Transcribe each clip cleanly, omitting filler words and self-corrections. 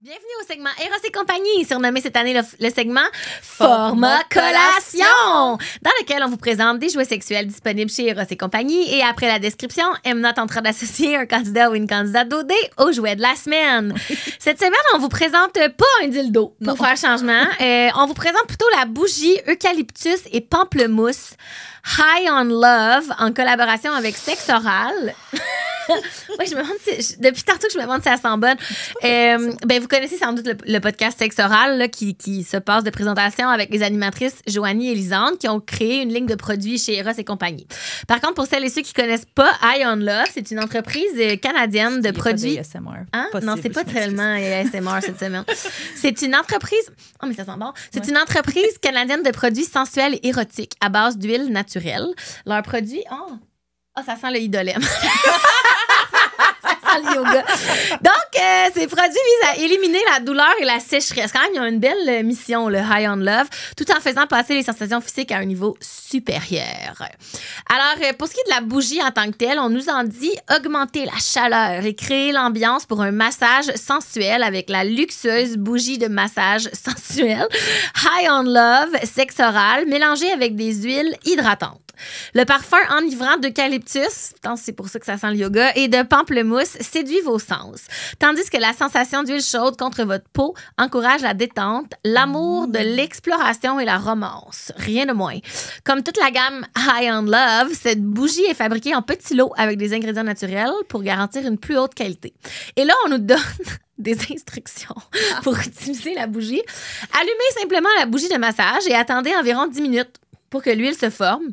Bienvenue au segment Eros et compagnie, surnommé cette année le segment Format Collation, dans lequel on vous présente des jouets sexuels disponibles chez Eros et compagnie. Et après la description, Emna tentera d'associer un candidat ou une candidate d'OD au jouet de la semaine. Cette semaine, on vous présente pas un dildo pour faire changement. On vous présente plutôt la bougie eucalyptus et pamplemousse High on Love en collaboration avec Sexe Oral. Oui, je me demande depuis tantôt que je me demande si ça sent bonne. Vous connaissez sans doute le podcast Sexe Oral là, qui se passe de présentation avec les animatrices Joanie et Lisande qui ont créé une ligne de produits chez Eros et compagnie. Par contre, pour celles et ceux qui connaissent pas High on Love, c'est une entreprise canadienne de produits. Hein? Non, c'est pas tellement ASMR cette semaine. C'est une entreprise. Oh, mais ça sent bon. C'est une entreprise canadienne de produits sensuels et érotiques à base d'huile naturelle. Leurs produits. Oh, ça sent le idolème. Le yoga. Donc, ces produits visent à éliminer la douleur et la sécheresse. Quand même, ils ont une belle mission, le High on Love, tout en faisant passer les sensations physiques à un niveau supérieur. Alors, pour ce qui est de la bougie en tant que telle, on nous en dit augmenter la chaleur et créer l'ambiance pour un massage sensuel avec la luxueuse bougie de massage sensuel High on Love, sexe oral, mélangée avec des huiles hydratantes. Le parfum enivrant d'eucalyptus, c'est pour ça que ça sent le yoga, et de pamplemousse séduit vos sens. Tandis que la sensation d'huile chaude contre votre peau encourage la détente, l'amour de l'exploration et la romance. Rien de moins. Comme toute la gamme High on Love, cette bougie est fabriquée en petits lots avec des ingrédients naturels pour garantir une plus haute qualité. Et là, on nous donne des instructions pour utiliser la bougie. Allumez simplement la bougie de massage et attendez environ 10 minutes pour que l'huile se forme.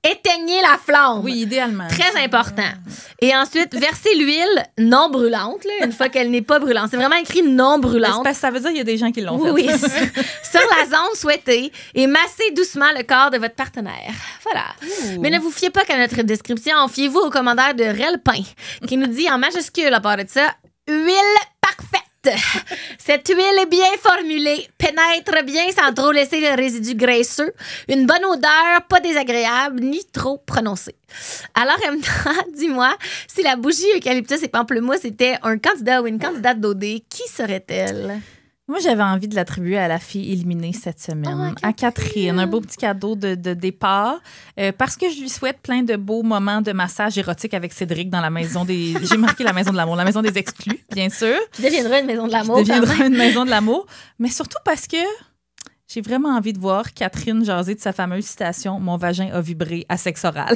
Éteignez la flamme. Oui, idéalement. Très important. Et ensuite, versez l'huile non brûlante, là, une fois qu'elle n'est pas brûlante. C'est vraiment écrit non brûlante. Parce que ça veut dire qu'il y a des gens qui l'ont fait. Oui, sur la zone souhaitée et massez doucement le corps de votre partenaire. Voilà. Ouh. Mais ne vous fiez pas qu'à notre description. Fiez-vous au commentaire de Relpin qui nous dit en majuscule à part de ça, huile parfaite. Cette huile est bien formulée, pénètre bien sans trop laisser le résidu graisseux, une bonne odeur, pas désagréable ni trop prononcée. Alors, Emna, dis-moi, si la bougie eucalyptus et pamplemousse était un candidat ou une candidate d'OD, qui serait-elle? Moi, j'avais envie de l'attribuer à la fille éliminée cette semaine, à Catherine. Un beau petit cadeau de départ, parce que je lui souhaite plein de beaux moments de massage érotique avec Cédric dans la maison des... J'ai marqué la maison de l'amour, la maison des exclus, bien sûr. Tu deviendras une maison de l'amour. Je deviendrai une maison de l'amour, mais surtout parce que j'ai vraiment envie de voir Catherine jaser de sa fameuse citation « Mon vagin a vibré à sexe oral ».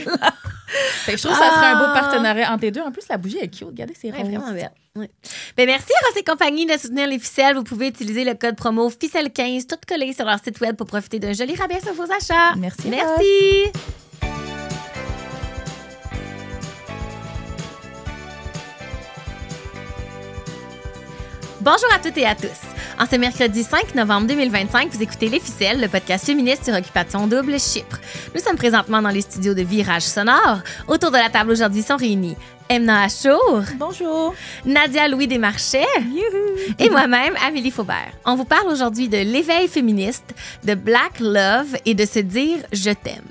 Je trouve que ça serait un beau partenariat entre les deux. En plus, la bougie est cute. Regardez, c'est rose. Vraiment belle. Oui. Ben merci Eros et compagnie de soutenir les ficelles. Vous pouvez utiliser le code promo ficelle15 tout collé sur leur site web pour profiter d'un joli rabais sur vos achats. Merci. Merci. Bonjour à toutes et à tous. En ce mercredi 5 novembre 2025, vous écoutez Les Ficelles, le podcast féministe sur Occupation Double Chypre. Nous sommes présentement dans les studios de Virage Sonore. Autour de la table aujourd'hui sont réunis Emna Achour. Bonjour. Nadia Louis Desmarchais. Youhou. Et moi-même, Amélie Faubert. On vous parle aujourd'hui de l'éveil féministe, de Black Love et de se dire « je t'aime ».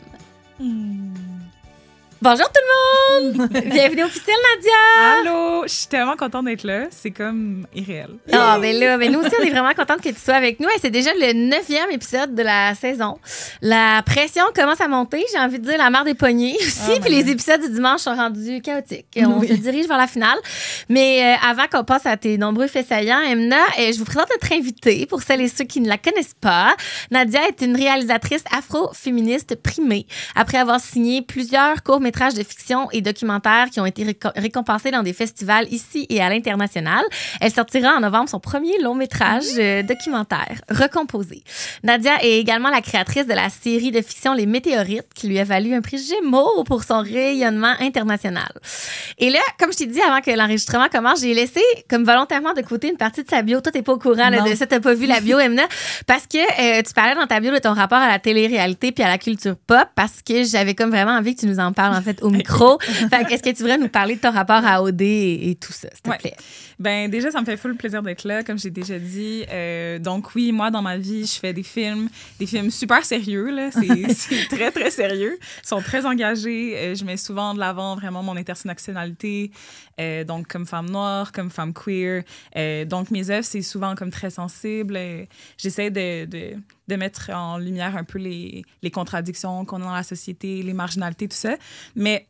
Bonjour tout le monde! Bienvenue au Ficelle, Nadia! Allô! Je suis tellement contente d'être là. C'est comme irréel. Ah, ben là, nous aussi, on est vraiment contente que tu sois avec nous. Et c'est déjà le 9e épisode de la saison. La pression commence à monter. J'ai envie de dire la mare des poignées aussi. Puis les épisodes du dimanche sont rendus chaotiques. On se dirige vers la finale. Mais avant qu'on passe à tes nombreux faits saillants, Emna, je vous présente notre invitée. Pour celles et ceux qui ne la connaissent pas, Nadia est une réalisatrice afro-féministe primée. Après avoir signé plusieurs courts-métrages de fiction et documentaires qui ont été récompensés dans des festivals ici et à l'international. Elle sortira en novembre son premier long-métrage documentaire, Recomposé. Nadia est également la créatrice de la série de fiction Les Météorites, qui lui a valu un prix Gémeaux pour son rayonnement international. Et là, comme je t'ai dit avant que l'enregistrement commence, j'ai laissé comme volontairement de côté une partie de sa bio. Toi, t'es pas au courant là, de ça, t'as pas vu la bio, Emna, parce que tu parlais dans ta bio de ton rapport à la télé-réalité puis à la culture pop, parce que j'avais comme vraiment envie que tu nous en parles en fait, au micro. Fait que est-ce que tu voudrais nous parler de ton rapport à OD et tout ça, s'il te plaît? Ben déjà, ça me fait full plaisir d'être là, comme j'ai déjà dit. Donc oui, moi, dans ma vie, je fais des films super sérieux, là. C'est très, très sérieux. Ils sont très engagés. Je mets souvent de l'avant vraiment mon intersectionnalité, donc comme femme noire, comme femme queer. Donc mes œuvres, c'est souvent comme très sensible. J'essaie de mettre en lumière un peu les contradictions qu'on a dans la société, les marginalités, tout ça. Mais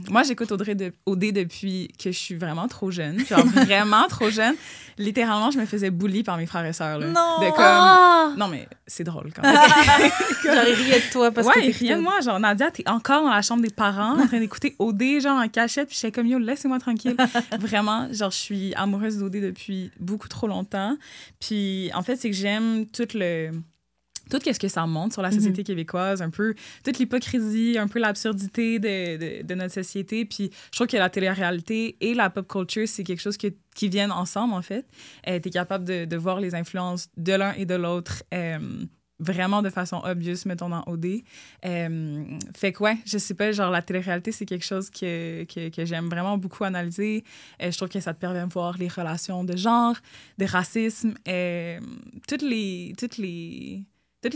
moi, j'écoute OD depuis que je suis vraiment trop jeune. Genre vraiment trop jeune. Littéralement, je me faisais bully par mes frères et sœurs. Là. Non! De comme... Non, mais c'est drôle quand même. Genre, ils riaient de toi parce que ils riaient de moi. Genre, Nadia, t'es encore dans la chambre des parents en train d'écouter OD, genre en cachette. Puis j'étais comme, yo, laissez-moi tranquille. Vraiment, genre, je suis amoureuse d'OD depuis beaucoup trop longtemps. Puis en fait, c'est que j'aime tout ce que ça montre sur la société québécoise, un peu toute l'hypocrisie, un peu l'absurdité de notre société. Puis je trouve que la télé-réalité et la pop culture, c'est quelque chose qui viennent ensemble, en fait. T'es capable de voir les influences de l'un et de l'autre vraiment de façon obvious, mettons, dans OD. Fait que, ouais, je sais pas, genre, la télé-réalité, c'est quelque chose que j'aime vraiment beaucoup analyser. Je trouve que ça te permet de voir les relations de genre, de racisme, toutes les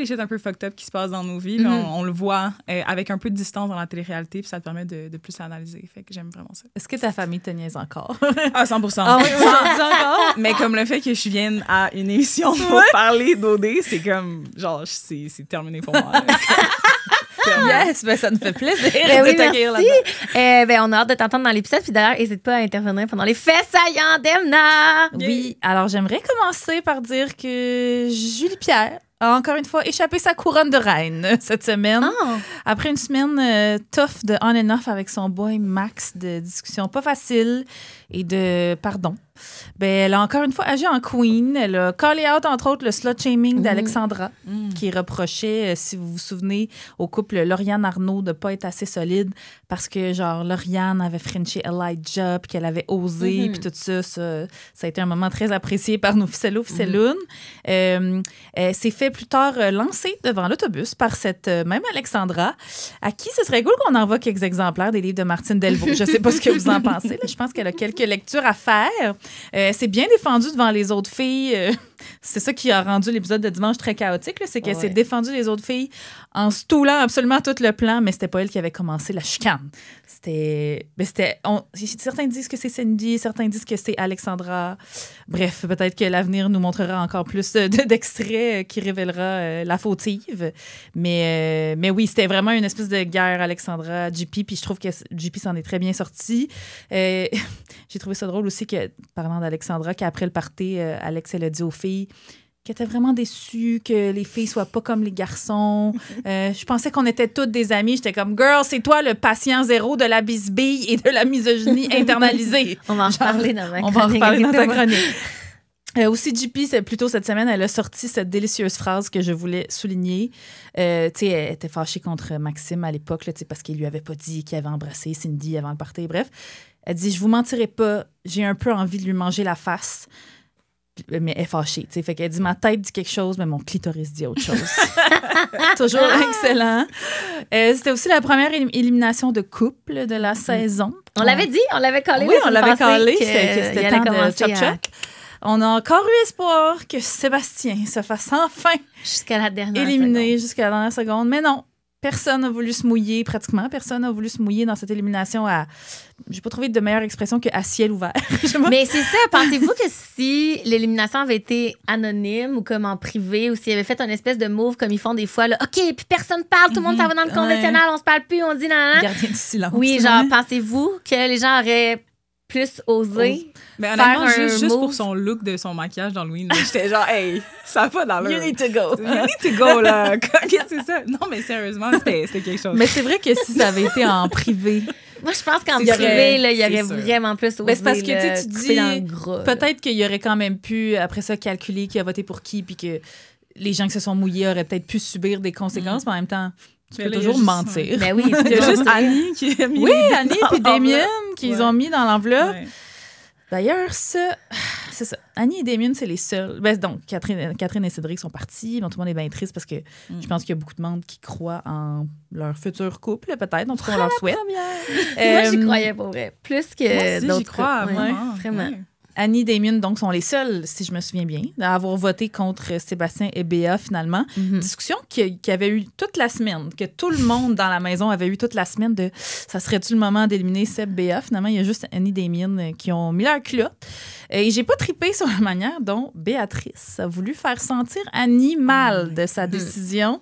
shit un peu fucked up qui se passent dans nos vies, on le voit avec un peu de distance dans la télé-réalité, puis ça te permet de plus l'analyser. Fait que j'aime vraiment ça. Est-ce que ta famille te niaise encore? Ah, 100%. Ah oui, encore? Mais comme le fait que je vienne à une émission pour parler d'OD, c'est comme, genre, c'est terminé pour moi. Yes, ben ça nous fait plaisir de t'accueillir là-bas. On a hâte de t'entendre dans l'épisode. Puis d'ailleurs, n'hésite pas à intervenir pendant les faits saillants d'Emna. Oui, alors j'aimerais commencer par dire que Julie Pierre a encore une fois échappé sa couronne de reine cette semaine. Oh. Après une semaine tough de on and off avec son boy Max, de discussions pas faciles et de pardon. Ben, elle a encore une fois agi en queen. Elle a callé out, entre autres, le slut-shaming d'Alexandra, qui reprochait, si vous vous souvenez, au couple Lauriane-Arnaud de pas être assez solide parce que, genre, Lauriane avait frenché Elijah puis qu'elle avait osé puis tout ça, ça a été un moment très apprécié par nos ficellos-ficellounes. C'est fait plus tard lancer devant l'autobus par cette même Alexandra, à qui ce serait cool qu'on envoie quelques exemplaires des livres de Martine Delvaux. Je sais pas ce que vous en pensez. Là. Je pense qu'elle a quelques lectures à faire. C'est bien défendu devant les autres filles. C'est ça qui a rendu l'épisode de dimanche très chaotique. Là, c'est qu'elle s'est défendue les autres filles en stoulant absolument tout le plan, mais c'était pas elle qui avait commencé la chicane. Certains disent que c'est Cindy, certains disent que c'est Alexandra. Bref, peut-être que l'avenir nous montrera encore plus d'extraits qui révélera la fautive. Mais oui, c'était vraiment une espèce de guerre Alexandra-JP, puis je trouve que JP s'en est très bien sorti. J'ai trouvé ça drôle aussi que, parlant d'Alexandra, qu'après le party, Alex, elle a dit aux filles qu'elle était vraiment déçue que les filles soient pas comme les garçons. Je pensais qu'on était toutes des amies. J'étais comme, girl, c'est toi le patient zéro de la bisbille et de la misogynie internalisée. On va en reparler dans ma chronique. On va en reparler dans ta chronique. Aussi, JP, plutôt cette semaine, elle a sorti cette délicieuse phrase que je voulais souligner. Elle était fâchée contre Maxime à l'époque là, parce qu'il lui avait pas dit qu'il avait embrassé Cindy avant le party. Bref, elle dit, je vous mentirai pas, j'ai un peu envie de lui manger la face. Mais elle est fâchée. Fait qu'elle dit, ma tête dit quelque chose, mais mon clitoris dit autre chose. Toujours excellent. C'était aussi la première élimination de couple de la saison. On l'avait dit, on l'avait collé. Oui, on l'avait collé. C'était temps de chop-chop. On a encore eu espoir que Sébastien se fasse enfin jusqu'à la dernière éliminé jusqu'à la dernière seconde. Mais non, personne n'a voulu se mouiller, pratiquement. Personne n'a voulu se mouiller dans cette élimination à... J'ai pas trouvé de meilleure expression que à ciel ouvert. Mais c'est ça. Pensez-vous que si l'élimination avait été anonyme ou comme en privé ou s'il avait fait une espèce de move comme ils font des fois, là, OK, puis personne parle, tout le monde s'en va dans le confessionnal, on se parle plus, on dit nan. Gardien du silence. Oui, genre, pensez-vous que les gens auraient plus osé mais faire honnêtement, un juste move? pour son look de son maquillage d'Halloween, j'étais genre, hey, ça va dans le... You need to go. You need to go, là. Qu'est-ce que c'est ça? Non, mais sérieusement, c'était quelque chose. Mais c'est vrai que si ça avait été en privé... Moi, je pense qu'en privé, il y aurait sûr. Vraiment plus osé. Ben, c'est parce que tu dis, dans le gras, peut-être qu'il y aurait quand même pu, après ça, calculer qui a voté pour qui, puis que les gens qui se sont mouillés auraient peut-être pu subir des conséquences, mais en même temps, tu peux toujours mentir. Ben oui, il y a juste Annie qui a mis... Oui, Annie et Damien qui les ont mis dans l'enveloppe. Ouais. D'ailleurs, ça, c'est ça. Annie et Damien, c'est les seuls. Ben, donc, Catherine et Cédric sont partis. Bon, tout le monde est bien triste parce que je pense qu'il y a beaucoup de monde qui croit en leur futur couple, peut-être. En tout cas, on leur souhaite. Moi, j'y croyais pour vrai. Plus que Moi aussi, d'autres. j'y crois, couples. vraiment. Vraiment. Ouais. Annie et Damien, donc, sont les seuls, si je me souviens bien, à avoir voté contre Sébastien et Béa, finalement. Discussion qui avait eu toute la semaine, que tout le monde dans la maison avait eu toute la semaine de ça serait-tu le moment d'éliminer Seb, Béa? Finalement, il y a juste Annie et Damien qui ont mis leur culotte. Et j'ai pas trippé sur la manière dont Béatrice a voulu faire sentir Annie mal de sa décision.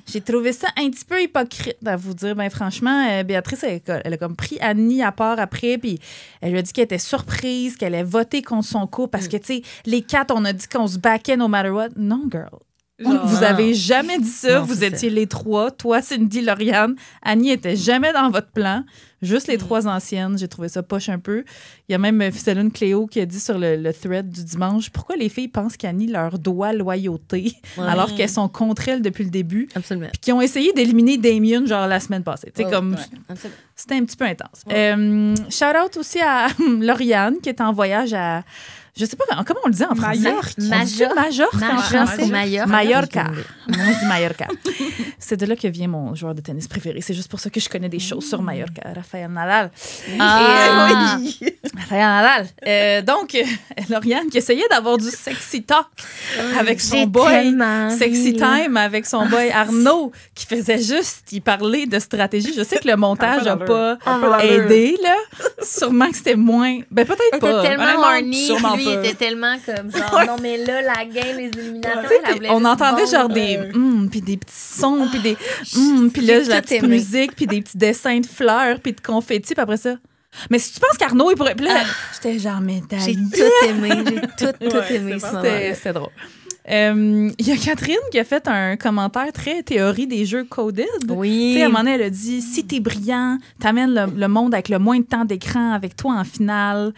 J'ai trouvé ça un petit peu hypocrite, à vous dire. Ben, franchement, Béatrice, elle a comme pris Annie à part après, puis elle lui a dit qu'elle était surprise, qu'elle allait voter contre son couple parce que, tu sais, les quatre, on a dit qu'on se backait no matter what. Non, girl. Vous avez jamais dit ça. Non, vous étiez les trois. Toi, Cindy, Lauriane. Annie était jamais dans votre plan. Juste les trois anciennes. J'ai trouvé ça poche un peu. Il y a même Céline Cléo qui a dit sur le thread du dimanche pourquoi les filles pensent qu'Annie leur doit loyauté alors qu'elles sont contre elle depuis le début. Absolument. Puis qui ont essayé d'éliminer Damien genre la semaine passée. C'était un petit peu intense. Shout-out aussi à Lauriane qui est en voyage à... Je sais pas comment on le dit en français. Majorque en français. Mallorca. Moi, je dis Mallorca. C'est de là que vient mon joueur de tennis préféré. C'est juste pour ça que je connais des choses sur Mallorca. Rafael Nadal. Rafael Nadal. Donc, Lauriane qui essayait d'avoir du sexy talk avec son boy. Sexy time avec son boy Arnaud qui faisait juste y parler de stratégie. Je sais que le montage n'a pas aidé, là. Sûrement que c'était moins... Ben, peut-être pas. C'était tellement horny. sûrement Lui, il était tellement comme genre, non, mais là, la game, les éliminations, elle voulait on juste entendait genre vendre. des puis des petits sons, puis des puis là, la petite musique, puis des petits dessins de fleurs, puis de confettis, puis après ça. Mais si tu penses qu'Arnaud, il pourrait... Puis là, j'étais genre, mais J'ai tout aimé. J'ai tout aimé ce moment. C'était drôle. Il y a Catherine qui a fait un commentaire très théorie des jeux coded. Oui. Tu sais, à un moment donné, elle a dit si t'es brillant, t'amènes le monde avec le moins de temps d'écran avec toi en finale.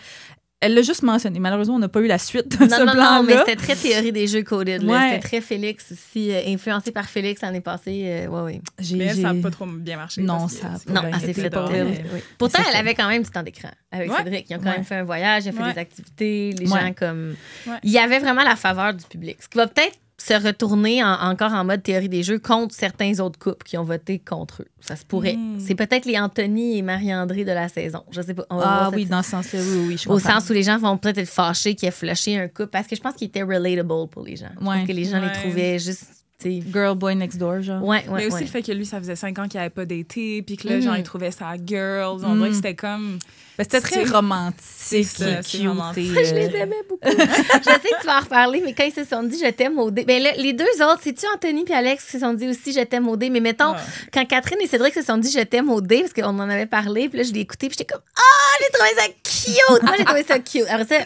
Elle l'a juste mentionné. Malheureusement, on n'a pas eu la suite de ce plan-là. Non, mais c'était très théorie des jeux coded. Ouais. C'était très Félix aussi, influencé par Félix l'année passée. Oui. Mais ça n'a pas trop bien marché. Non, ça ça Non, elle s'est fait oui. Pourtant, elle avait quand même du temps d'écran avec Cédric. Ils ont quand même fait un voyage, ils ont fait des activités. Les gens comme... Il y avait vraiment la faveur du public. Ce qui va peut-être se retourner encore en mode théorie des jeux contre certains autres couples qui ont voté contre eux. Ça se pourrait. C'est peut-être les Anthony et Marie-André de la saison. Je sais pas. Oui, dans ce sens-là, oui, je au sens où les gens vont peut-être être fâchés qu'il ait flushé un couple parce que je pense qu'il était relatable pour les gens. Je pense que les gens les trouvaient juste... Girl, boy next door, genre. Mais aussi le fait que lui, ça faisait 5 ans qu'il n'avait pas daté, puis que là, genre, il trouvait ça girls. On dirait que c'était comme... C'était très romantique et cute. romantique. Je les aimais beaucoup. Je sais que tu vas en reparler, mais quand ils se sont dit « je t'aime au dé », ben là, les deux autres, c'est-tu Anthony et Alex qui se sont dit aussi « je t'aime au dé », mais mettons, quand Catherine et Cédric se sont dit « je t'aime au dé », parce qu'on en avait parlé, puis là, je l'ai écouté, puis j'étais comme « ah, j'ai trouvé ça cute ». Moi, j'ai trouvé ça cute. Après ça,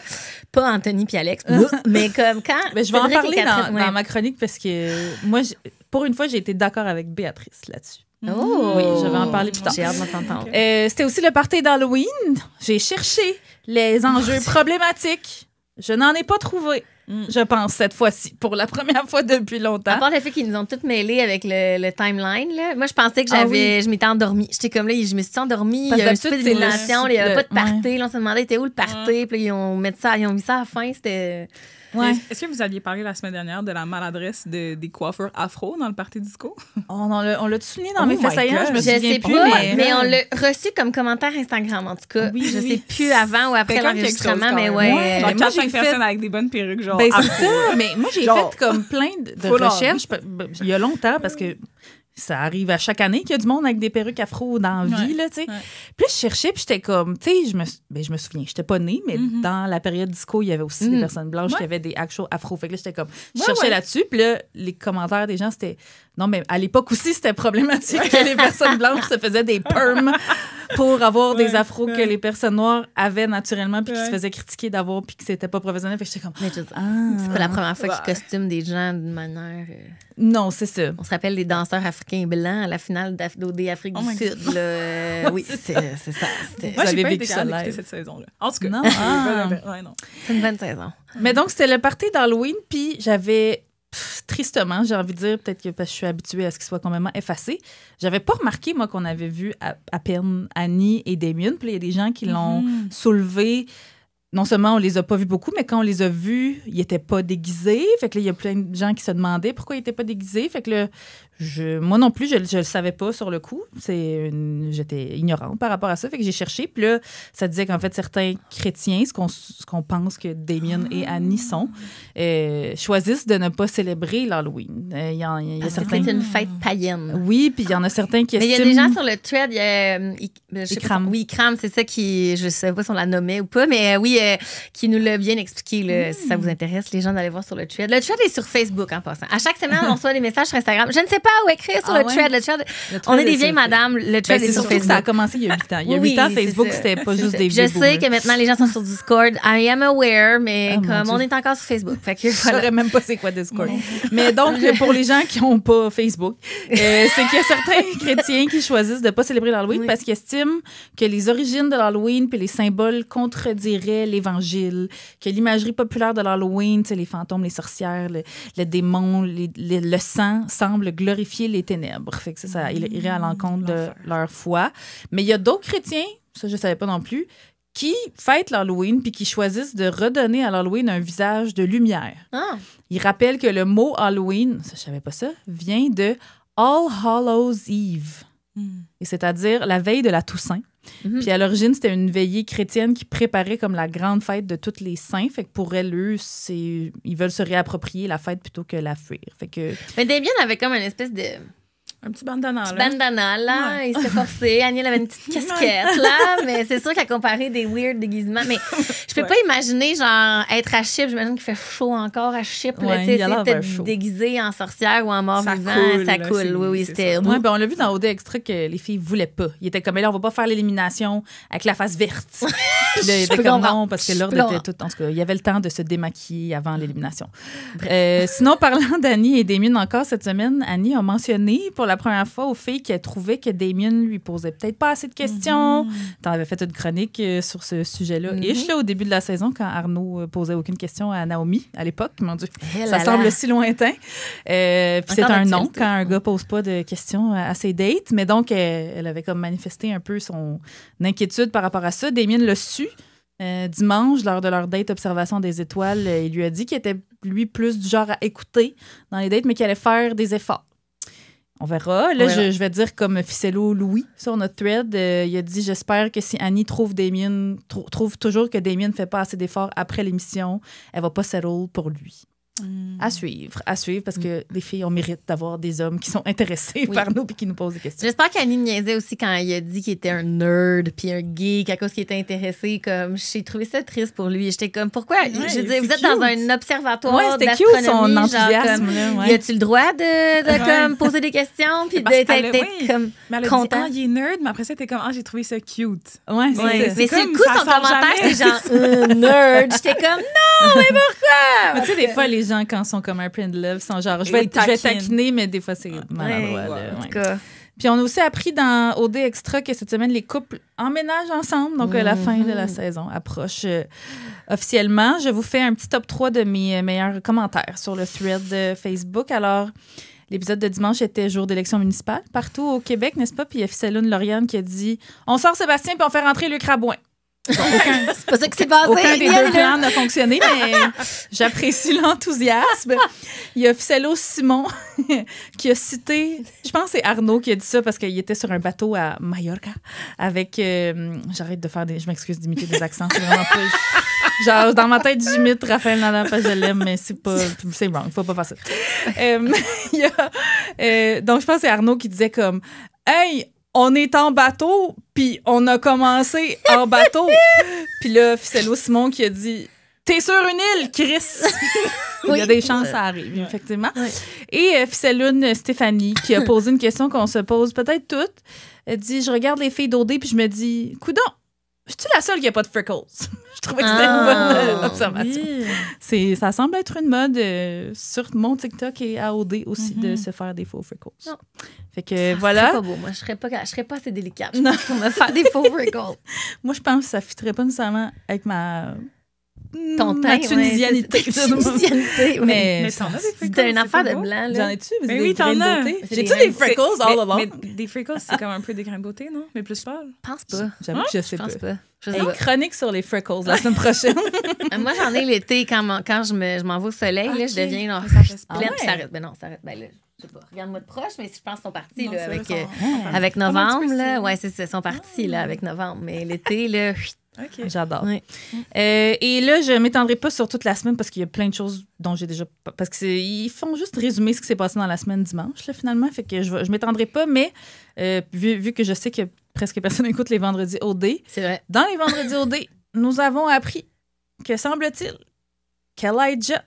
pas Anthony et Alex, mais comme quand... Mais je vais en Cédric parler et Catherine, dans ma chronique parce que moi, pour une fois, j'ai été d'accord avec Béatrice là-dessus. Oh! Oui, je vais en parler plus tard. J'ai hâte de t'entendre. C'était aussi le party d'Halloween. J'ai cherché les enjeux problématiques. Je n'en ai pas trouvé, je pense, cette fois-ci, pour la première fois depuis longtemps. À part le fait qu'ils nous ont toutes mêlées avec le timeline, là. Moi, je pensais que je m'étais endormie. J'étais comme là, je me suis endormie. Il y a un peu d'élimination, il n'y avait pas de party. Là, on se demandait, était où le party? Puis là, ils ont mis ça à la fin. C'était... Ouais. Est-ce que vous aviez parlé la semaine dernière de la maladresse des coiffeurs afro dans le party disco? On l'a souligné dans mes faits saillants, je me Je souviens sais plus. pas, mais on l'a reçu comme commentaire Instagram, en tout cas. Oui, je sais plus avant ou après l'enregistrement, mais ouais. Genre, moi, 4-5 personnes avec des bonnes perruques, genre. Ben, c'est ça, mais moi, j'ai fait comme plein de recherches il y a longtemps, parce que ça arrive à chaque année qu'il y a du monde avec des perruques afro dans la vie, là, tu sais. Puis là, je cherchais, puis j'étais comme, tu sais, je me souviens, j'étais pas née, mais dans la période disco, il y avait aussi des personnes blanches qui avaient des actual afro. Fait que là, j'étais comme, je cherchais là-dessus, puis là, les commentaires des gens, c'était, non, mais à l'époque aussi, c'était problématique que les personnes blanches se faisaient des perms pour avoir des afros que les personnes noires avaient naturellement, puis qui se faisaient critiquer d'avoir, puis que c'était pas professionnel. Fait que j'étais comme, c'est pas la première fois qu'ils costument des gens d'une manière... Non, c'est ça. On se rappelle les danseurs africains blancs à la finale d'OD Afrique du Sud. Là. Oui, c'est ça. Moi, j'ai pas été capable d'écouter cette saison-là. En tout cas, non. non. C'est une bonne saison. Mais donc, c'était le party d'Halloween, puis j'avais... tristement, j'ai envie de dire, peut-être que parce que je suis habituée à ce qu'il soit complètement effacé, j'avais pas remarqué, moi, qu'on avait vu à peine Annie et Damien. Puis il y a des gens qui l'ont soulevé non seulement on les a pas vus beaucoup, mais quand on les a vus, ils étaient pas déguisés. Fait que là, il y a plein de gens qui se demandaient pourquoi ils étaient pas déguisés. Fait que là, moi non plus, je le savais pas sur le coup. J'étais ignorante par rapport à ça. Fait que j'ai cherché. Puis là, ça disait qu'en fait, certains chrétiens, ce qu'on pense que Damien et Annie sont, choisissent de ne pas célébrer l'Halloween. Il y a certains... C'est une fête païenne. Oui, puis il y en a certains qui estiment... Mais il y a des gens sur le thread, Ikram. Oui, Ikram, c'est ça qui... Je sais pas si on la nommait ou pas, mais qui nous l'a bien expliqué. Là, si ça vous intéresse, les gens d'aller voir sur le thread. Le thread est sur Facebook, en passant. À chaque semaine, on reçoit des messages sur Instagram. Je ne sais pas où écrire sur le thread. Le thread, on est des vieilles madames. Le thread est sur Facebook. Ça a commencé il y a 8 ans. Il y a 8 ans, Facebook, c'était pas juste des vieux Je sais que maintenant, les gens sont sur Discord. I am aware, mais on est encore sur Facebook. Fait que, Je saurais même pas c'est quoi Discord. Mais donc, pour les gens qui n'ont pas Facebook, c'est qu'il y a certains chrétiens qui choisissent de ne pas célébrer l'Halloween parce qu'ils estiment que les origines de l'Halloween puis les symboles contrediraient l'Évangile, que l'imagerie populaire de l'Halloween, les fantômes, les sorcières, les démons, le sang semble glorifier les ténèbres. Fait que ça irait à l'encontre de leur foi. Mais il y a d'autres chrétiens, ça je ne savais pas non plus, qui fêtent l'Halloween puis qui choisissent de redonner à l'Halloween un visage de lumière. Ah. Ils rappellent que le mot Halloween, ça, je savais pas ça, vient de All Hallows Eve. Et c'est-à-dire la veille de la Toussaint. Puis à l'origine, c'était une veillée chrétienne qui préparait comme la grande fête de tous les saints. Fait que pour eux, ils veulent se réapproprier la fête plutôt que la fuir. Fait que... Mais Damien avait comme une espèce de... Un petit bandana, là. Bandana, là. Ouais. Il s'était forcé. Annie, elle avait une petite casquette, là. Mais c'est sûr qu'à comparer des weird déguisements. Mais je peux pas imaginer, genre, être à Chypre. J'imagine qu'il fait chaud encore à Chypre. Ouais, Tu sais, peut-être déguisé en sorcière ou en mort-vivant. Ça là, coule. Oui, c'était... Ouais, ben on l'a vu dans OD Extra que les filles voulaient pas. Ils étaient comme, là, on va pas faire l'élimination avec la face verte. Puis là, ils étaient comme non, parce que l'ordre était tout... En tout cas, il y avait le temps de se démaquiller avant l'élimination. Sinon, parlant d'Annie et Damien encore cette semaine, Annie a mentionné pour la première fois aux filles qu'elle trouvait que Damien lui posait peut-être pas assez de questions. T'en avais fait une chronique sur ce sujet-là. Ish, là, au début de la saison, quand Arnaud posait aucune question à Naomi, à l'époque. Mon Dieu, ça semble si lointain. Puis c'est un non quand un gars pose pas de questions à ses dates. Mais donc, elle avait comme manifesté un peu son inquiétude par rapport à ça. Damien l'a su. Dimanche, lors de leur date Observation des étoiles, il lui a dit qu'il était, lui, plus du genre à écouter dans les dates, mais qu'il allait faire des efforts. On verra. Là, je vais dire comme Ficello Louis sur notre thread. Il a dit « J'espère que si Annie trouve toujours que Damien ne fait pas assez d'efforts après l'émission, elle va pas settle pour lui. » À suivre, parce que les filles, on mérite d'avoir des hommes qui sont intéressés par nous et qui nous posent des questions. J'espère qu'Annie niaisait aussi quand il a dit qu'il était un nerd puis un geek à cause qu'il était intéressé. Comme, j'ai trouvé ça triste pour lui. J'étais comme, pourquoi? Je veux dire, vous êtes dans un observatoire c'était d'astronomie. cute son enthousiasme. Genre, y a-tu le droit de comme, poser des questions puis d'être comme content? Il est nerd, mais après ça, t'es comme, j'ai trouvé ça cute. Mais c'est le coup, son commentaire, c'est genre, nerd. J'étais comme, non, mais pourquoi? Mais tu sais, des fois, les gens, quand ils sont comme un print love, sont genre, je vais taquiner, mais des fois, c'est maladroit. En tout cas. Puis on a aussi appris dans OD Extra que cette semaine, les couples emménagent ensemble. Donc, la fin de la saison approche officiellement. Je vous fais un petit top 3 de mes meilleurs commentaires sur le thread de Facebook. Alors, l'épisode de dimanche était jour d'élection municipale partout au Québec, n'est-ce pas? Puis il y a Céline Lauriane qui a dit « On sort Sébastien puis on fait rentrer Luc Rabouin. » C'est pas ça qui s'est passé. Aucun des deux plans n'a fonctionné, mais j'apprécie l'enthousiasme. Il y a Ficello Simon qui a cité, je pense que c'est Arnaud qui a dit ça parce qu'il était sur un bateau à Mallorca avec, j'arrête de faire je m'excuse d'imiter des accents, c'est vraiment pas... Genre, dans ma tête, j'imite Raphaël Nadal parce que je l'aime, mais c'est wrong, faut pas faire ça. Donc, je pense que c'est Arnaud qui disait comme, hey, on est en bateau, puis on a commencé en bateau. Puis là, Ficello Simon qui a dit « T'es sur une île, Chris! » Il y a des chances, ça arrive, effectivement. Oui. Et Ficelloune Stéphanie qui a posé une question qu'on se pose peut-être toutes. Elle dit « Je regarde les filles d'OD, puis je me dis « Coudon, je suis la seule qui n'a pas de freckles? » Je trouvais que c'était une bonne observation. Oui. Ça semble être une mode sur mon TikTok et à OD aussi de se faire des faux freckles. Non. Fait que voilà. C'est pas beau. Moi, je serais pas assez délicate pour me faire des faux freckles. Moi, je pense que ça ne fitterait pas nécessairement avec Ton teint, ma tunisianité. Tunisianité, Mais Mais t'en as des freckles. c'est une c'est affaire pas de beau. blanc, J'en là. ai-tu? Mais oui, t'en as. J'ai-tu des des freckles all along? Mais des freckles, c'est comme un peu des grains de beauté, non? Mais plus pâle. Je pense pas. J'avoue que je Je sais pense pas. pas. Je sais Hey, pas. chronique sur les freckles la semaine prochaine. Moi, j'en ai l'été quand je m'en vais au soleil. Là, je Ok. deviens Mais ça reste pas. pleine. Ah ouais? Puis ça arrête. Ben non, ça arrête. Ben là, je sais pas. Regarde-moi de proche, mais je pense qu'ils sont partis Non, là, c'est avec, vrai, ça- avec Comment tu novembre. peux Là. ça? Ouais, c'est ça. Ils sont partis là, avec novembre. Mais l'été, là, OK. J'adore. Ouais. Et là, je m'étendrai pas sur toute la semaine parce qu'il y a plein de choses dont j'ai déjà... Parce qu'ils font juste résumer ce qui s'est passé dans la semaine dimanche, là, finalement. Fait que je m'étendrai pas, mais vu que je sais que presque personne écoute les vendredis OD, c'est vrai. dans les vendredis OD, nous avons appris que, semble-t-il, qu'Elijah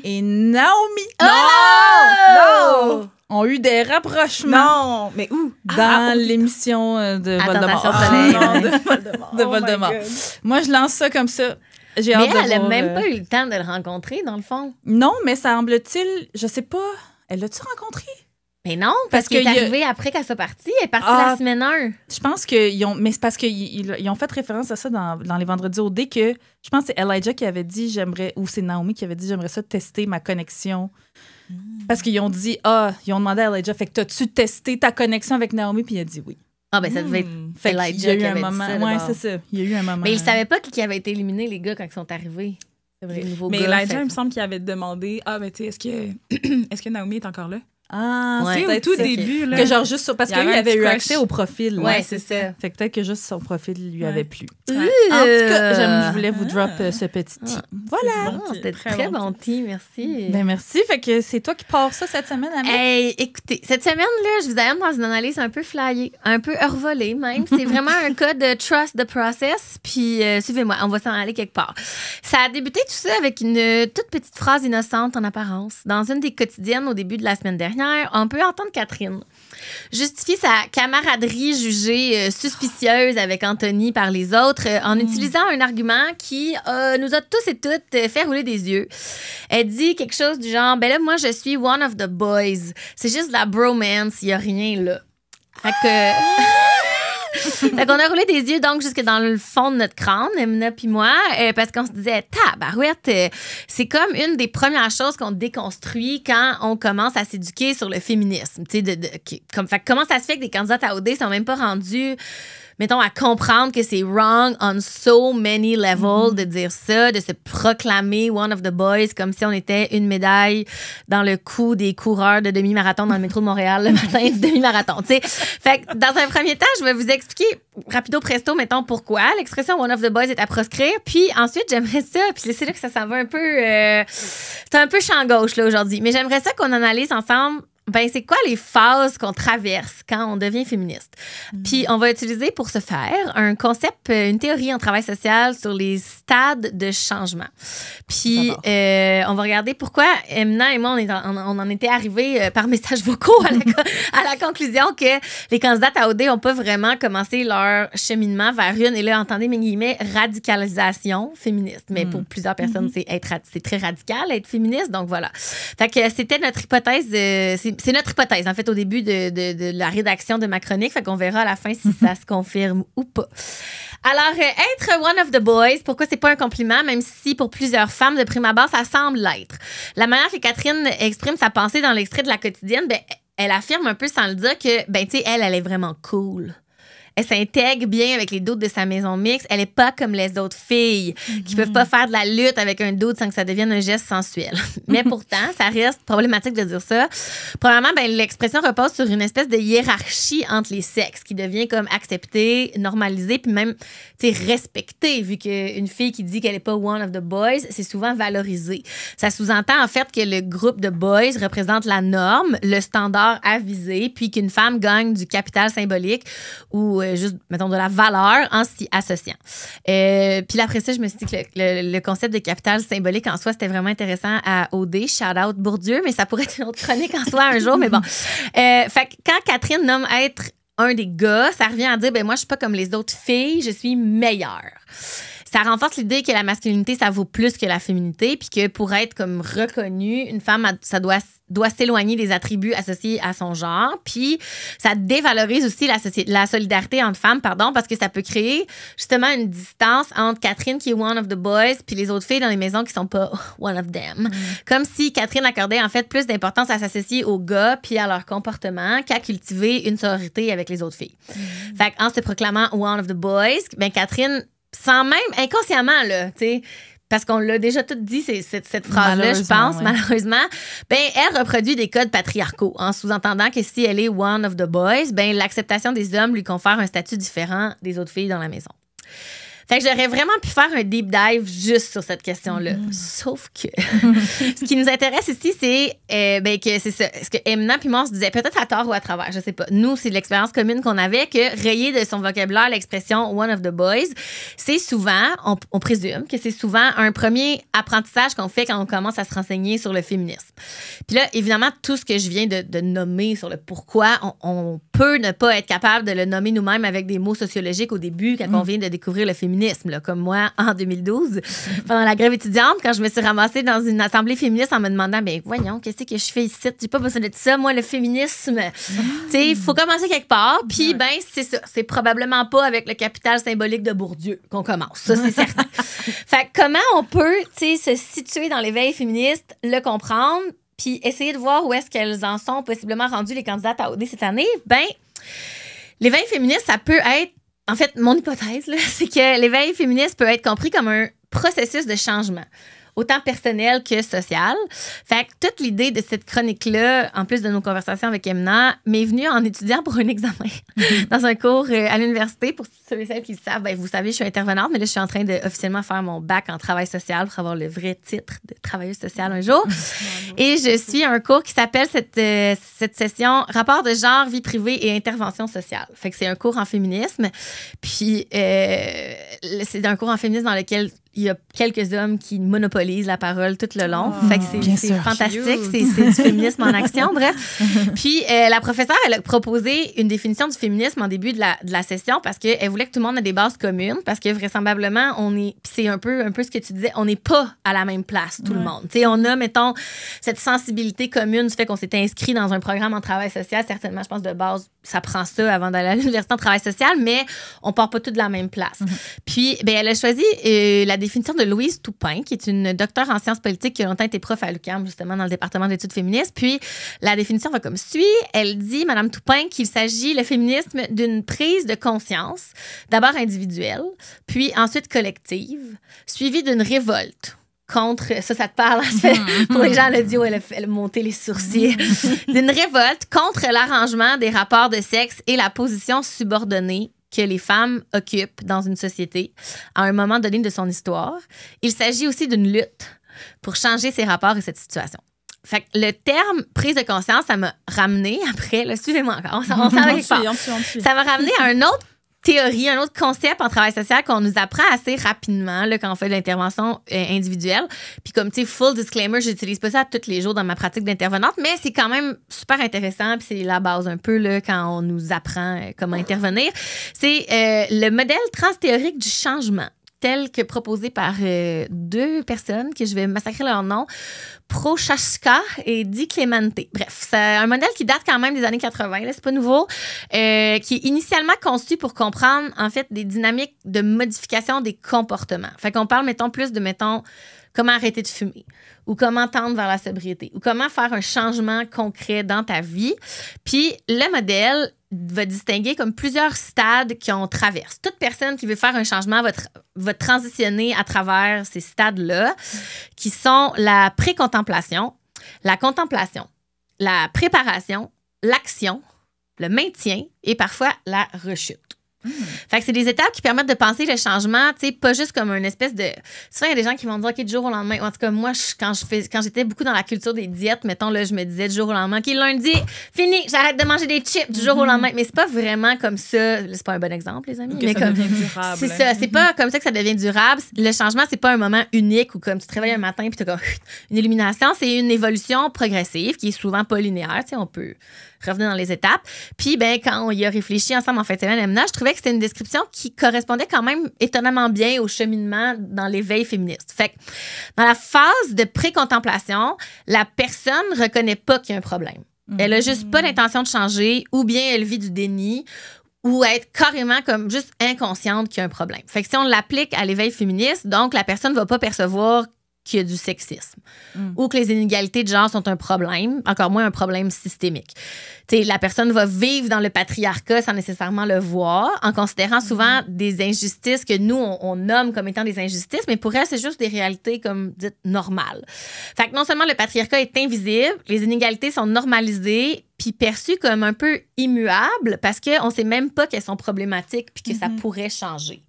et Naomi Non! ont eu des rapprochements Non! Mais où? dans l'émission de Voldemort. Tentation Soleil. non, de Voldemort. De Voldemort. Moi, je lance ça comme ça. J'ai Mais hâte de elle a voir, même pas eu le temps de le rencontrer, dans le fond. Non, mais semble-t-il, je sais pas, elle l'a-tu rencontré? Mais non, parce Parce qu'elle est qu'il y a- arrivée après qu'elle soit partie. Elle est partie Ah. la semaine 1. Je pense qu'ils ont... Mais c'est parce qu'ils ont fait référence à ça dans les vendredis OD que je pense que c'est Elijah qui avait dit j'aimerais... Ou c'est Naomi qui avait dit j'aimerais ça tester ma connexion. Parce qu'ils ont dit ils ont demandé à Elijah, fait que t'as-tu testé ta connexion avec Naomi? Puis il a dit oui. Ah, ben ça devait être. Fait qu'il y Elijah a eu qui un avait dit moment. ça, Ouais, d'abord. c'est ça. Il y a eu un moment. Mais il savait pas qui avait été éliminé, les gars, quand ils sont arrivés. C'est Les vrai. nouveaux Mais gars. Elijah, fait il me que- semble qu'il avait demandé ben tu sais, est-ce que Naomi est encore là? Ah, Ouais. c'est Tu sais, au peut-être tout ça. début, là. Que genre juste ça, parce Il y qu'il avait un avait petit eu crush. accès au profil. Ouais, c'est ça. Fait que peut-être que juste son profil lui Ouais. avait plu. Euh. En tout cas, je voulais vous drop ce petit tea. Voilà. Ah, bon c'était tea. très Très bon bon tea, merci. Ben merci. Fait que c'est toi qui pars ça cette semaine, Amie. Hey, écoutez, cette semaine-là, je vous amène dans une analyse un peu flyée, un peu revolée même. C'est vraiment un cas de trust the process. Puis suivez-moi, on va s'en aller quelque part. Ça a débuté tout ça avec une toute petite phrase innocente en apparence. Dans une des quotidiennes au début de la semaine dernière, on peut entendre Catherine justifier sa camaraderie jugée suspicieuse avec Anthony par les autres en utilisant un argument qui nous a tous et toutes fait rouler des yeux. Elle dit quelque chose du genre, ben là, moi, je suis one of the boys. C'est juste de la bromance, il n'y a rien là. Fait que... Fait qu'on a roulé des yeux donc jusque dans le fond de notre crâne, Emna puis moi, parce qu'on se disait, tabarouette, c'est comme une des premières choses qu'on déconstruit quand on commence à s'éduquer sur le féminisme. Tu sais, comment ça se fait que des candidates à OD sont même pas rendus, mettons, à comprendre que c'est wrong on so many levels de dire ça, de se proclamer one of the boys comme si on était une médaille dans le cou des coureurs de demi-marathon dans le métro de Montréal le matin du demi-marathon. Tu sais. Fait que dans un premier temps, je vais vous expliquer rapido presto, mettons, pourquoi l'expression one of the boys est à proscrire. Puis ensuite, j'aimerais ça, puis c'est là que ça s'en va un peu... c'est un peu champ gauche là aujourd'hui, mais j'aimerais ça qu'on analyse ensemble. Ben, c'est quoi les phases qu'on traverse quand on devient féministe? Puis, on va utiliser pour ce faire un concept, une théorie en travail social sur les stades de changement. Puis, on va regarder pourquoi Emna et moi, on en était arrivés par messages vocaux à la conclusion que les candidates à OD n'ont pas vraiment commencé leur cheminement vers une, et là, entendez mes guillemets, radicalisation féministe. Mais pour plusieurs personnes, c'est très radical être féministe. Donc, voilà. Fait que c'était notre hypothèse. C'est notre hypothèse, en fait, au début de la rédaction de ma chronique. Fait qu'on verra à la fin si ça se confirme ou pas. Alors, être one of the boys, pourquoi c'est pas un compliment, même si pour plusieurs femmes, de prime abord, ça semble l'être. La manière que Catherine exprime sa pensée dans l'extrait de la quotidienne, ben, elle affirme un peu sans le dire que, ben, tu sais, elle est vraiment cool. Elle s'intègre bien avec les doutes de sa maison mixte. Elle est pas comme les autres filles qui peuvent pas faire de la lutte avec un doute sans que ça devienne un geste sensuel. Mais pourtant, ça reste problématique de dire ça. Premièrement, ben, l'expression repose sur une espèce de hiérarchie entre les sexes qui devient comme acceptée, normalisée, puis même respectée, vu qu'une fille qui dit qu'elle est pas one of the boys, c'est souvent valorisé. Ça sous-entend en fait que le groupe de boys représente la norme, le standard à viser, puis qu'une femme gagne du capital symbolique ou juste, mettons, de la valeur en s'y associant. Puis après ça, je me suis dit que le concept de capital symbolique en soi, c'était vraiment intéressant à OD. Shout out Bourdieu, mais ça pourrait être une autre chronique en soi un jour, mais bon. Fait que quand Catherine nomme être un des gars, ça revient à dire, ben moi, je suis pas comme les autres filles, je suis meilleure. ça renforce l'idée que la masculinité, ça vaut plus que la féminité, puis que pour être comme reconnue, une femme, ça doit s'éloigner des attributs associés à son genre. Puis ça dévalorise aussi la solidarité entre femmes, parce que ça peut créer justement une distance entre Catherine, qui est one of the boys, puis les autres filles dans les maisons qui sont pas one of them. Comme si Catherine accordait en fait plus d'importance à s'associer aux gars puis à leur comportement qu'à cultiver une sororité avec les autres filles. Fait qu'en se proclamant one of the boys, ben Catherine, sans même inconsciemment, là, tu sais, parce qu'on l'a déjà tout dit, cette phrase-là, je pense, malheureusement, ben elle reproduit des codes patriarcaux, en sous-entendant que si elle est one of the boys, ben l'acceptation des hommes lui confère un statut différent des autres filles dans la maison. Fait que j'aurais vraiment pu faire un deep dive juste sur cette question-là. Sauf que ce qui nous intéresse ici, c'est que c'est ça. Ce que Emna puis moi, on se disait, peut-être à tort ou à travers, je sais pas. Nous, c'est l'expérience commune qu'on avait, que rayer de son vocabulaire l'expression one of the boys, c'est souvent, on présume que c'est souvent un premier apprentissage qu'on fait quand on commence à se renseigner sur le féminisme. Puis là, évidemment, tout ce que je viens de nommer sur le pourquoi, on peut ne pas être capable de le nommer nous-mêmes avec des mots sociologiques au début, quand on vient de découvrir le féminisme. Là, comme moi, en 2012, pendant la grève étudiante, quand je me suis ramassée dans une assemblée féministe en me demandant, ben voyons, qu'est-ce que je fais ici? J'ai pas besoin de ça. Moi, le féminisme, tu sais, il faut commencer quelque part. Puis, ben, c'est ça. C'est probablement pas avec le capital symbolique de Bourdieu qu'on commence. Ça, c'est certain. Fait que comment on peut, tu sais, se situer dans l'éveil féministe, le comprendre, puis essayer de voir où est-ce qu'elles en sont possiblement rendues les candidates à OD cette année? Ben, l'éveil féministe, ça peut être. En fait, mon hypothèse, là, c'est que l'éveil féministe peut être compris comme un processus de changement, autant personnel que social. Fait que toute l'idée de cette chronique-là, en plus de nos conversations avec Emna, m'est venue en étudiant pour un examen dans un cours à l'université. Pour ceux et celles qui le savent, ben, vous savez, je suis intervenante, mais là, je suis en train de officiellement faire mon bac en travail social pour avoir le vrai titre de travailleuse sociale un jour. Et je suis à un cours qui s'appelle cette session « Rapport de genre, vie privée et intervention sociale ». Fait que c'est un cours en féminisme. Puis, c'est un cours en féminisme dans lequel il y a quelques hommes qui monopolisent la parole tout le long. Fait que c'est fantastique. C'est du féminisme en action, bref. Puis, la professeure, elle a proposé une définition du féminisme en début de la session parce qu'elle voulait que tout le monde ait des bases communes parce que vraisemblablement, c'est un peu ce que tu disais, on n'est pas à la même place, tout le monde. T'sais, on a, mettons, cette sensibilité commune du fait qu'on s'est inscrit dans un programme en travail social. Certainement, je pense, de base, ça prend ça avant d'aller à l'université en travail social, mais on part pas tous de la même place. Puis, ben, elle a choisi la définition de Louise Toupin, qui est une docteure en sciences politiques qui a longtemps été prof à l'UQAM, justement, dans le département d'études féministes. Puis, la définition va comme suit. Elle dit, Madame Toupin, qu'il s'agit, le féminisme, d'une prise de conscience, d'abord individuelle, puis ensuite collective, suivie d'une révolte contre, ça te parle, pour les gens, le duo, elle a monté les sourcils, d'une révolte contre l'arrangement des rapports de sexe et la position subordonnée que les femmes occupent dans une société à un moment donné de son histoire. Il s'agit aussi d'une lutte pour changer ces rapports et cette situation. Fait que le terme prise de conscience, ça m'a ramené après, là, suivez-moi encore, on s'en va quelque part. Ça m'a ramené à un autre théorie, un autre concept en travail social qu'on nous apprend assez rapidement là, quand on fait de l'intervention individuelle. Puis comme, tu sais, full disclaimer, j'utilise pas ça tous les jours dans ma pratique d'intervenante, mais c'est quand même super intéressant, puis c'est la base un peu là, quand on nous apprend comment intervenir. C'est le modèle transthéorique du changement, tel que proposé par deux personnes, que je vais massacrer leur nom, Prochaska et Di Clemente. Bref, c'est un modèle qui date quand même des années 80, là, c'est pas nouveau, qui est initialement conçu pour comprendre, en fait, des dynamiques de modification des comportements. Fait qu'on parle, mettons, plus de, comment arrêter de fumer ou comment tendre vers la sobriété ou comment faire un changement concret dans ta vie. Puis le modèle va distinguer comme plusieurs stades qu'on traverse. Toute personne qui veut faire un changement va transitionner à travers ces stades-là qui sont la pré-contemplation, la contemplation, la préparation, l'action, le maintien et parfois la rechute. Fait que c'est des étapes qui permettent de penser le changement, tu sais, pas juste comme une espèce de... Souvent, il y a des gens qui vont dire, OK, du jour au lendemain. En tout cas, moi, quand j'étais beaucoup dans la culture des diètes, mettons, là, je me disais du jour au lendemain, OK, lundi, fini, j'arrête de manger des chips du jour au lendemain. Mais c'est pas vraiment comme ça. C'est pas un bon exemple, les amis. Mais ça devient durable. C'est ça. C'est pas comme ça que ça devient durable. Le changement, c'est pas un moment unique où comme tu te réveilles un matin puis t'as comme une illumination. C'est une évolution progressive qui est souvent pas linéaire. Tu sais, on peut revenir dans les étapes. Puis, ben, quand on y a réfléchi ensemble en fin de semaine, Emna, je trouvais trouvais que c'était une description qui correspondait quand même étonnamment bien au cheminement dans l'éveil féministe. Fait que dans la phase de pré-contemplation, la personne reconnaît pas qu'il y a un problème. Elle a juste pas l'intention de changer ou bien elle vit du déni ou être carrément comme juste inconsciente qu'il y a un problème. Fait que si on l'applique à l'éveil féministe, donc la personne va pas percevoir qu'il y a du sexisme ou que les inégalités de genre sont un problème, encore moins un problème systémique. T'sais, la personne va vivre dans le patriarcat sans nécessairement le voir, en considérant souvent des injustices que nous, on nomme comme étant des injustices, mais pour elle, c'est juste des réalités comme dites normales. Fait que non seulement le patriarcat est invisible, les inégalités sont normalisées puis perçues comme un peu immuables parce qu'on sait même pas qu'elles sont problématiques puis que ça pourrait changer.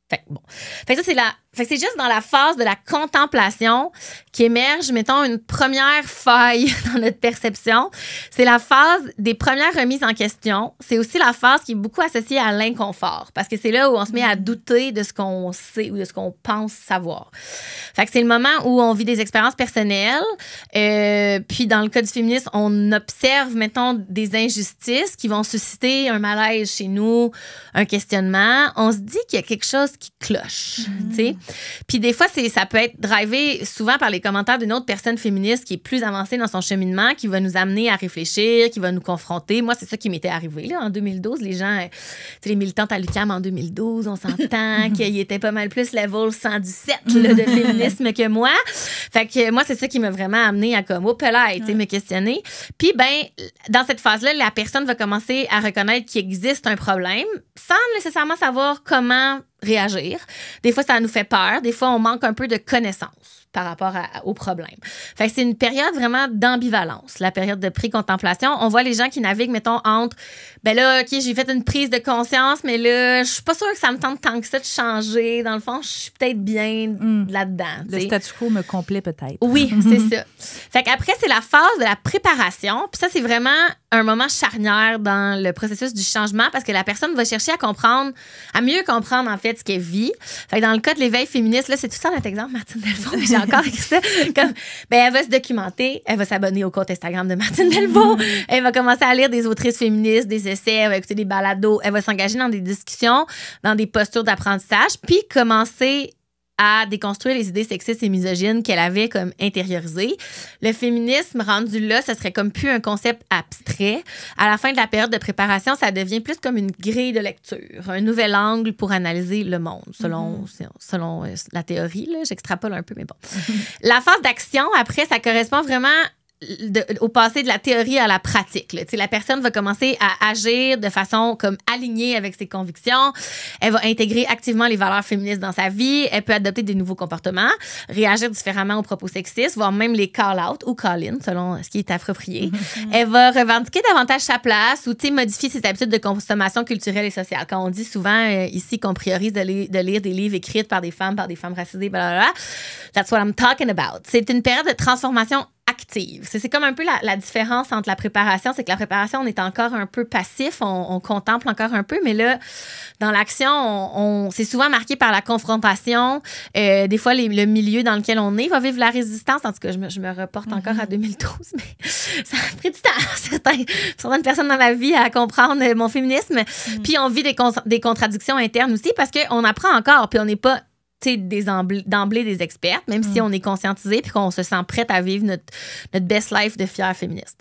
Fait que bon. Fait que ça, fait que c'est juste dans la phase de la contemplation qu'émerge, mettons, une première faille dans notre perception. C'est la phase des premières remises en question. C'est aussi la phase qui est beaucoup associée à l'inconfort, parce que c'est là où on se met à douter de ce qu'on sait ou de ce qu'on pense savoir. Fait que c'est le moment où on vit des expériences personnelles. Puis dans le cas du féminisme, on observe, mettons, des injustices qui vont susciter un malaise chez nous, un questionnement. On se dit qu'il y a quelque chose qui cloche, tu sais. Puis des fois, ça peut être drivé souvent par les commentaires d'une autre personne féministe qui est plus avancée dans son cheminement, qui va nous amener à réfléchir, qui va nous confronter. Moi, c'est ça qui m'était arrivé là, en 2012. Les gens, les militantes à l'UQAM en 2012, on s'entend qu'ils étaient pas mal plus level 117 là, de féminisme que moi. Fait que moi, c'est ça qui m'a vraiment amené à comme, me questionner. Puis, dans cette phase-là, la personne va commencer à reconnaître qu'il existe un problème sans nécessairement savoir comment réagir. Des fois, ça nous fait peur. Des fois, on manque un peu de connaissances par rapport au problème. Fait que c'est une période vraiment d'ambivalence, la période de pré-contemplation. On voit les gens qui naviguent, mettons, entre j'ai fait une prise de conscience, mais là, je suis pas sûre que ça me tente tant que ça de changer. Dans le fond, je suis peut-être bien là-dedans. Le statu quo me complaît peut-être. Oui, c'est ça. Fait qu'après, c'est la phase de la préparation. Puis ça, c'est vraiment un moment charnière dans le processus du changement parce que la personne va chercher à mieux comprendre, en fait, ce qu'elle vit. Fait que dans le cas de l'éveil féministe, là, c'est tout ça notre exemple, Martine Delvaux. J'ai encore écrit ça. Elle va se documenter, elle va s'abonner au compte Instagram de Martine Delvaux, elle va commencer à lire des autrices féministes, des essais, elle va écouter des balados, elle va s'engager dans des discussions, dans des postures d'apprentissage, puis commencer à déconstruire les idées sexistes et misogynes qu'elle avait comme intériorisées. Le féminisme rendu là, ce serait comme plus un concept abstrait. À la fin de la période de préparation, ça devient plus comme une grille de lecture, un nouvel angle pour analyser le monde, selon la théorie. Là, j'extrapole un peu, mais bon. La phase d'action, après, ça correspond vraiment au passé de la théorie à la pratique. Là. La personne va commencer à agir de façon comme alignée avec ses convictions. Elle va intégrer activement les valeurs féministes dans sa vie. Elle peut adopter des nouveaux comportements, réagir différemment aux propos sexistes, voire même les call-out ou call-in, selon ce qui est approprié. Elle va revendiquer davantage sa place ou modifier ses habitudes de consommation culturelle et sociale. Quand on dit souvent ici qu'on priorise de lire des livres écrits par des femmes racisées, blablabla, that's what I'm talking about. C'est une période de transformation active. C'est comme un peu la différence entre la préparation, c'est que la préparation, on est encore un peu passif, on contemple encore un peu, mais là, dans l'action, c'est souvent marqué par la confrontation. Des fois, le milieu dans lequel on est va vivre la résistance. En tout cas, je me reporte encore à 2012, mais ça a pris du temps, certaines personnes dans ma vie à comprendre mon féminisme. Puis on vit des contradictions internes aussi parce qu'on apprend encore, puis on n'est pas d'emblée des expertes, même si on est conscientisé puis qu'on se sent prête à vivre notre best life de fière féministe.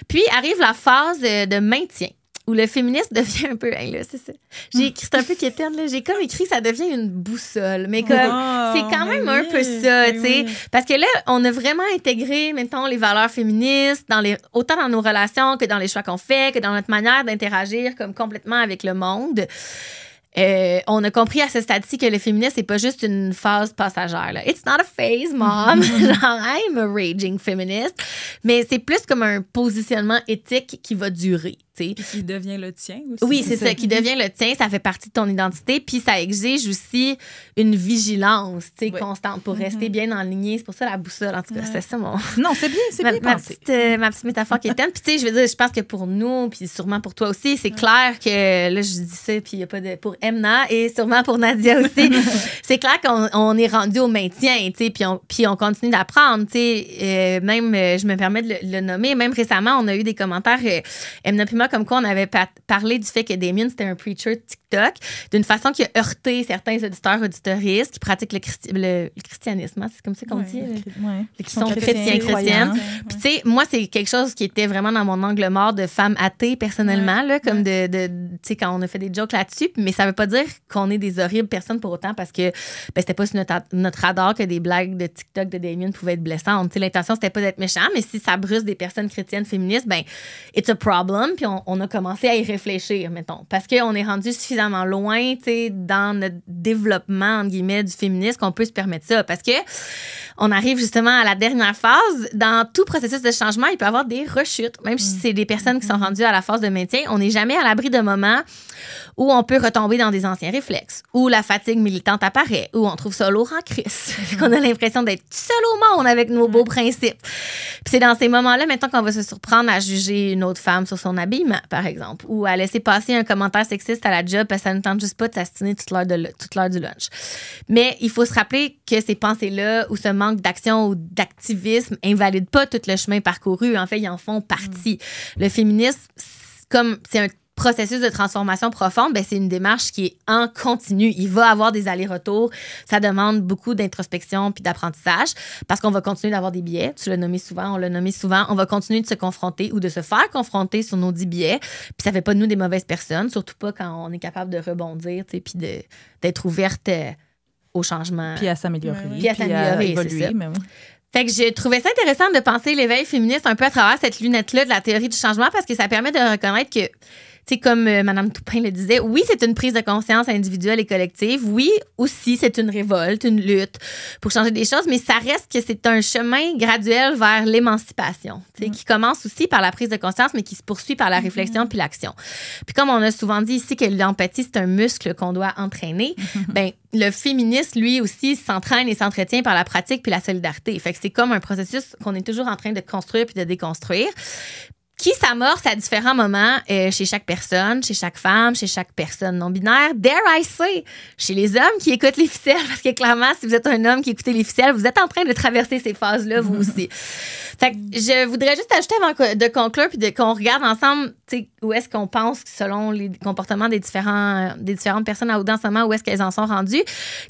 Puis arrive la phase de maintien, où le féminisme devient un peu... là, c'est ça. J'ai écrit, c'est un peu quétaine, là. J'ai comme écrit, ça devient une boussole. Mais comme, c'est quand même un peu ça, tu sais. Parce que là, on a vraiment intégré, mettons, les valeurs féministes, autant dans nos relations que dans les choix qu'on fait, que dans notre manière d'interagir comme complètement avec le monde. On a compris à ce stade-ci que le féminisme, c'est pas juste une phase passagère. Là. It's not a phase, mom. Genre, I'm a raging feminist. Mais c'est plus comme un positionnement éthique qui va durer. Puis qui devient le tien aussi. Oui, c'est ça, qui devient le tien. Ça fait partie de ton identité. Puis ça exige aussi une vigilance constante pour rester bien en ligne. C'est pour ça la boussole, en tout cas. C'est ça mon... Non, c'est bien pensé. Ma petite métaphore qui est telle. Puis tu sais, je veux dire, je pense que pour nous, puis sûrement pour toi aussi, c'est clair que, là, je dis ça, puis il n'y a pas de... Pour Emna et sûrement pour Nadia aussi, c'est clair qu'on est rendu au maintien, tu sais, puis on continue d'apprendre, tu sais. Même, je me permets de le nommer, même récemment, on a eu des commentaires, Emna puis effectivement, comme quoi on avait parlé du fait que Damien, c'était un preacher de TikTok, d'une façon qui a heurté certains auditeurs-auditeuristes qui pratiquent le christianisme. Hein, c'est comme ça qu'on dit? Qui sont chrétiennes. Puis, tu sais, moi, c'est quelque chose qui était vraiment dans mon angle mort de femme athée, personnellement, là, comme tu sais, quand on a fait des jokes là-dessus. Mais ça veut pas dire qu'on est des horribles personnes pour autant parce que c'était pas sur notre radar que des blagues de TikTok de Damien pouvaient être blessantes. Tu sais, l'intention, c'était pas d'être méchant, mais si ça bruse des personnes chrétiennes féministes, ben it's a problem. Puis on a commencé à y réfléchir, mettons. Parce qu'on est rendu suffisamment loin, tu sais, dans notre développement, entre guillemets, du féminisme qu'on peut se permettre ça. Parce que on arrive justement à la dernière phase. Dans tout processus de changement, il peut y avoir des rechutes. Même si c'est des personnes qui sont rendues à la phase de maintien, on n'est jamais à l'abri de moments où on peut retomber dans des anciens réflexes, où la fatigue militante apparaît, où on trouve ça lourd en crise, qu'on a l'impression d'être seul au monde avec nos beaux principes. Puis c'est dans ces moments-là, maintenant qu'on va se surprendre à juger une autre femme sur son habillement, par exemple, ou à laisser passer un commentaire sexiste à la job parce que ça ne tente juste pas de s'astiner toute l'heure du lunch. Mais il faut se rappeler que ces pensées-là ou ce manque d'action ou d'activisme invalident pas tout le chemin parcouru. En fait, ils en font partie. Le féminisme, comme c'est un processus de transformation profonde, ben c'est une démarche qui est en continu. Il va avoir des allers-retours. Ça demande beaucoup d'introspection puis d'apprentissage parce qu'on va continuer d'avoir des biais. Tu l'as nommé souvent, on l'a nommé souvent. On va continuer de se confronter ou de se faire confronter sur nos 10 biais. Puis ça fait pas de nous des mauvaises personnes, surtout pas quand on est capable de rebondir, tu sais, puis d'être ouverte au changement. Puis à s'améliorer. Puis à s'améliorer, évoluer, c'est ça. mais oui. Fait que j'ai trouvé ça intéressant de penser l'éveil féministe un peu à travers cette lunette-là de la théorie du changement parce que ça permet de reconnaître que, tu sais, comme Mme Toupin le disait, oui, c'est une prise de conscience individuelle et collective. Oui, aussi, c'est une révolte, une lutte pour changer des choses, mais ça reste que c'est un chemin graduel vers l'émancipation, tu sais, qui commence aussi par la prise de conscience, mais qui se poursuit par la réflexion puis l'action. Puis comme on a souvent dit ici que l'empathie, c'est un muscle qu'on doit entraîner, ben le féministe, lui aussi, s'entraîne et s'entretient par la pratique puis la solidarité. Fait que c'est comme un processus qu'on est toujours en train de construire puis de déconstruire, qui s'amorce à différents moments chez chaque personne, chez chaque femme, chez chaque personne non-binaire. Dare I say, chez les hommes qui écoutent les ficelles, parce que clairement, si vous êtes un homme qui écoutez les ficelles, vous êtes en train de traverser ces phases-là, vous aussi. Fait que je voudrais juste ajouter avant de conclure puis qu'on regarde ensemble, tu sais, où est-ce qu'on pense, selon les comportements des différentes personnes à Ouda en ce moment, où est-ce qu'elles en sont rendues,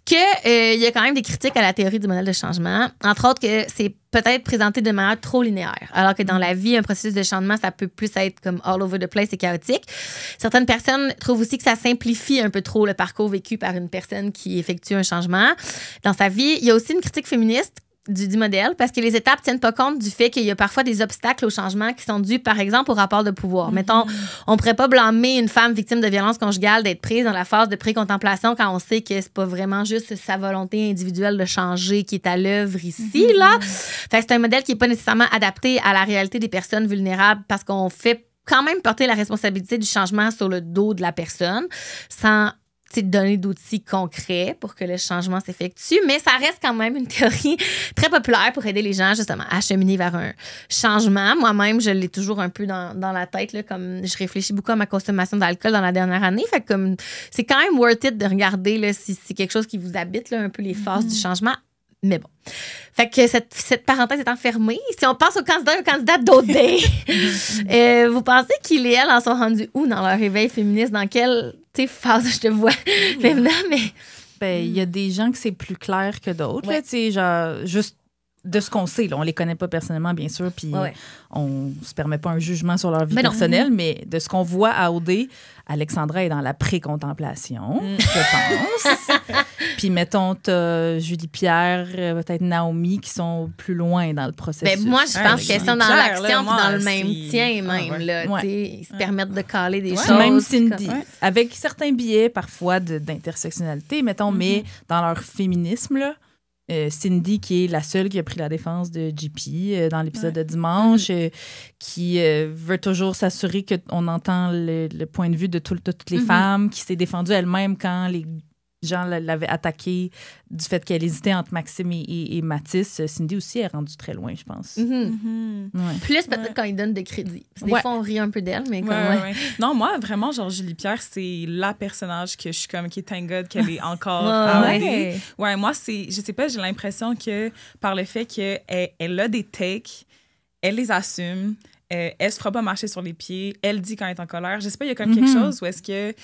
qu'il y a quand même des critiques à la théorie du modèle de changement. Entre autres, que c'est peut-être présenté de manière trop linéaire. Alors que dans la vie, un processus de changement, ça peut plus être comme all over the place et chaotique. Certaines personnes trouvent aussi que ça simplifie un peu trop le parcours vécu par une personne qui effectue un changement dans sa vie. Il y a aussi une critique féministe du modèle parce que les étapes ne tiennent pas compte du fait qu'il y a parfois des obstacles au changement qui sont dus, par exemple, au rapport de pouvoir. Mettons, on ne pourrait pas blâmer une femme victime de violence conjugale d'être prise dans la phase de pré-contemplation quand on sait que c'est pas vraiment juste sa volonté individuelle de changer qui est à l'œuvre ici, là. Fait que c'est un modèle qui n'est pas nécessairement adapté à la réalité des personnes vulnérables parce qu'on fait quand même porter la responsabilité du changement sur le dos de la personne sans donner d'outils concrets pour que le changement s'effectue, mais ça reste quand même une théorie très populaire pour aider les gens justement à cheminer vers un changement. Moi-même, je l'ai toujours un peu dans la tête, là, comme je réfléchis beaucoup à ma consommation d'alcool dans la dernière année. Fait que comme c'est quand même worth it de regarder là, si c'est quelque chose qui vous habite, là, un peu les phases du changement. Mais bon. Fait que cette parenthèse étant fermée, si on passe aux candidats d'O-Day, vous pensez qu'ils et elles en sont rendus où dans leur réveil féministe? Dans quelle phase je te vois maintenant? Mais ben, il y a des gens que c'est plus clair que d'autres. Ouais. Là, tu sais, genre, juste de ce qu'on sait, là, on les connaît pas personnellement, bien sûr, puis on se permet pas un jugement sur leur vie personnelle, mais de ce qu'on voit à OD, Alexandra est dans la pré-contemplation, je pense. Puis mettons, t'as Julie Pierre, peut-être Naomi, qui sont plus loin dans le processus. Ben, moi, je pense qu'elles sont dans Pierre, l'action là, moi, puis dans le c'est- maintien même. Là, Ouais. tu sais, ils se permettent de caler des Puis choses. même Cindy, comme- avec certains biais parfois d'intersectionnalité, mettons, mais dans leur féminisme, là, Cindy, qui est la seule qui a pris la défense de JP dans l'épisode de dimanche, qui veut toujours s'assurer qu'on entend le point de vue de toutes les femmes, qui s'est défendue elle-même quand les gens l'avaient attaquée du fait qu'elle hésitait entre Maxime et Mathis. Cindy aussi est rendue très loin, je pense. Ouais. Plus peut-être quand ils donnent des crédits. Parce que des Ouais. fois, on rit un peu d'elle, mais comme... Ouais. Non, moi, vraiment, genre, Julie Pierre, c'est la personnage que je suis comme, qui thank God qu'elle est encore à Ouais. OD. Ouais, moi, c'est, je sais pas, j'ai l'impression que par le fait qu'elle a des takes, elle les assume, elle se fera pas marcher sur les pieds, elle dit quand elle est en colère. Je sais pas, il y a comme quelque chose où est-ce que,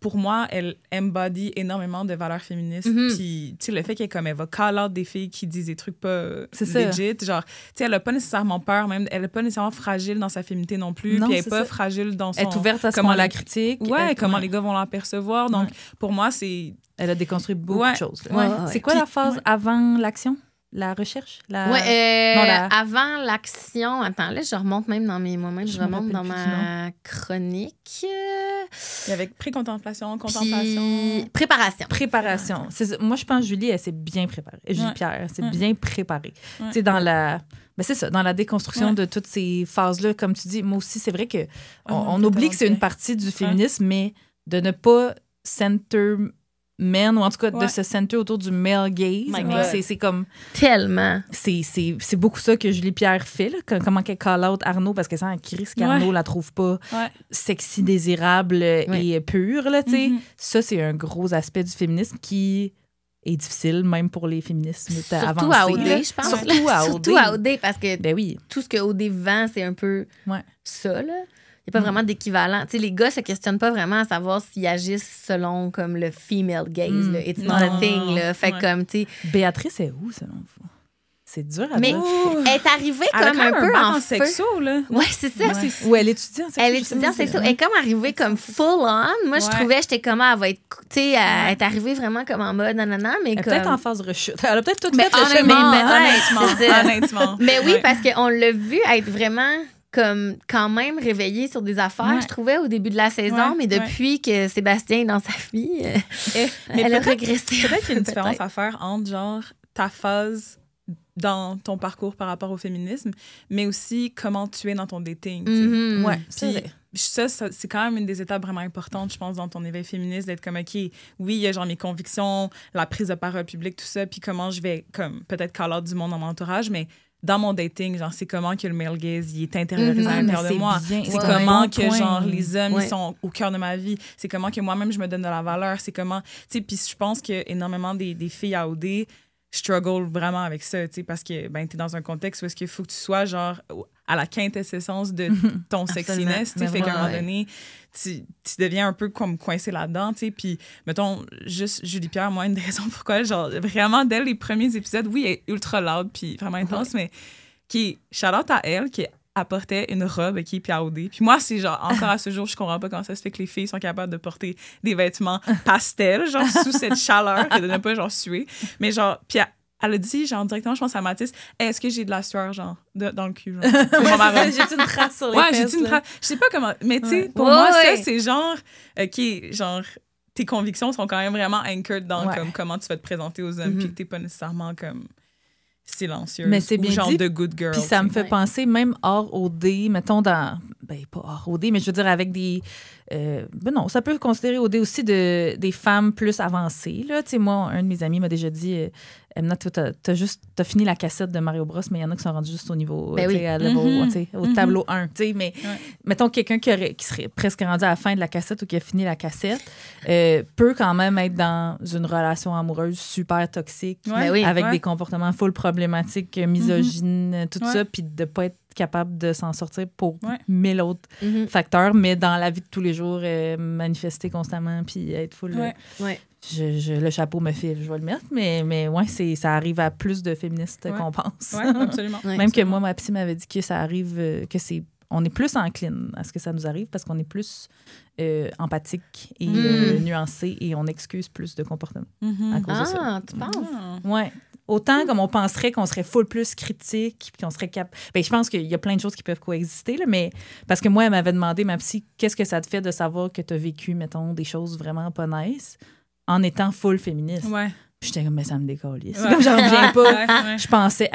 pour moi, elle embody énormément de valeurs féministes. Puis, tu sais, le fait qu'elle comme elle va call out des filles qui disent des trucs pas legit. Genre, tu sais, elle a pas nécessairement peur, même, elle est pas nécessairement fragile dans sa féminité non plus. Non, puis elle est pas ça. fragile dans son... Elle est ouverte à ce qu'on la critique. Ouais, comment les gars vont l'apercevoir. Donc, pour moi, c'est... Elle a déconstruit beaucoup de choses. Ouais. C'est quoi la phase avant l'action? La recherche? Avant l'action, attends, là, je remonte même dans moi-même, je remonte dans ma chronique. Il y avait pré-contemplation, Puis... Préparation. Moi, je pense que Julie, elle s'est bien préparée. Julie Pierre, elle s'est bien préparée. Tu sais, dans la... Ben c'est ça, dans la déconstruction de toutes ces phases-là, comme tu dis, moi aussi, c'est vrai que on oublie que c'est une partie du féminisme, mais de ne pas center men, ou en tout cas de se center autour du male gaze. C'est comme... Tellement. C'est beaucoup ça que Julie Pierre fait, là, comment qu'elle call out Arnaud, parce que ça, en crise qu'Arnaud la trouve pas sexy, désirable et pure, là, tu sais. Ça, c'est un gros aspect du féminisme qui est difficile, même pour les féministes surtout avancés. À OD, je pense. Surtout à OD, parce que tout ce que OD vend, c'est un peu ça, là. Il n'y a pas vraiment d'équivalent. Tu sais, les gars se questionnent pas vraiment à savoir s'ils agissent selon comme le female gaze. Là. It's not a thing. Là. Fait comme, tu sais... Béatrice est où, selon vous? C'est dur à dire. Mais elle est arrivée comme un peu en sexo, là. Ouais, c'est ça. Ou elle étudie en sexo. Elle étudie en sexo. Elle est comme arrivée comme full on. Moi, je trouvais, j'étais comme, elle va être... Tu sais, elle est arrivée vraiment comme en mode nanana, mais comme... peut-être en phase rechute. Elle a peut-être tout fait honnêtement. Mais oui, parce qu'on l'a vu être vraiment... comme quand même réveillée sur des affaires, je trouvais, au début de la saison, mais depuis que Sébastien est dans sa vie, elle a régressé. Peut-être qu'il y a une différence à faire entre, genre, ta phase dans ton parcours par rapport au féminisme, mais aussi comment tu es dans ton dating. Ouais, puis ça, c'est quand même une des étapes vraiment importantes, je pense, dans ton éveil féministe, d'être comme, OK, oui, il y a genre mes convictions, la prise de parole publique, tout ça, puis comment je vais, comme, peut-être call out du monde dans mon entourage, mais dans mon dating, genre, c'est comment que le male gaze, il est intériorisé à l'intérieur de moi. C'est comment que, genre, les hommes, ils sont au cœur de ma vie. C'est comment que moi-même, je me donne de la valeur. C'est comment... Tu sais, puis je pense qu'énormément des filles à OD struggle vraiment avec ça, tu sais, parce que, ben, t'es dans un contexte où est-ce qu'il faut que tu sois, genre, à la quintessence de ton sexiness, tu sais, fait qu'à un moment donné, tu deviens un peu comme coincé là-dedans, tu sais, puis, mettons, juste Julie Pierre, moi, une des raisons pourquoi, genre, vraiment, dès les premiers épisodes, oui, elle est ultra loud, puis vraiment intense, mais qui, shout-out à elle, qui apportait une robe qui est piaudée. Puis moi, c'est genre, encore à ce jour, je comprends pas comment ça se fait que les filles sont capables de porter des vêtements pastels, genre, sous cette chaleur et de ne pas, genre, suer. Mais genre, puis elle a dit, genre, directement, je pense à Mathis, est-ce que j'ai de la sueur, genre, dans le cul, genre? J'ai une trace sur les fesses. Ouais, j'ai une trace. Je sais pas comment, mais tu sais, pour moi, ça, c'est genre, OK, genre, tes convictions sont quand même vraiment anchored dans comme, comment tu vas te présenter aux hommes, puis que t'es pas nécessairement comme silencieuse. Mais c'est bien ou genre dit. de good girl. Puis ça me fait penser, même hors OD, mettons dans... Ben, pas hors OD, mais je veux dire avec des... ben non, ça peut considérer OD aussi des femmes plus avancées. Là. Tu sais, moi, un de mes amis m'a déjà dit... Emna, t'as fini la cassette de Mario Bros, mais il y en a qui sont rendus juste au niveau, à level, au tableau 1. Mais mettons quelqu'un qui serait presque rendu à la fin de la cassette ou qui a fini la cassette peut quand même être dans une relation amoureuse super toxique avec des comportements full problématiques, misogynes, tout ça, puis de pas être capable de s'en sortir pour mille autres facteurs, mais dans la vie de tous les jours, manifester constamment puis être full... le chapeau me fait, je vais le mettre, mais ouais, ça arrive à plus de féministes qu'on pense. Oui, absolument. Même que moi, ma psy m'avait dit que ça arrive, on est plus encline à ce que ça nous arrive parce qu'on est plus empathique et nuancé et on excuse plus de comportements à cause de ça. Ah, tu penses? Ouais. Autant comme on penserait qu'on serait full plus critique puis qu'on serait capable... Ben, je pense qu'il y a plein de choses qui peuvent coexister, là, mais parce que moi, elle m'avait demandé, ma psy, qu'est-ce que ça te fait de savoir que tu as vécu, mettons, des choses vraiment pas nice en étant full féministe. Ouais. Puis j'étais comme, mais ça me décolle. C'est comme, j'en reviens pas. Je pensais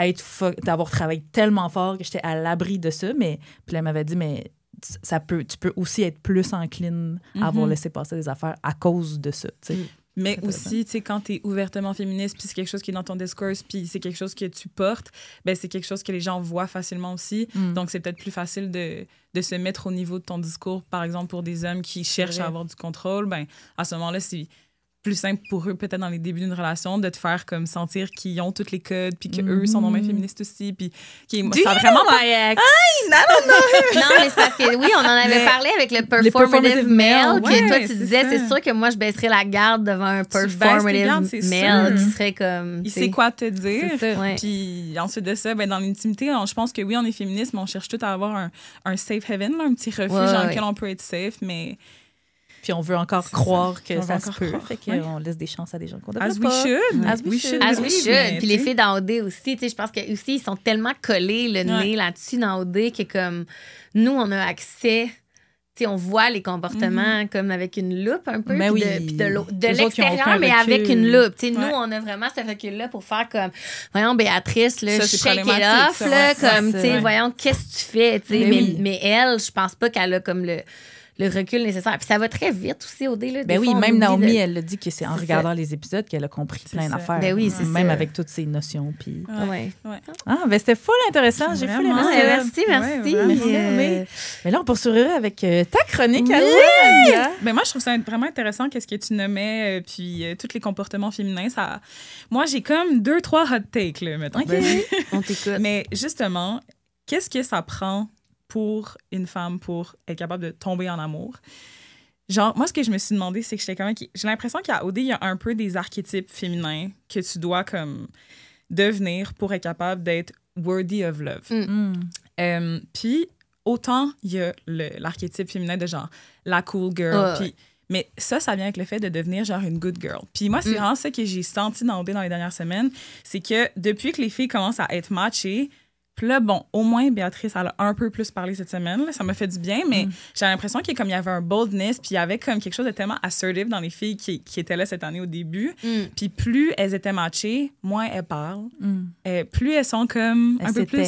d'avoir travaillé tellement fort que j'étais à l'abri de ça, mais puis elle m'avait dit, mais tu peux aussi être plus encline à avoir laissé passer des affaires à cause de ça, tu sais. Mais aussi, tu sais, quand tu es ouvertement féministe, puis c'est quelque chose qui est dans ton discours, puis c'est quelque chose que tu portes, ben c'est quelque chose que les gens voient facilement aussi. Donc, c'est peut-être plus facile de se mettre au niveau de ton discours. Par exemple, pour des hommes qui cherchent à avoir du contrôle, ben à ce moment-là, c'est plus simple pour eux, peut-être dans les débuts d'une relation, de te faire comme sentir qu'ils ont tous les codes, puis qu'eux sont non-mêmes féministes aussi, puis ça a vraiment... my ex? I Non, mais c'est parce que, oui, on en avait parlé avec le performative male, que toi, tu disais, c'est sûr que moi, je baisserais la garde devant un performative male qui serait comme... Il sait quoi te dire. Ouais. Puis ensuite de ça, dans l'intimité, je pense que oui, on est féministe, mais on cherche tout à avoir un safe haven, là, un petit refuge dans lequel on peut être safe, mais... Puis on veut encore croire que ça se peut. Fait qu'on laisse des chances à des gens qu'on devrait pas. As we should. Puis les filles dans OD aussi, je pense que aussi ils sont tellement collés le nez là-dessus dans OD que comme nous, on a accès... on voit les comportements comme avec une loupe un peu, puis de l'extérieur, mais avec une loupe. Nous, on a vraiment ce recul-là pour faire comme, voyons, Béatrice, là, shake it off, là, comme, voyons, qu'est-ce que tu fais? Mais elle, je pense pas qu'elle a comme le recul nécessaire. Puis ça va très vite aussi, au dé. Même Naomi, elle a dit que c'est en regardant les épisodes qu'elle a compris plein d'affaires. C'est même avec toutes ces notions. Puis... c'était full intéressant. J'ai full aimé. Mais là, on poursuivra avec ta chronique à toi. Moi, je trouve ça vraiment intéressant qu'est-ce que tu nommais, puis tous les comportements féminins. Ça... Moi, j'ai comme 2-3 hot takes, là, mettons. On t'écoute. Mais justement, qu'est-ce que ça prend pour une femme pour être capable de tomber en amour? Genre, moi, ce que je me suis demandé, c'est que j'ai l'impression qu'à OD, il y a un peu des archétypes féminins que tu dois comme devenir pour être capable d'être worthy of love. Puis, autant il y a l'archétype féminin de genre la cool girl, mais ça vient avec le fait de devenir genre une good girl. Puis moi, c'est vraiment ça que j'ai senti dans OD dans les dernières semaines, c'est que depuis que les filles commencent à être matchées, puis là, bon, au moins, Béatrice, elle a un peu plus parlé cette semaine. Là, ça m'a fait du bien, mais j'ai l'impression qu'il y avait un boldness, puis il y avait comme quelque chose de tellement assertive dans les filles qui étaient là cette année au début. Puis plus elles étaient matchées, moins elles parlent. Plus elles sont comme un peu plus...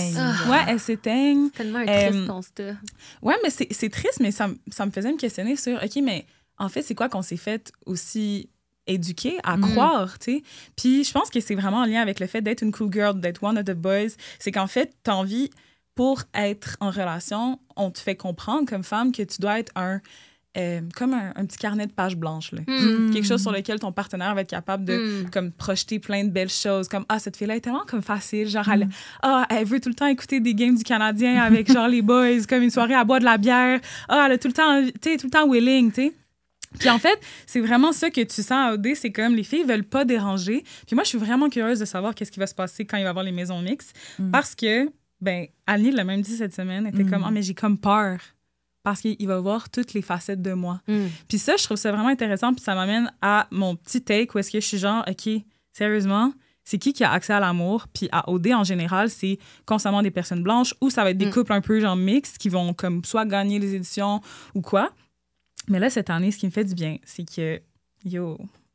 Ouais, elles s'éteignent. C'est tellement un triste constat. Ouais, mais c'est triste, mais ça me faisait me questionner sur, OK, mais en fait, c'est quoi qu'on s'est fait aussi... éduquée à croire, tu sais. Puis je pense que c'est vraiment en lien avec le fait d'être une cool girl, d'être one of the boys. C'est qu'en fait, t'as envie, pour être en relation, on te fait comprendre comme femme que tu dois être comme un petit carnet de pages blanches, là. Quelque chose sur lequel ton partenaire va être capable de comme projeter plein de belles choses, comme cette fille-là est tellement comme facile, genre elle veut tout le temps écouter des games du Canadien avec genre les boys, comme une soirée à boire de la bière, elle a tout le temps willing, tu sais. Puis en fait, c'est vraiment ça que tu sens à OD, c'est comme les filles veulent pas déranger. Puis moi, je suis vraiment curieuse de savoir qu'est-ce qui va se passer quand il va y avoir les maisons mixtes. Parce que, Annie l'a même dit cette semaine, elle était comme, mais j'ai comme peur. Parce qu'il va voir toutes les facettes de moi. Puis ça, je trouve ça vraiment intéressant. Puis ça m'amène à mon petit take où est-ce que je suis genre, OK, sérieusement, c'est qui a accès à l'amour? Puis à OD, en général, c'est constamment des personnes blanches ou ça va être des couples un peu genre mixtes qui vont comme soit gagner les éditions ou quoi. Mais là, cette année, ce qui me fait du bien, c'est que,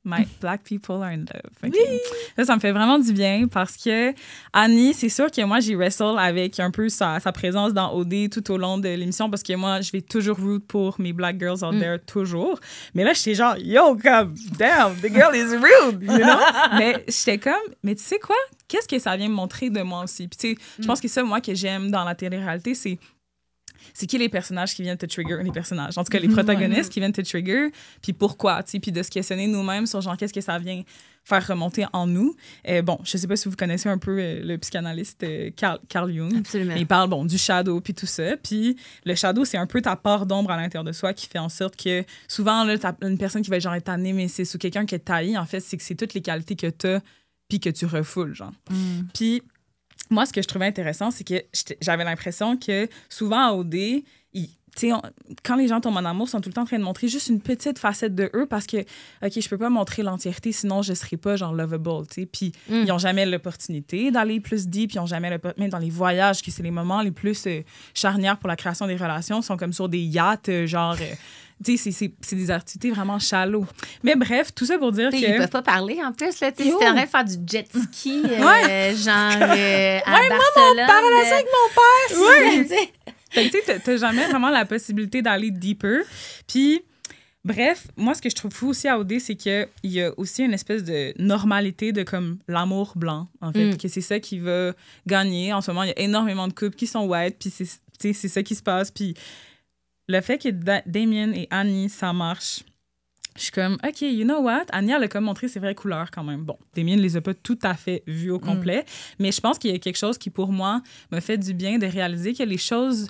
my black people are in love. Okay? Oui! Là, ça me fait vraiment du bien parce que Annie, c'est sûr que moi, j'ai wrestle avec un peu sa présence dans OD tout au long de l'émission parce que moi, je vais toujours root pour mes black girls out there, toujours. Mais là, j'étais genre, come, damn, the girl is rude, you know? Mais j'étais comme, mais tu sais quoi? Qu'est-ce que ça vient me montrer de moi aussi? Puis tu sais, je pense que ça, moi, que j'aime dans la télé-réalité, c'est qui les personnages qui viennent te trigger, les personnages. En tout cas, les protagonistes qui viennent te trigger, puis pourquoi, tu sais, puis de se questionner nous-mêmes sur genre qu'est-ce que ça vient faire remonter en nous. Bon, je sais pas si vous connaissez un peu le psychanalyste Carl Jung. Absolument. Il parle, du shadow puis tout ça. Puis le shadow, c'est un peu ta part d'ombre à l'intérieur de soi qui fait en sorte que souvent, là, t'as une personne qui va être genre ta némésis ou quelqu'un qui est taillé, en fait, c'est que c'est toutes les qualités que t'as puis que tu refoules, genre. Puis moi, ce que je trouvais intéressant, c'est que j'avais l'impression que souvent à OD, quand les gens tombent en amour, ils sont tout le temps en train de montrer juste une petite facette de eux parce que, OK, je peux pas montrer l'entièreté, sinon je serais pas genre lovable, tu sais. Puis ils n'ont jamais l'opportunité d'aller plus deep, ils n'ont jamais même dans les voyages, que c'est les moments les plus charnières pour la création des relations, sont comme sur des yachts, genre... tu sais, c'est des activités vraiment shallow. Mais bref, tout ça pour dire que... Ils peuvent pas parler, en plus, là. Tu sais, si t'es en train de faire du jet ski, genre, à Barcelone... Maman, parle ça avec mon père! Oui! Fait que tu sais, t'as jamais vraiment la possibilité d'aller deeper. Puis, bref, moi, ce que je trouve fou aussi à OD, c'est qu'il y a aussi une espèce de normalité de comme l'amour blanc, en fait, que c'est ça qui va gagner. En ce moment, il y a énormément de couples qui sont white, puis c'est ça qui se passe. Puis le fait que Damien et Annie, ça marche, je suis comme, OK, you know what? Annie, elle a comme montré ses vraies couleurs quand même. Bon, Damien ne les a pas tout à fait vues au complet, mais je pense qu'il y a quelque chose qui, pour moi, me fait du bien de réaliser que les choses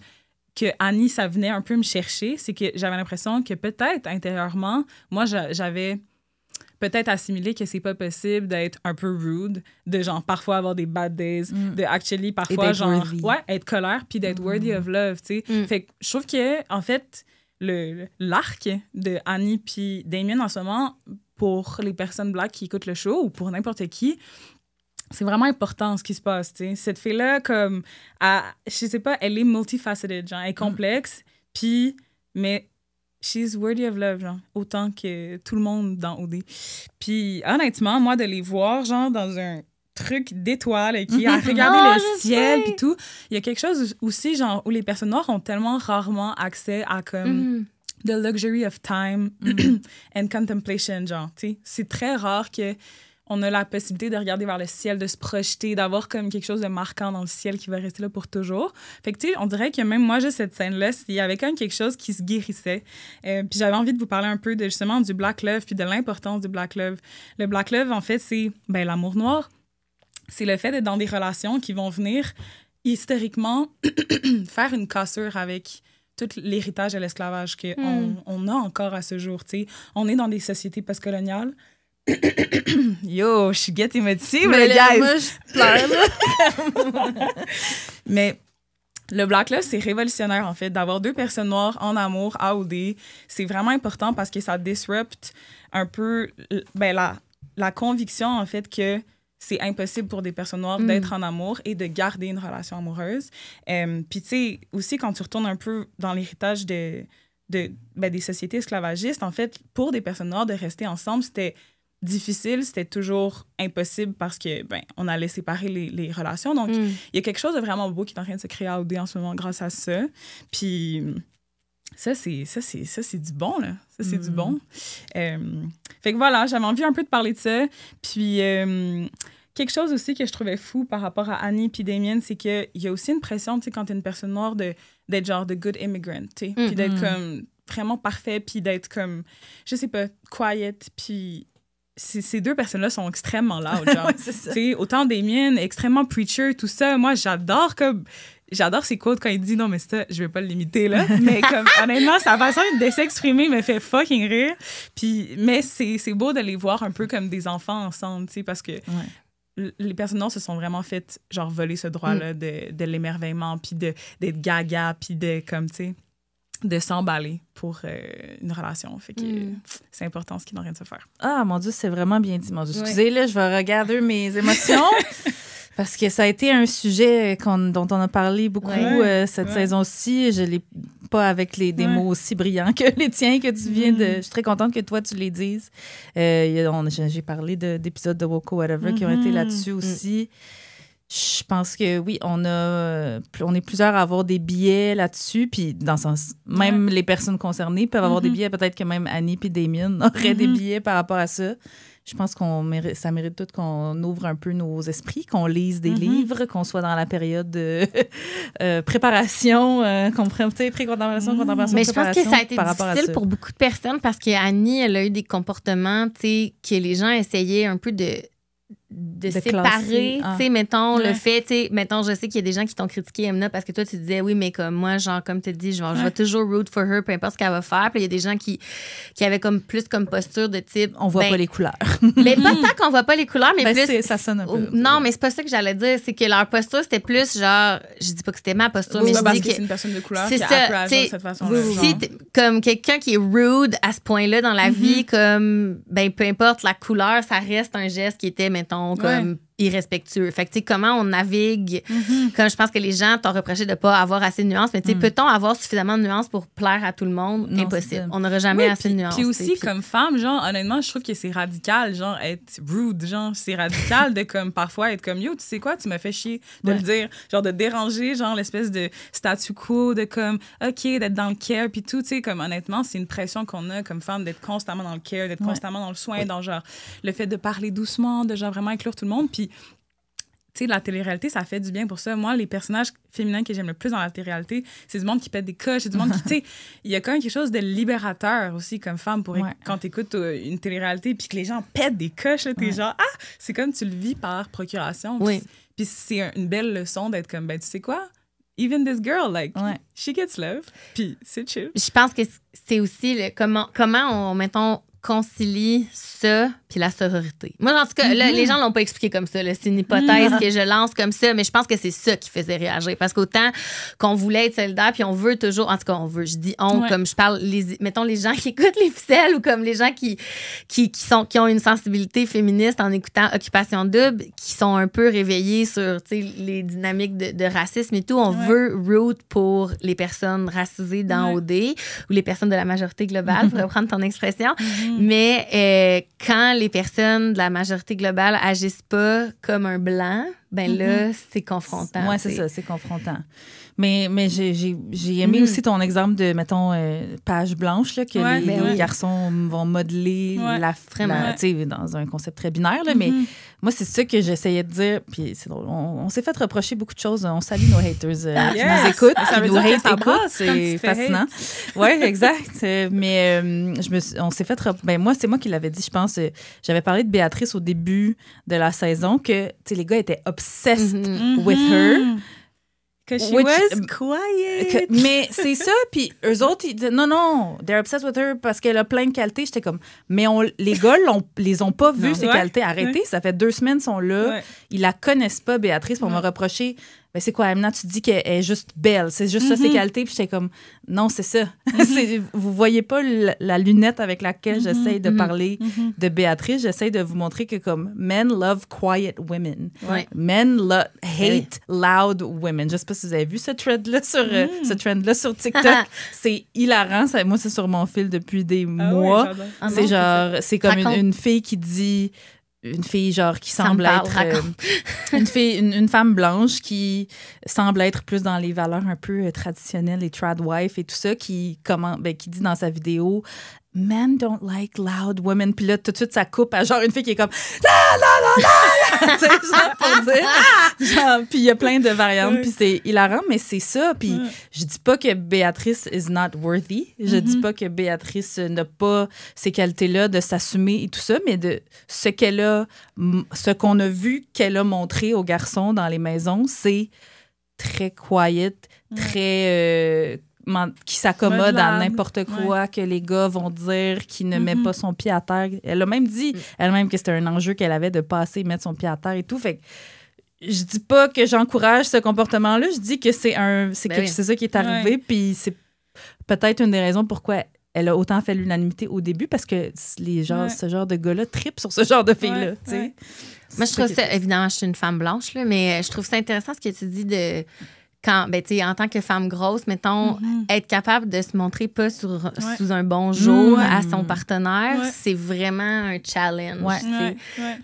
que Annie, ça venait un peu me chercher, c'est que j'avais l'impression que peut-être, intérieurement, moi, j'avais peut-être assimilé que c'est pas possible d'être un peu rude, de genre parfois avoir des bad days, de actually parfois genre être colère puis d'être worthy of love, tu sais. Fait que je trouve que en fait l'arc de Annie puis Damien en ce moment pour les personnes black qui écoutent le show ou pour n'importe qui, c'est vraiment important ce qui se passe, tu sais. Cette fille-là comme je sais pas, elle est multifaceted, genre elle est complexe puis mais she's worthy of love, genre, autant que tout le monde dans OD. Puis, honnêtement, moi, de les voir, genre, dans un truc d'étoiles qui a regardé le ciel puis tout, il y a quelque chose aussi, genre, où les personnes noires ont tellement rarement accès à, comme, the luxury of time and contemplation, genre, tu sais. C'est très rare que on a la possibilité de regarder vers le ciel, de se projeter, d'avoir comme quelque chose de marquant dans le ciel qui va rester là pour toujours. Fait que, tu sais, on dirait que même moi, juste cette scène-là, il y avait quand même quelque chose qui se guérissait. Puis j'avais envie de vous parler un peu de, justement, du Black Love puis de l'importance du Black Love. Le Black Love, en fait, c'est l'amour noir. C'est le fait d'être dans des relations qui vont venir, historiquement, faire une cassure avec tout l'héritage de l'esclavage qu'on a encore à ce jour, tu sais. On est dans des sociétés postcoloniales. Yo, je suis get émotive, mais guys. Moi, je pleure, là. Mais le Black Love, c'est révolutionnaire, en fait, d'avoir deux personnes noires en amour à OD. C'est vraiment important parce que ça disrupte un peu la conviction, en fait, que c'est impossible pour des personnes noires d'être en amour et de garder une relation amoureuse. Puis, tu sais, aussi, quand tu retournes un peu dans l'héritage des sociétés esclavagistes, en fait, pour des personnes noires de rester ensemble, c'était difficile, c'était toujours impossible parce que on allait séparer les relations. Donc, il y a quelque chose de vraiment beau qui est en train de se créer à OD en ce moment grâce à ça. Puis, ça, c'est du bon, là. Ça, c'est du bon. Fait que voilà, j'avais envie un peu de parler de ça. Puis, quelque chose aussi que je trouvais fou par rapport à Annie puis Damien, c'est qu'il y a aussi une pression, tu sais, quand t'es une personne noire, d'être genre de good immigrant, tu sais. Puis d'être comme vraiment parfait, puis d'être comme, je sais pas, quiet, puis ces deux personnes-là sont extrêmement loud, genre. Tu sais, autant Damien, extrêmement preacher, tout ça. Moi, j'adore ses quotes quand il dit « Non, mais ça, je vais pas le limiter, là. » Mais comme, honnêtement, sa façon de s'exprimer me fait fucking rire. Puis, mais c'est beau de les voir un peu comme des enfants ensemble, tu sais, parce que les personnes noires se sont vraiment faites, genre, voler ce droit-là de l'émerveillement, puis d'être gaga, puis de, comme, tu sais, de s'emballer pour une relation. Fait que c'est important ce qui est en train de se faire. Ah, mon Dieu, c'est vraiment bien dit. Mon Dieu, excusez, là, je vais regarder mes émotions. Parce que ça a été un sujet dont on a parlé beaucoup cette saison-ci. Je l'ai pas avec des mots aussi brillants que les tiens que tu viens de... Je suis très contente que toi, tu les dises. J'ai parlé d'épisodes de Woko Whatever qui ont été là-dessus aussi. Je pense que oui, on est plusieurs à avoir des billets là-dessus, puis dans le sens, même les personnes concernées peuvent avoir des billets, peut-être que même Annie puis Damien auraient des billets par rapport à ça. Je pense ça mérite tout qu'on ouvre un peu nos esprits, qu'on lise des livres, qu'on soit dans la période de préparation, pré-contemplation, contemplation, mais je pense que ça a été difficile difficile pour beaucoup de personnes parce qu'Annie, elle a eu des comportements, tu sais, que les gens essayaient un peu de séparer, tu sais, mettons, le fait, tu sais, mettons, je sais qu'il y a des gens qui t'ont critiqué, Emna, parce que toi, tu disais, oui, mais comme moi, genre, comme tu dis, genre, je vais toujours root for her, peu importe ce qu'elle va faire. Puis il y a des gens qui avaient comme plus comme posture de type... On voit pas les couleurs. Mais pas tant qu'on voit pas les couleurs, mais plus... Ça sonne un peu. Non, mais c'est pas ça que j'allais dire, c'est que leur posture, c'était plus genre... Je dis pas que c'était ma posture, mais je dis que... c'est une personne de couleur c'est qui ça, a de cette façon-là. Si comme quelqu'un qui est rude à ce point-là dans la vie, comme, peu importe la couleur, ça reste un geste qui était, mettons, comme... irrespectueux. Fait que, tu sais, comment on navigue, comme je pense que les gens t'ont reproché de pas avoir assez de nuances, mais tu sais, peut-on avoir suffisamment de nuances pour plaire à tout le monde? Non, impossible. On n'aura jamais assez de nuances. Puis aussi, comme femme, genre, honnêtement, je trouve que c'est radical, genre, être rude, genre, c'est radical de, comme, parfois être comme, yo, tu sais quoi, tu m'as fait chier de le dire, genre, de déranger, genre, l'espèce de statu quo, de, comme, OK, d'être dans le care, puis tout, tu sais, comme, honnêtement, c'est une pression qu'on a comme femme d'être constamment dans le care, d'être constamment dans le soin, dans, genre, le fait de parler doucement, de, genre, vraiment inclure tout le monde, puis sais, la télé-réalité, ça fait du bien pour ça. Moi, les personnages féminins que j'aime le plus dans la télé-réalité, c'est du monde qui pète des coches, c'est du monde qui, tu sais, il y a quand même quelque chose de libérateur aussi comme femme quand t'écoutes une télé-réalité puis que les gens pètent des coches, là, t'es genre, c'est comme tu le vis par procuration. Puis c'est une belle leçon d'être comme, ben, tu sais quoi? Even this girl, like, she gets love. Puis c'est chill. Je pense que c'est aussi comment on, mettons, concilie ça puis la sororité. Moi, en tout cas, là, les gens l'ont pas expliqué comme ça. C'est une hypothèse que je lance comme ça, mais je pense que c'est ça qui faisait réagir. Parce qu'autant qu'on voulait être solidaire, puis on veut toujours... En tout cas, on veut, je dis on, comme je parle, mettons les gens qui écoutent les ficelles ou comme les gens qui ont une sensibilité féministe en écoutant Occupation Double, qui sont un peu réveillés sur les dynamiques de racisme et tout. On veut root pour les personnes racisées dans OD ou les personnes de la majorité globale, pour reprendre ton expression. Mais quand les personnes de la majorité globale agissent pas comme un blanc, ben là, c'est confrontant. Oui, c'est ça, c'est confrontant. Mais j'ai aimé aussi ton exemple de, mettons, page blanche, là, que les garçons vont modeler dans un concept très binaire. Là, mais moi, c'est ça que j'essayais de dire. Puis c'est drôle. On s'est fait reprocher beaucoup de choses. On salue nos haters qui nous écoutent. Ça veut nous dire que ça écoutent. passe C'est fascinant. Oui, exact. Mais on s'est fait... moi, c'est moi qui l'avais dit, je pense. J'avais parlé de Béatrice au début de la saison, que les gars étaient obsessed with her. Que she was quiet. Mais c'est ça, puis eux autres, ils disent non, they're obsessed with her parce qu'elle a plein de qualités. J'étais comme, mais les gars les ont pas vues, ces qualités. Arrêtez, ça fait 2 semaines qu'ils sont là. Ils la connaissent pas, Béatrice, pour me reprocher. Ben, c'est quoi, maintenant, tu dis qu'elle est juste belle. C'est juste ça, ses qualités. Puis j'étais comme, non, c'est ça. Vous voyez pas la lunette avec laquelle j'essaye de parler de Béatrice. J'essaye de vous montrer que comme, men love quiet women. Men hate loud women. Je sais pas si vous avez vu ce trend-là sur TikTok. C'est hilarant. Moi, c'est sur mon fil depuis des mois. C'est comme une fille qui dit... Une fille, genre, qui semble être... une femme blanche qui semble être plus dans les valeurs un peu traditionnelles, les trad wife et tout ça, qui dit dans sa vidéo « Men don't like loud women ». Puis là, tout de suite, ça coupe à genre une fille qui est comme « La, la, la, la! » Tu sais, genre, pour dire. Puis il y a plein de variantes, puis c'est hilarant, mais c'est ça. Puis je dis pas que Béatrice is not worthy. Je dis pas que Béatrice n'a pas ces qualités-là de s'assumer et tout ça, mais de ce qu'on a vu qu'elle a montré aux garçons dans les maisons, c'est très quiet, très... qui s'accommode à n'importe quoi que les gars vont dire, qui ne met pas son pied à terre. Elle a même dit elle-même que c'était un enjeu qu'elle avait de pas assez mettre son pied à terre et tout. Fait que je dis pas que j'encourage ce comportement-là, je dis que c'est ça qui est arrivé, puis c'est peut-être une des raisons pourquoi elle a autant fait l'unanimité au début, parce que ce genre de gars-là trippe sur ce genre de filles-là. Moi, je trouve ça... Évidemment, je suis une femme blanche, là, mais je trouve ça intéressant ce que tu dis de... Quand, en tant que femme grosse, mettons, être capable de se montrer pas sous un bon jour à son partenaire, c'est vraiment un challenge.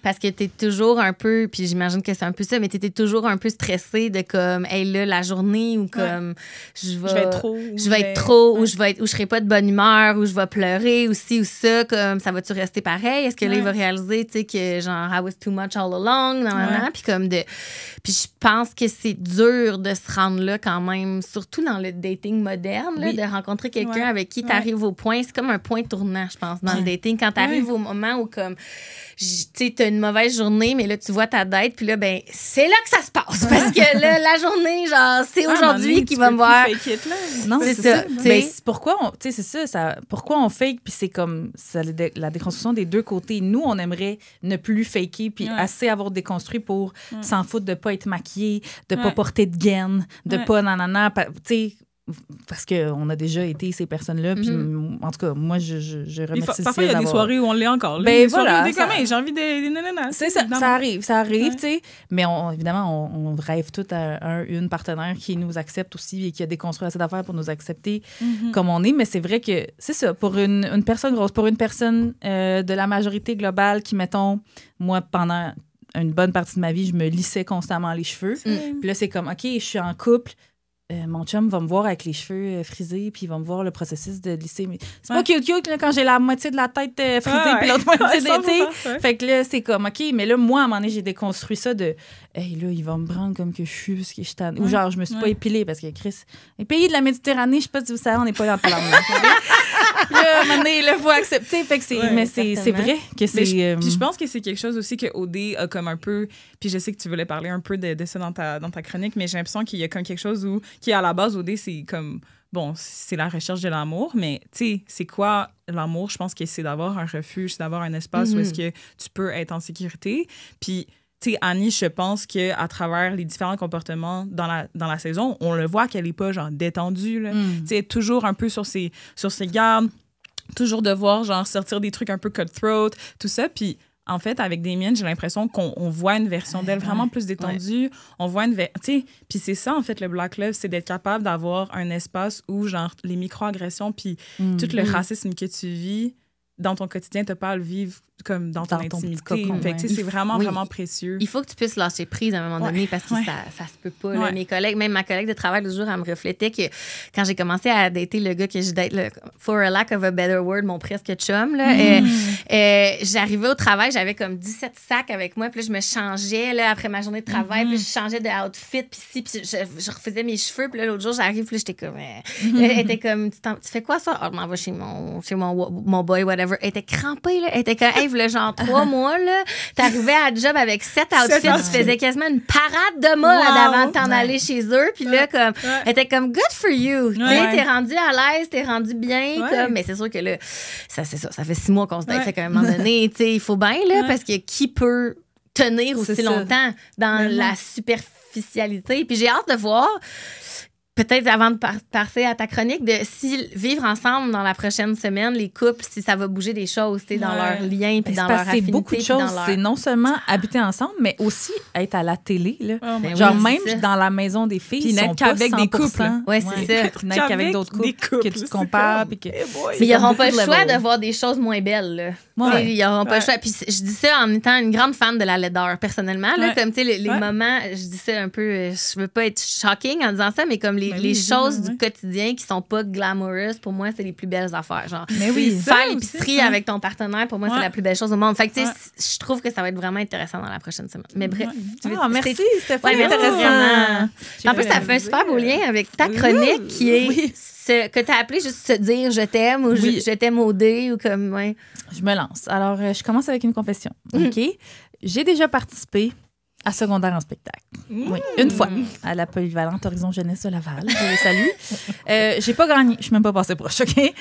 Parce que t'es toujours un peu, puis j'imagine que c'est un peu ça, mais t'étais toujours un peu stressée de comme, hey, là, la journée, ou comme, je vais être trop, ou je serai pas de bonne humeur, ou je vais pleurer, ou ci ou ça, comme, ça va-tu rester pareil? Est-ce que là, il va réaliser, tu sais, que genre, I was too much all along, puis comme puis je pense que c'est dur de se rendre là quand même, surtout dans le dating moderne, là, de rencontrer quelqu'un avec qui tu arrives au point. C'est comme un point tournant, je pense, dans le dating. Quand tu arrives au moment où, comme, tu sais, t'as une mauvaise journée, mais là, tu vois ta date, puis là, ben, c'est là que ça se passe. Parce que là, la journée, genre, c'est aujourd'hui qu'il va me voir. Non, c'est ça. Ben, pourquoi on fake, puis c'est comme la déconstruction des deux côtés. Nous, on aimerait ne plus faker, puis assez avoir déconstruit pour s'en foutre de pas être maquillée, de pas porter de gaines, de pas nanana, tu sais, parce qu'on a déjà été ces personnes-là. Puis, en tout cas, moi, je remercie. Parfois, il y a des soirées où on l'est encore. Là. Ben voilà. J'ai envie des nananas. C'est ça, ça arrive, tu sais. Mais évidemment, on rêve tous à une partenaire qui nous accepte aussi et qui a déconstruit assez d'affaires pour nous accepter comme on est. Mais c'est vrai que c'est ça, pour une personne grosse, pour une personne de la majorité globale qui, mettons, moi, pendant une bonne partie de ma vie, je me lissais constamment les cheveux. Puis là, c'est comme, OK, je suis en couple, mon chum va me voir avec les cheveux frisés, puis il va me voir le processus de lisser. Mais c'est pas cute là, quand j'ai la moitié de la tête frisée, puis l'autre moitié d'été. Fait que là, c'est comme, OK, mais là, moi, à un moment donné, j'ai déconstruit ça de, hey, là, il va me prendre comme que je suis, parce que je tanne. Ou genre, je me suis pas épilée, parce que Chris, les pays de la Méditerranée, je sais pas si vous savez, on n'est pas dans le là, à un moment donné, il faut accepter. Fait que c'est vrai que c'est. Puis je pense que c'est quelque chose aussi que OD a comme un peu. Puis je sais que tu voulais parler un peu de ça dans ta chronique, mais j'ai l'impression qu'il y a comme quelque chose qui à la base, OD, c'est comme. Bon, c'est la recherche de l'amour, mais tu sais, c'est quoi l'amour? Je pense que c'est d'avoir un refuge, c'est d'avoir un espace où est-ce que tu peux être en sécurité. Puis. Tu sais, Annie, je pense qu'à travers les différents comportements dans la saison, on le voit qu'elle n'est pas, genre, détendue. Tu sais, toujours un peu sur ses gardes, toujours devoir, genre, sortir des trucs un peu cutthroat, tout ça. Puis, en fait, avec Damien, j'ai l'impression qu'on voit une version d'elle vraiment plus détendue. On voit tu sais, puis c'est ça, en fait, le Black Love, c'est d'être capable d'avoir un espace où, genre, les micro-agressions puis tout le racisme que tu vis dans ton quotidien, tu n'as pas à le vivre comme dans ton intimité. Cocon, fait que, c'est vraiment, vraiment précieux. Il faut que tu puisses lâcher prise à un moment donné parce que ça se peut pas. Là. Mes collègues, même ma collègue de travail, l'autre jour, elle me reflétait que quand j'ai commencé à dater le gars que je date, for a lack of a better word, mon presque chum, là, j'arrivais au travail, j'avais comme 17 sacs avec moi, puis là, je me changeais là, après ma journée de travail, puis je changeais de outfit, puis je refaisais mes cheveux, puis là, l'autre jour, j'arrive, puis là, j'étais comme... elle était comme, tu fais quoi ça? Oh, je m'en vais chez mon boy, whatever. Elle était crampée, là. Elle était comme, hey, le genre 3 mois, là, t'arrivais à la job avec 7 outfits, tu faisais quasiment une parade de mode avant de t'en aller chez eux. Puis là, comme, elle était comme, good for you. T'es rendu à l'aise, t'es rendu bien. Comme, mais c'est sûr que là, ça fait 6 mois qu'on se date. Fait qu'à un moment donné, il faut bien, là, parce que qui peut tenir aussi longtemps dans la superficialité? Puis j'ai hâte de voir. Peut-être avant de passer à ta chronique, de si vivre ensemble dans la prochaine semaine, les couples, si ça va bouger des choses dans leur lien puis dans leur affinité. C'est beaucoup de choses. C'est non seulement habiter ensemble, mais aussi être à la télé. Là. Genre même dans la maison des filles, ils sont pas avec des couples. Oui, c'est ça. N'être qu'avec d'autres couples que tu te compares. Mais ils n'auront pas le choix de voir des choses moins belles. Ils n'auront pas le choix. Puis je dis ça en étant une grande fan de la laideur, personnellement. Là, comme tu sais, les moments, je dis ça un peu, je veux pas être shocking en disant ça, mais comme les choses du quotidien qui sont pas glamorous, pour moi, c'est les plus belles affaires. Genre, faire l'épicerie avec ton partenaire, pour moi, c'est la plus belle chose au monde. Fait que, tu sais, je trouve que ça va être vraiment intéressant dans la prochaine semaine. Mais bref. Merci, c'était intéressant. En plus, ça fait un super beau lien avec ta chronique qui est que tu as appelé juste se dire je t'aime ou je t'aime au dé ou comme. Ouais. Je me lance. Alors, je commence avec une confession. OK? J'ai déjà participé à secondaire en spectacle. Oui, une fois, à la polyvalente Horizon Jeunesse de Laval. Je les salue. J'ai pas gagné. Je suis même pas passée proche, OK?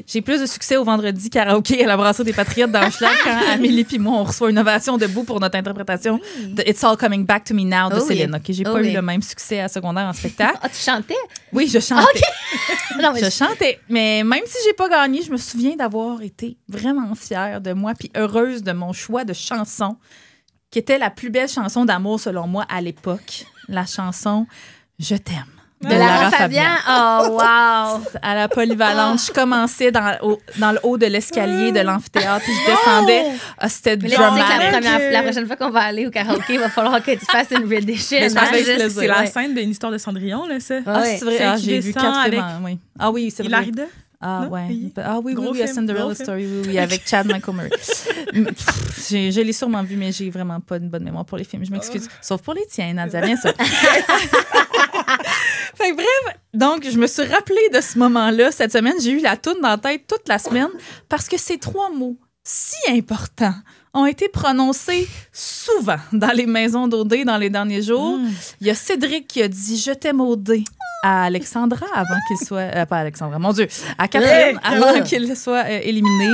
J'ai plus de succès au vendredi karaoké à la brasserie des Patriotes dans Schlag quand Amélie puis moi, on reçoit une ovation debout pour notre interprétation de It's All Coming Back to Me Now de Céline. OK? J'ai pas eu le même succès à secondaire en spectacle. Ah, tu chantais? Oui, je chantais. Okay. Non, mais je chantais. Mais même si j'ai pas gagné, je me souviens d'avoir été vraiment fière de moi puis heureuse de mon choix de chanson qui était la plus belle chanson d'amour, selon moi, à l'époque. La chanson « Je t'aime ». De Lara Fabian. Oh, wow! À la polyvalente, je commençais dans le haut de l'escalier de l'amphithéâtre, puis je descendais. C'était dramatique. La prochaine fois qu'on va aller au karaoké, il va falloir que tu fasses une rendition. C'est la scène d'une histoire de Cendrillon, là, ça. Ah, c'est vrai. J'ai vu 4 films. Oui. Ah oui, c'est vrai. Hilarida? Ah, ouais. Ah oui, a Cinderella Story, oui, avec Chad Michael Murray. Je l'ai sûrement vu, mais j'ai vraiment pas une bonne mémoire pour les films. Je m'excuse. Sauf pour les tiens, Nadia, bien sûr. Fait que bref, donc, je me suis rappelée de ce moment-là. Cette semaine, j'ai eu la toune dans la tête toute la semaine parce que ces 3 mots si importants ont été prononcés souvent dans les maisons d'OD dans les derniers jours. Il y a Cédric qui a dit « Je t'aime OD » à Alexandra avant qu'il soit... pas Alexandra, mon Dieu. À Catherine avant qu'il soit éliminé.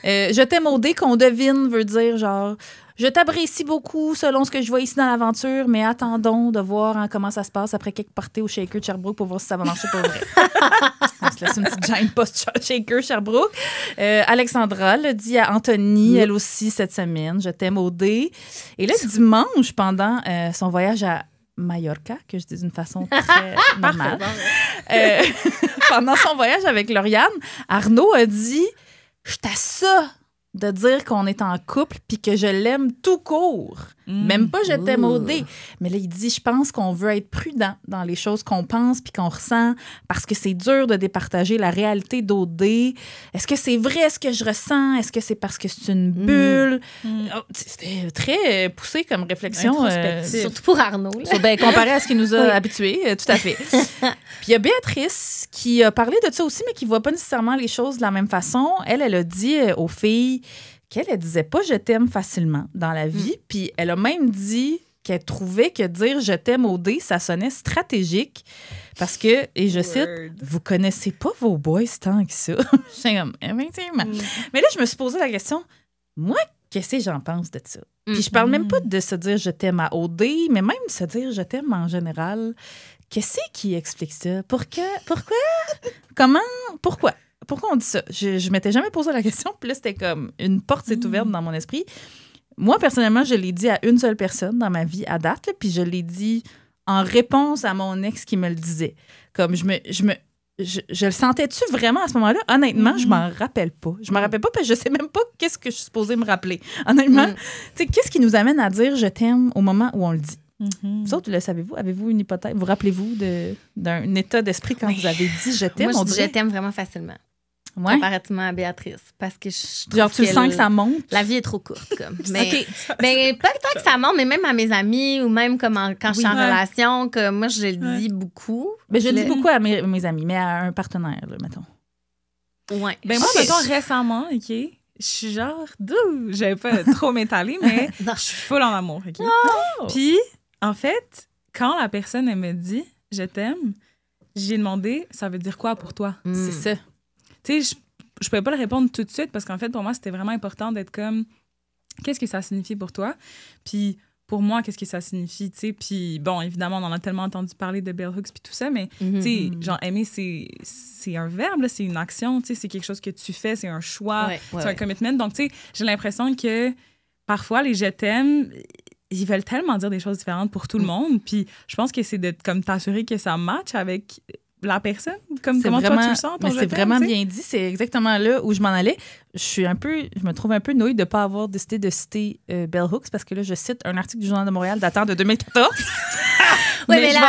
Je t'aime OD qu'on devine veut dire genre... Je t'apprécie beaucoup selon ce que je vois ici dans l'aventure, mais attendons de voir comment ça se passe après quelques parties au Shaker de Sherbrooke pour voir si ça va marcher pour vrai. On se laisse une petite giant post-Shaker Sherbrooke. Alexandra le dit à Anthony, elle aussi, cette semaine. Je t'aime OD. Et là, dimanche, pendant son voyage à Mallorca, que je dis d'une façon très normale, pendant son voyage avec Lauriane, Arnaud a dit « Je t'assure de dire qu'on est en couple puis que je l'aime tout court. Même pas « je t'aime OD ». Mais là, il dit « je pense qu'on veut être prudent dans les choses qu'on pense puis qu'on ressent parce que c'est dur de départager la réalité d'OD. Est-ce que c'est vrai ce que je ressens? Est-ce que c'est parce que c'est une bulle? Oh, c'était très poussé comme réflexion. Surtout pour Arnaud. Comparé à ce qu'il nous a habitués, tout à fait. Puis il y a Béatrice qui a parlé de ça aussi, mais qui ne voit pas nécessairement les choses de la même façon. Elle a dit aux filles qu'elle disait pas « je t'aime » facilement dans la vie. Puis elle a même dit qu'elle trouvait que dire « je t'aime » au dé, ça sonnait stratégique parce que, et je cite, « vous connaissez pas vos boys tant que ça. » J'étais comme « effectivement. » Mais là, je me suis posé la question, moi, qu'est-ce que j'en pense de ça? Puis je parle même pas de se dire « je t'aime » à OD, mais même se dire « je t'aime » en général. Qu'est-ce qui explique ça? Pourquoi? Comment? Pourquoi? Pourquoi on dit ça? Je m'étais jamais posé la question, puis là, c'était comme une porte s'est ouverte dans mon esprit. Moi, personnellement, je l'ai dit à une seule personne dans ma vie à date, là, puis je l'ai dit en réponse à mon ex qui me le disait. Comme je le sentais-tu vraiment à ce moment-là? Honnêtement, je m'en rappelle pas. Je m'en rappelle pas parce que je sais même pas qu'est-ce que je suis supposée me rappeler. Honnêtement, tu sais, qu'est-ce qui nous amène à dire « je t'aime » au moment où on le dit? Vous autres, le savez-vous? Avez-vous une hypothèse? Vous rappelez-vous d'un état d'esprit quand vous avez dit « je t'aime » ? Moi, je dis « je t'aime » vraiment facilement. Ouais. Comparativement à Béatrice. Parce que genre, tu sens que ça monte? La vie est trop courte, comme. Mais pas tant que ça monte, mais même à mes amis ou même comme quand je suis en relation, que moi, je le dis beaucoup. Mais je le dis beaucoup à mes amis, mais à un partenaire, là, mettons. Ouais. Ben moi, mettons, récemment, OK, je suis genre, j'avais pas trop m'étaler, mais je suis full en amour, OK? Oh! Puis, en fait, quand la personne, elle me dit « je t'aime », j'ai demandé « ça veut dire quoi pour toi? » C'est ça. Tu sais, je pouvais pas le répondre tout de suite parce qu'en fait, pour moi, c'était vraiment important d'être comme qu'est-ce que ça signifie pour toi? Puis pour moi, qu'est-ce que ça signifie? Tu sais, puis bon, évidemment, on en a tellement entendu parler de bell hooks puis tout ça, mais tu sais, genre aimer, c'est un verbe, là, c'est une action, tu sais, c'est quelque chose que tu fais, c'est un choix, c'est un commitment. Donc, tu sais, j'ai l'impression que parfois, les je t'aime, ils veulent tellement dire des choses différentes pour tout le monde. Puis je pense que c'est de comme t'assurer que ça match avec la personne, comme comment toi tu le sens, ton mais c'est vraiment bien dit, c'est exactement là où je m'en allais. Je me trouve un peu nouille de ne pas avoir décidé de citer Bell Hooks parce que là, je cite un article du Journal de Montréal datant de 2014. Oui, mais là,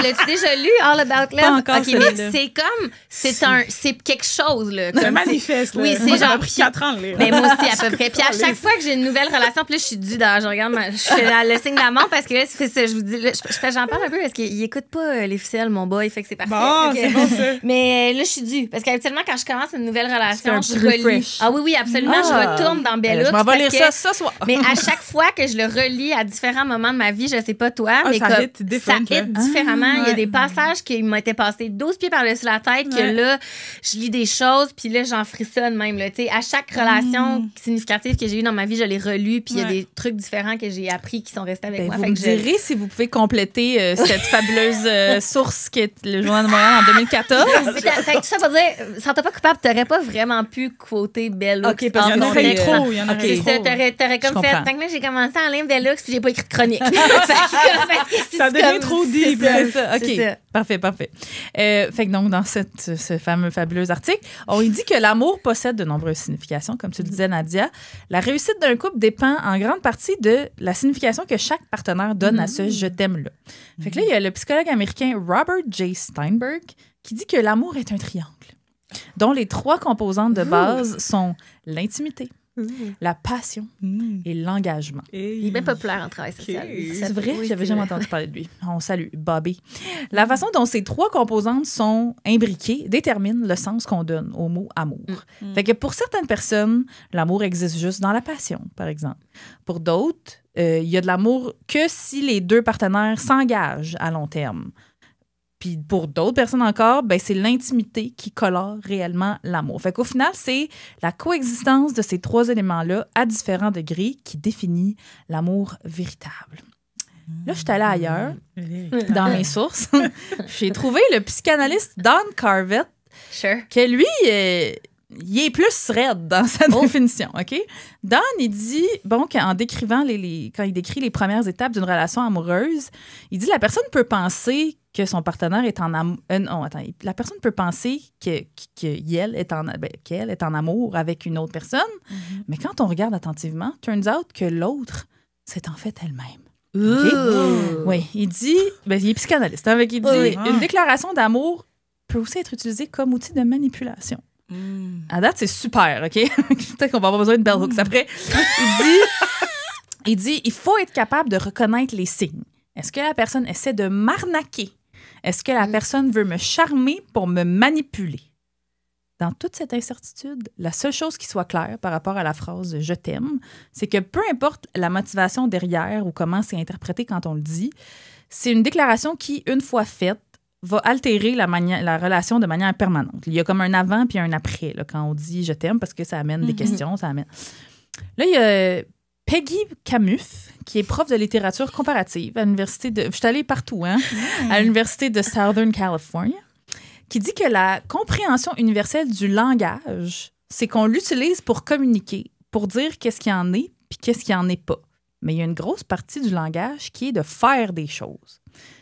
l'as-tu déjà lu All About Love? Pas encore, OK, mais c'est comme, c'est quelque chose, là. C'est un manifeste, là. Oui, c'est genre. Ça m'a pris 4 ans, là. Mais moi aussi, à peu près. Puis à chaque fois que j'ai une nouvelle relation, puis là, je suis due je regarde, je fais le signe de la mort parce que là, c'est ça, je vous dis, là, j'en parle un peu parce qu'il écoute pas les ficelles, mon boy, fait que c'est parfait. Bon, c'est bon, ça. Mais là, je suis due. Parce qu'habituellement, quand je commence une nouvelle relation, je relis. Ah oui, absolument. Je retourne dans Bell Hooks. Je m'en vais lire ça ce soir. Mais à chaque fois que je le relis à différents moments de ma vie, je sais pas toi, mais ça hit différemment. Il y a des passages qui m'ont été passés 12 pieds par-dessus la tête que là, je lis des choses, puis là, j'en frissonne même. Là. À chaque relation significative que j'ai eue dans ma vie, je l'ai relue, puis il y a des trucs différents que j'ai appris qui sont restés avec moi. Vous me direz si vous pouvez compléter cette fabuleuse source qui est le Journal de Montréal en 2014. Fait que tout ça veut dire, sans t'as pas coupable, t'aurais pas vraiment pu quoter Bell Hooks. OK, parce qu'il y en aurait trop. C'est ça, t'aurais comme fait. Tant que là, j'ai commencé en lire Bell Hooks, puis j'ai pas écrit de chronique. Ça devient trop deep. C'est ça, OK. Ça. Parfait. Fait que donc, dans ce fameux fabuleux article, on dit que l'amour possède de nombreuses significations, comme tu le disais, Nadia. La réussite d'un couple dépend en grande partie de la signification que chaque partenaire donne à ce « je t'aime-là ». Fait que là, il y a le psychologue américain Robert J. Steinberg qui dit que l'amour est un triangle dont les 3 composantes de base sont l'intimité, la passion et l'engagement. Il est bien populaire en travail social. C'est vrai? Oui, j'avais jamais entendu parler de lui. On salue Bobby. La façon dont ces 3 composantes sont imbriquées détermine le sens qu'on donne au mot amour. Fait que pour certaines personnes, l'amour existe juste dans la passion, par exemple. Pour d'autres, il y a de l'amour que si les 2 partenaires s'engagent à long terme. Puis pour d'autres personnes encore, ben c'est l'intimité qui colore réellement l'amour. Fait qu'au final, c'est la coexistence de ces 3 éléments-là à différents degrés qui définit l'amour véritable. Là, je suis allée ailleurs, dans mes sources. J'ai trouvé le psychanalyste Don Carvett, que lui, il est plus raide dans sa définition, OK? Don, il dit, qu'en décrivant quand il décrit les premières étapes d'une relation amoureuse, il dit la personne peut penser que son partenaire est en amour. La personne peut penser qu'elle est en amour avec une autre personne, mais quand on regarde attentivement, turns out que l'autre c'est en fait elle-même. Ouh. Oui, il dit, il est psychanalyste, hein, il dit, une déclaration d'amour peut aussi être utilisée comme outil de manipulation. À date, c'est super, OK? Peut-être qu'on va avoir besoin de bell hooks après. Il dit, il faut être capable de reconnaître les signes. Est-ce que la personne essaie de m'arnaquer? Est-ce que la personne veut me charmer pour me manipuler? Dans toute cette incertitude, la seule chose qui soit claire par rapport à la phrase « je t'aime », c'est que peu importe la motivation derrière ou comment c'est interprété quand on le dit, c'est une déclaration qui, une fois faite, va altérer la relation de manière permanente. Il y a comme un avant puis un après là, quand on dit « je t'aime » parce que ça amène des questions. Ça amène... Là, il y a Peggy Camuth, qui est prof de littérature comparative à l'université de... Je suis allée partout, hein? À l'université de Southern California, qui dit que la compréhension universelle du langage, c'est qu'on l'utilise pour communiquer, pour dire qu'est-ce qu'il y en est puis qu'est-ce qu'il n'y en est pas. Mais il y a une grosse partie du langage qui est de faire des choses.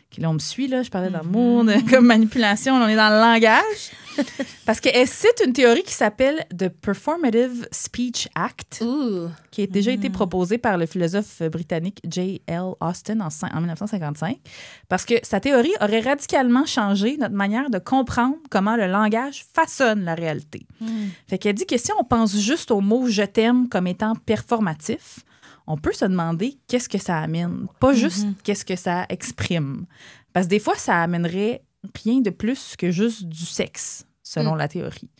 Puis là, on me suit, là, je parlais d'amour, comme manipulation, là, on est dans le langage. Parce qu'elle cite une théorie qui s'appelle The Performative Speech Act, qui a déjà été proposée par le philosophe britannique J.L. Austin en 1955. Parce que sa théorie aurait radicalement changé notre manière de comprendre comment le langage façonne la réalité. Fait qu'elle dit que si on pense juste au mot « je t'aime » comme étant performatif, on peut se demander qu'est-ce que ça amène, pas juste qu'est-ce que ça exprime. Parce que des fois, ça amènerait rien de plus que juste du sexe, selon la théorie.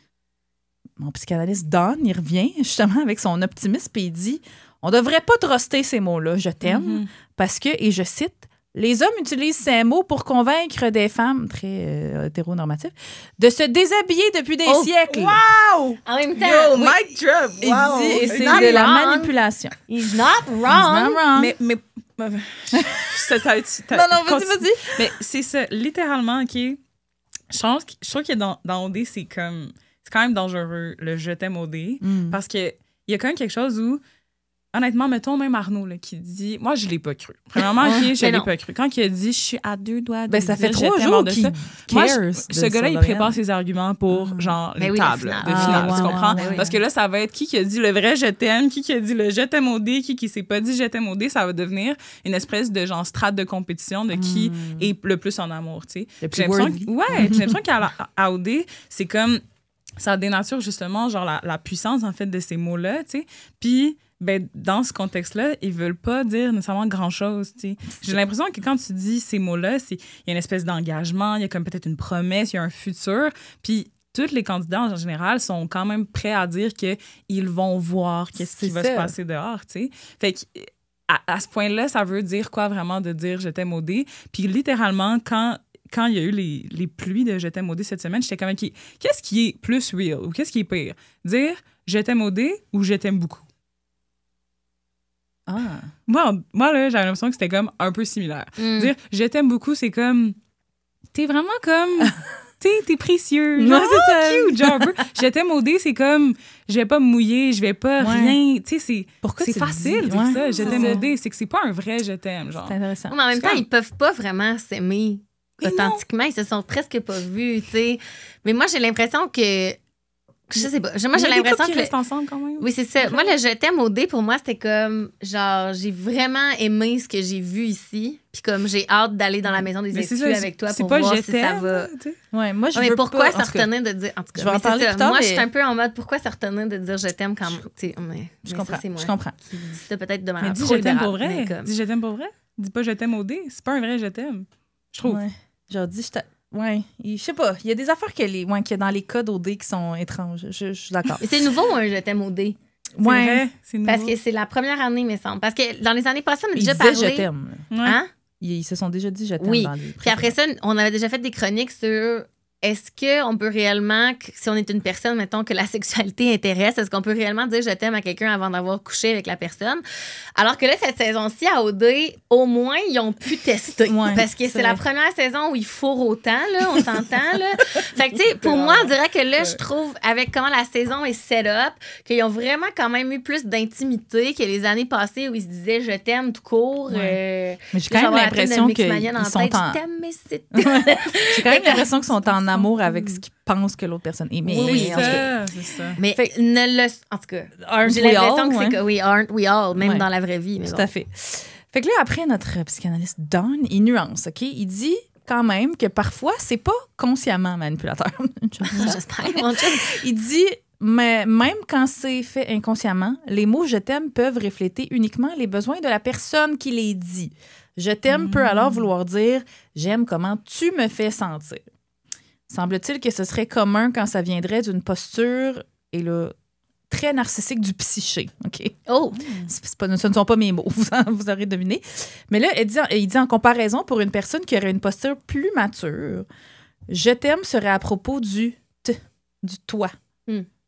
Mon psychanalyste Don, il revient justement avec son optimisme et il dit « On devrait pas truster ces mots-là, je t'aime, parce que, et je cite, les hommes utilisent ces mots pour convaincre des femmes, très hétéronormatives, de se déshabiller depuis des siècles. » Wow! En même temps, Yo, mic drop! Il Wow! dit, et c'est Not de la wrong. manipulation. He's not wrong. He's not wrong. Mais Non, vas-y. Mais c'est ça, littéralement, OK? Je trouve que dans OD, c'est quand même dangereux, le « je t'aime OD », parce qu'il y a quand même quelque chose où, honnêtement, mettons même Arnaud là, qui dit... Moi, je l'ai pas cru. Premièrement, OK, je l'ai pas cru. Quand il a dit « je suis à 2 doigts de ça fait dire 3 je t'aime jours de qu'il ça. » Moi, ce gars-là, il ça, prépare ses arguments pour, genre, les tables de finale, tu comprends? Parce que là, ça va être qui a dit le vrai « je t'aime », qui a dit le « je t'aime OD », qui s'est pas dit « je t'aime OD », ça va devenir une espèce de, genre, strate de compétition de qui est le plus en amour, tu sais. J'ai l'impression qu'à OD, c'est comme... Ça dénature, justement, genre, la puissance, en fait, de ces mots-là, tu sais. Puis... Ben, dans ce contexte-là, ils veulent pas dire nécessairement grand-chose, tu sais. J'ai l'impression que quand tu dis ces mots-là, il y a une espèce d'engagement, il y a comme peut-être une promesse, il y a un futur, puis tous les candidats, en général, sont quand même prêts à dire qu'ils vont voir qu'est-ce qui va se passer dehors, tu sais. Fait que, à ce point-là, ça veut dire quoi, vraiment, de dire « je t'aime OD », puis littéralement, quand il y a eu les pluies de « je t'aime OD » cette semaine, j'étais comme « qu'est-ce qui est plus real ou qu'est-ce qui est pire? Dire « je t'aime OD » ou « je t'aime beaucoup ». Moi, là, j'avais l'impression que c'était comme un peu similaire. Dire « je t'aime beaucoup », c'est comme... T'es vraiment comme... t'es précieux. Genre, c'est cute, genre un peu. « Je t'aime OD », c'est comme... Je vais pas me mouiller, je vais pas rien... Tu sais, c'est facile de dire ça. « Je t'aime OD », c'est que c'est pas un vrai « je t'aime », genre. C'est intéressant. Mais en même temps, ils peuvent pas vraiment s'aimer authentiquement. Ils se sont presque pas vus, tu sais. Mais moi, j'ai l'impression que... Je sais pas. Moi, j'ai l'impression que... restent ensemble quand même. Oui, c'est ça. Moi, le « je t'aime OD », pour moi, c'était comme... Genre, j'ai vraiment aimé ce que j'ai vu ici. Puis comme, j'ai hâte d'aller dans la maison des exclus avec toi pour voir si ça va... Ouais, moi, je mais veux pourquoi pas, ça retenait de dire... En tout cas, je vais en parler plus tard, moi, mais... je suis un peu en mode, pourquoi ça retenait de dire « je t'aime » quand... Je comprends. Qui dit ça peut-être de manière mais dis « trop je t'aime pour libérale, vrai ». Dis « je t'aime pour vrai ». Dis pas « je t'aime OD ». C'est pas un vrai « je t'aime ». Je trouve. Ouais. Genre, dis « je t'aime ». Ouais, je sais pas. Il y a des affaires qu'il y a dans les codes OD qui sont étranges. Je suis d'accord. C'est nouveau, un « je t'aime OD ». Ouais, c'est nouveau. Parce que c'est la première année, me semble. Parce que dans les années passées, on a déjà parlé. parlé... je t'aime. Hein? Ils se sont déjà dit je t'aime dans les... Puis après ça, on avait déjà fait des chroniques sur... Est-ce qu'on peut réellement, si on est une personne, mettons, que la sexualité intéresse, est-ce qu'on peut réellement dire « je t'aime » à quelqu'un avant d'avoir couché avec la personne? Alors que là, cette saison-ci, à OD, au moins, ils ont pu tester. Parce que c'est la première saison où ils fourrent autant, là, on s'entend, là. Fait que, tu sais, pour moi, on dirait que là, je trouve, avec comment la saison est set-up, qu'ils ont vraiment quand même eu plus d'intimité que les années passées où ils se disaient « je t'aime » tout court. Mais j'ai quand même l'impression qu'ils sont Je t'aime, mais c'est... J'ai quand même l'impression qu'ils sont en amour avec ce qu'ils pensent que l'autre personne est. Mais Oui, c'est ça. Mais en tout cas, aren't j'ai we l'impression all, que c'est ouais. que oui, aren't we all, même Ouais. dans la vraie vie. Mais Tout bon. à fait. Fait que là, après, notre psychanalyste Don, il nuance, OK? Il dit quand même que parfois, c'est pas consciemment manipulateur. J'espère, mon chum. Il dit, mais même quand c'est fait inconsciemment, les mots « je t'aime » peuvent refléter uniquement les besoins de la personne qui les dit. « Je t'aime » peut alors vouloir dire « j'aime comment tu me fais sentir ». Semble-t-il que ce serait commun quand ça viendrait d'une posture, et là, très narcissique du psyché. OK? Oh, Ce ne sont pas mes mots, vous aurez deviné. Mais là, il dit en comparaison, pour une personne qui aurait une posture plus mature, « je t'aime » serait à propos du « t », du « toi ».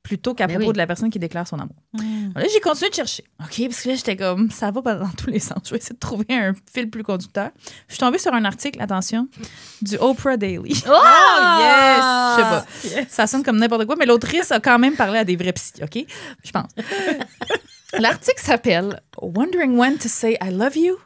Plutôt qu'à propos de la personne qui déclare son amour. Là, j'ai continué de chercher. OK, parce que là, j'étais comme, ça va pas dans tous les sens. Je vais essayer de trouver un fil plus conducteur. Je suis tombée sur un article, attention, du Oprah Daily. Oh! Yes! Je sais pas. Ça sonne comme n'importe quoi, mais l'autrice a quand même parlé à des vrais psys, OK? Je pense. L'article s'appelle « Wondering when to say I love you?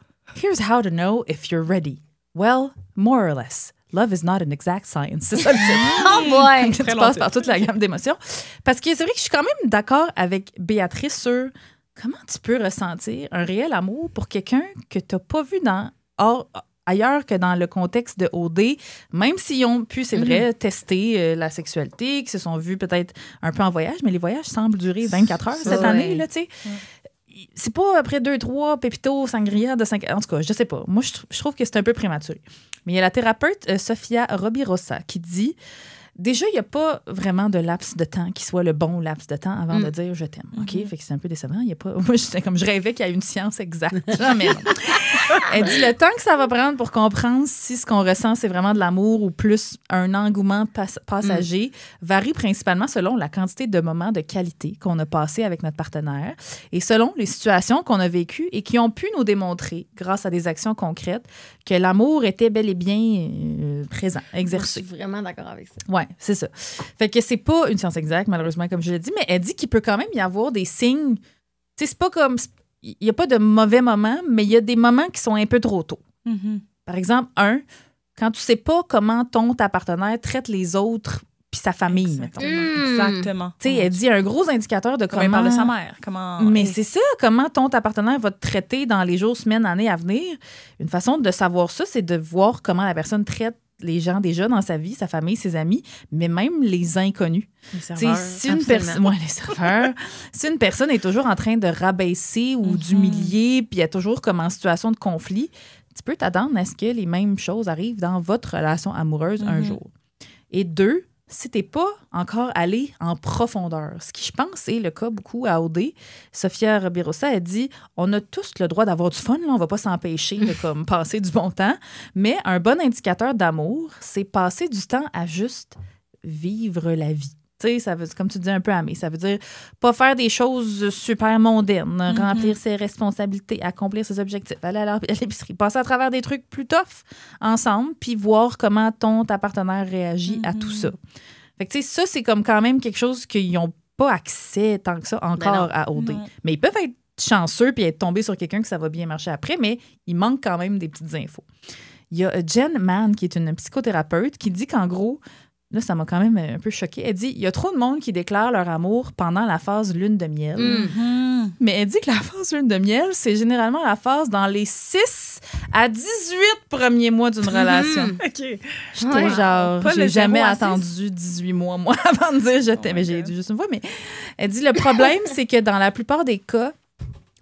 Here's how to know if you're ready. Well, more or less. Love is not an exact science. » C'est ça le titre. Oh boy! Tu passes par toute la gamme d'émotions. Parce que c'est vrai que je suis quand même d'accord avec Béatrice sur comment tu peux ressentir un réel amour pour quelqu'un que tu n'as pas vu ailleurs que dans le contexte de OD, même s'ils ont pu, c'est vrai, tester la sexualité, qu'ils se sont vus peut-être un peu en voyage, mais les voyages semblent durer 24 heures cette année, là, tu sais. C'est pas après 2-3 pépitos sangria de 5... En tout cas, je sais pas. Moi, je trouve que c'est un peu prématuré. Mais il y a la thérapeute Sofia Robirosa qui dit déjà, il n'y a pas vraiment de laps de temps qui soit le bon laps de temps avant de dire « je t'aime ». OK? Fait que c'est un peu décevant. Il y a pas... Moi, je rêvais qu'il y ait une science exacte. Jamais. Elle dit le temps que ça va prendre pour comprendre si ce qu'on ressent, c'est vraiment de l'amour ou plus un engouement passager varie principalement selon la quantité de moments de qualité qu'on a passé avec notre partenaire et selon les situations qu'on a vécues et qui ont pu nous démontrer, grâce à des actions concrètes, que l'amour était bel et bien présent, exercé. Je suis vraiment d'accord avec ça. Ouais, c'est ça. Fait que c'est pas une science exacte, malheureusement, comme je l'ai dit, mais elle dit qu'il peut quand même y avoir des signes. Tu sais, c'est pas comme. Il n'y a pas de mauvais moments, mais il y a des moments qui sont un peu trop tôt. Par exemple, quand tu sais pas comment ta partenaire traite les autres puis sa famille, mettons. Exactement. Tu sais, elle dit un gros indicateur de Comment il parle de sa mère. Mais c'est ça, comment ta partenaire va te traiter dans les jours, semaines, années à venir. Une façon de savoir ça, c'est de voir comment la personne traite les gens déjà dans sa vie, sa famille, ses amis, mais même les inconnus. Les serveurs. Si une personne, les serveurs, si une personne est toujours en train de rabaisser ou d'humilier, puis elle est toujours comme en situation de conflit, tu peux t'attendre à ce que les mêmes choses arrivent dans votre relation amoureuse un jour. Et 2, si t'es pas encore allé en profondeur, ce qui, je pense, est le cas beaucoup à OD, Sofia Robirosa a dit « On a tous le droit d'avoir du fun, là, on va pas s'empêcher de comme, passer du bon temps, mais un bon indicateur d'amour, c'est passer du temps à juste vivre la vie. » Tu sais, ça veut, comme tu dis un peu, Amé, ça veut dire pas faire des choses super mondaines, remplir ses responsabilités, accomplir ses objectifs, aller à l'épicerie, passer à travers des trucs plus tough ensemble, puis voir comment ta partenaire réagit à tout ça. Fait que, tu sais, ça, c'est comme quand même quelque chose qu'ils n'ont pas accès tant que ça encore à OD. Mais ils peuvent être chanceux puis être tombés sur quelqu'un que ça va bien marcher après, mais il manque quand même des petites infos. Il y a Jen Mann, qui est une psychothérapeute, qui dit qu'en gros, là, ça m'a quand même un peu choquée. Elle dit, il y a trop de monde qui déclare leur amour pendant la phase lune de miel. Mais elle dit que la phase lune de miel, c'est généralement la phase dans les 6 à 18 premiers mois d'une relation. OK. J'étais genre, Pas j'ai le jamais 0 à 6. attendu 18 mois, moi, avant de dire je t'aime. J'ai dit juste une fois, mais elle dit, le problème, c'est que dans la plupart des cas,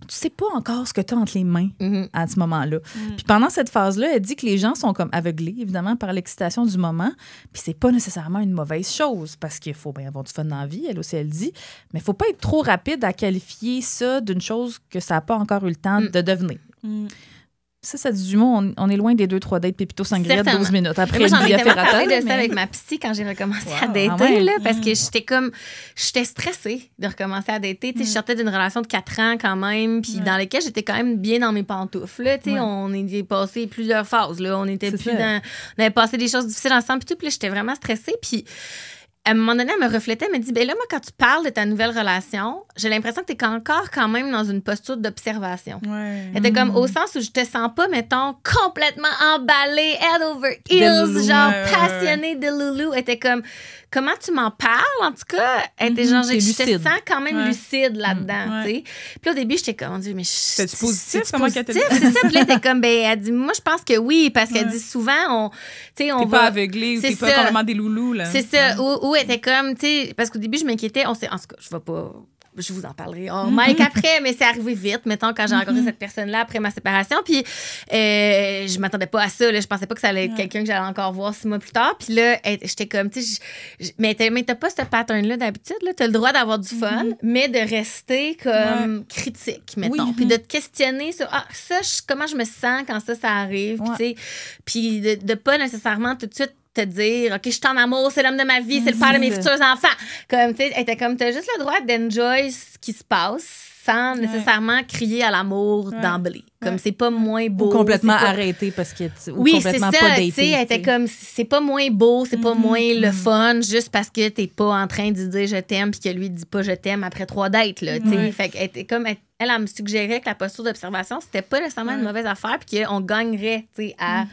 tu sais pas encore ce que tu as entre les mains à ce moment-là. Puis pendant cette phase-là, elle dit que les gens sont comme aveuglés, évidemment, par l'excitation du moment. Puis c'est pas nécessairement une mauvaise chose, parce qu'il faut bien avoir du fun dans la vie, elle aussi, elle dit. Mais il faut pas être trop rapide à qualifier ça d'une chose que ça n'a pas encore eu le temps de devenir. Ça dit du mot, on est loin des 2-3 dates Pépito Sangria de 12 minutes. Après, moi, j'en ai Lydia tellement Ferrata, parlé de ça mais- avec ma psy quand j'ai recommencé à Wow, dater, ah ouais. là, parce que j'étais stressée de recommencer à dater. Tu sais, je sortais d'une relation de 4 ans quand même, puis dans laquelle j'étais quand même bien dans mes pantoufles. Là, tu sais, on est passé plusieurs phases. Là. On était C'est plus ça. dans... On avait passé des choses difficiles ensemble, puis tout, puis là, j'étais vraiment stressée, puis... à un moment donné, elle me reflétait, elle me dit, ben là, moi, quand tu parles de ta nouvelle relation, j'ai l'impression que tu es encore quand même dans une posture d'observation. Ouais. Elle était comme au sens où je te sens pas, mettons, complètement emballée, head over heels, genre passionnée de Loulou. Elle était comme, comment tu m'en parles, en tout cas? Elle était genre, je te sens quand même lucide là-dedans, tu sais. Puis au début, j'étais comme, mon Dieu, mais c'est positif, comment qu'elle c'est ça. Puis là, elle était comme, ben, elle dit, moi, je pense que oui, parce qu'elle dit souvent, t'es pas aveuglé ou t'es pas complètement des loulous, là. C'est ça. Où elle était comme, tu sais, parce qu'au début, je m'inquiétais. En tout cas, je vous en parlerai en mic après, mais c'est arrivé vite, mettons, quand j'ai rencontré cette personne-là après ma séparation. Puis, je m'attendais pas à ça. Là. Je pensais pas que ça allait être quelqu'un que j'allais encore voir 6 mois plus tard. Puis là, j'étais comme, tu sais, mais t'as pas ce pattern-là d'habitude. T'as le droit d'avoir du fun, mais de rester comme critique, mettons. Puis de te questionner sur, comment je me sens quand ça arrive. Puis de pas nécessairement tout de suite te dire, OK, je suis en amour, c'est l'homme de ma vie, c'est le père de mes futurs enfants. Comme, tu sais, elle était comme, t'as juste le droit d'enjoy ce qui se passe sans nécessairement crier à l'amour d'emblée. Comme, c'est pas moins beau. Ou complètement arrêté parce que... Ou complètement pas daté. Oui, elle était comme, c'est pas moins beau, c'est pas moins le fun, juste parce que t'es pas en train de dire je t'aime puis que lui dit pas je t'aime après 3 dates, là, tu sais. Fait qu'elle était comme... Elle me suggérait que la posture d'observation, c'était pas nécessairement une mauvaise affaire puis qu'on gagnerait, tu sais, à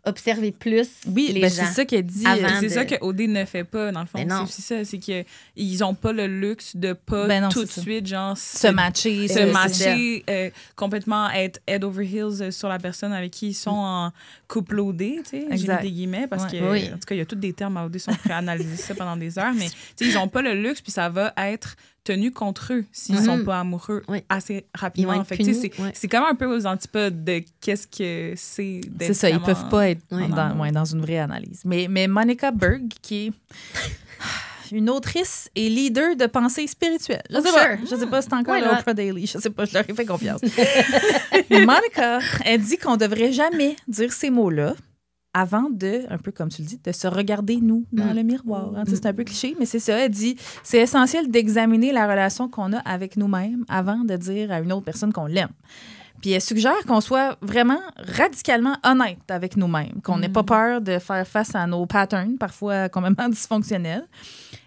observer plus les gens. C'est ça qu'elle dit. C'est ça que OD ne fait pas, dans le fond. C'est ça, c'est qu'ils ont pas le luxe de pas tout de suite, genre... Se matcher. Complètement être head over heels sur la personne avec qui ils sont en couple OD, tu sais. J'ai mis des guillemets parce que, en tout cas, il y a tous des termes à OD, on pourrait analyser ça pendant des heures, mais ils ont pas le luxe puis ça va être tenu contre eux s'ils sont pas amoureux assez rapidement. Fait c'est quand même un peu aux antipodes de qu'est-ce que c'est d'être. C'est ça, ils peuvent pas être dans une vraie analyse. Mais Monica Berg, qui est une autrice et leader de pensée spirituelle. Je sais pas si c'est encore l'Oprah Daily. Je sais pas, je leur ai fait confiance. Monica, elle dit qu'on devrait jamais dire ces mots-là avant de, un peu comme tu le dis, de se regarder, nous, dans le miroir. Hein? C'est un peu cliché, mais c'est ça. Elle dit, c'est essentiel d'examiner la relation qu'on a avec nous-mêmes avant de dire à une autre personne qu'on l'aime. Puis elle suggère qu'on soit vraiment radicalement honnête avec nous-mêmes, qu'on n'ait pas peur de faire face à nos patterns, parfois complètement dysfonctionnels.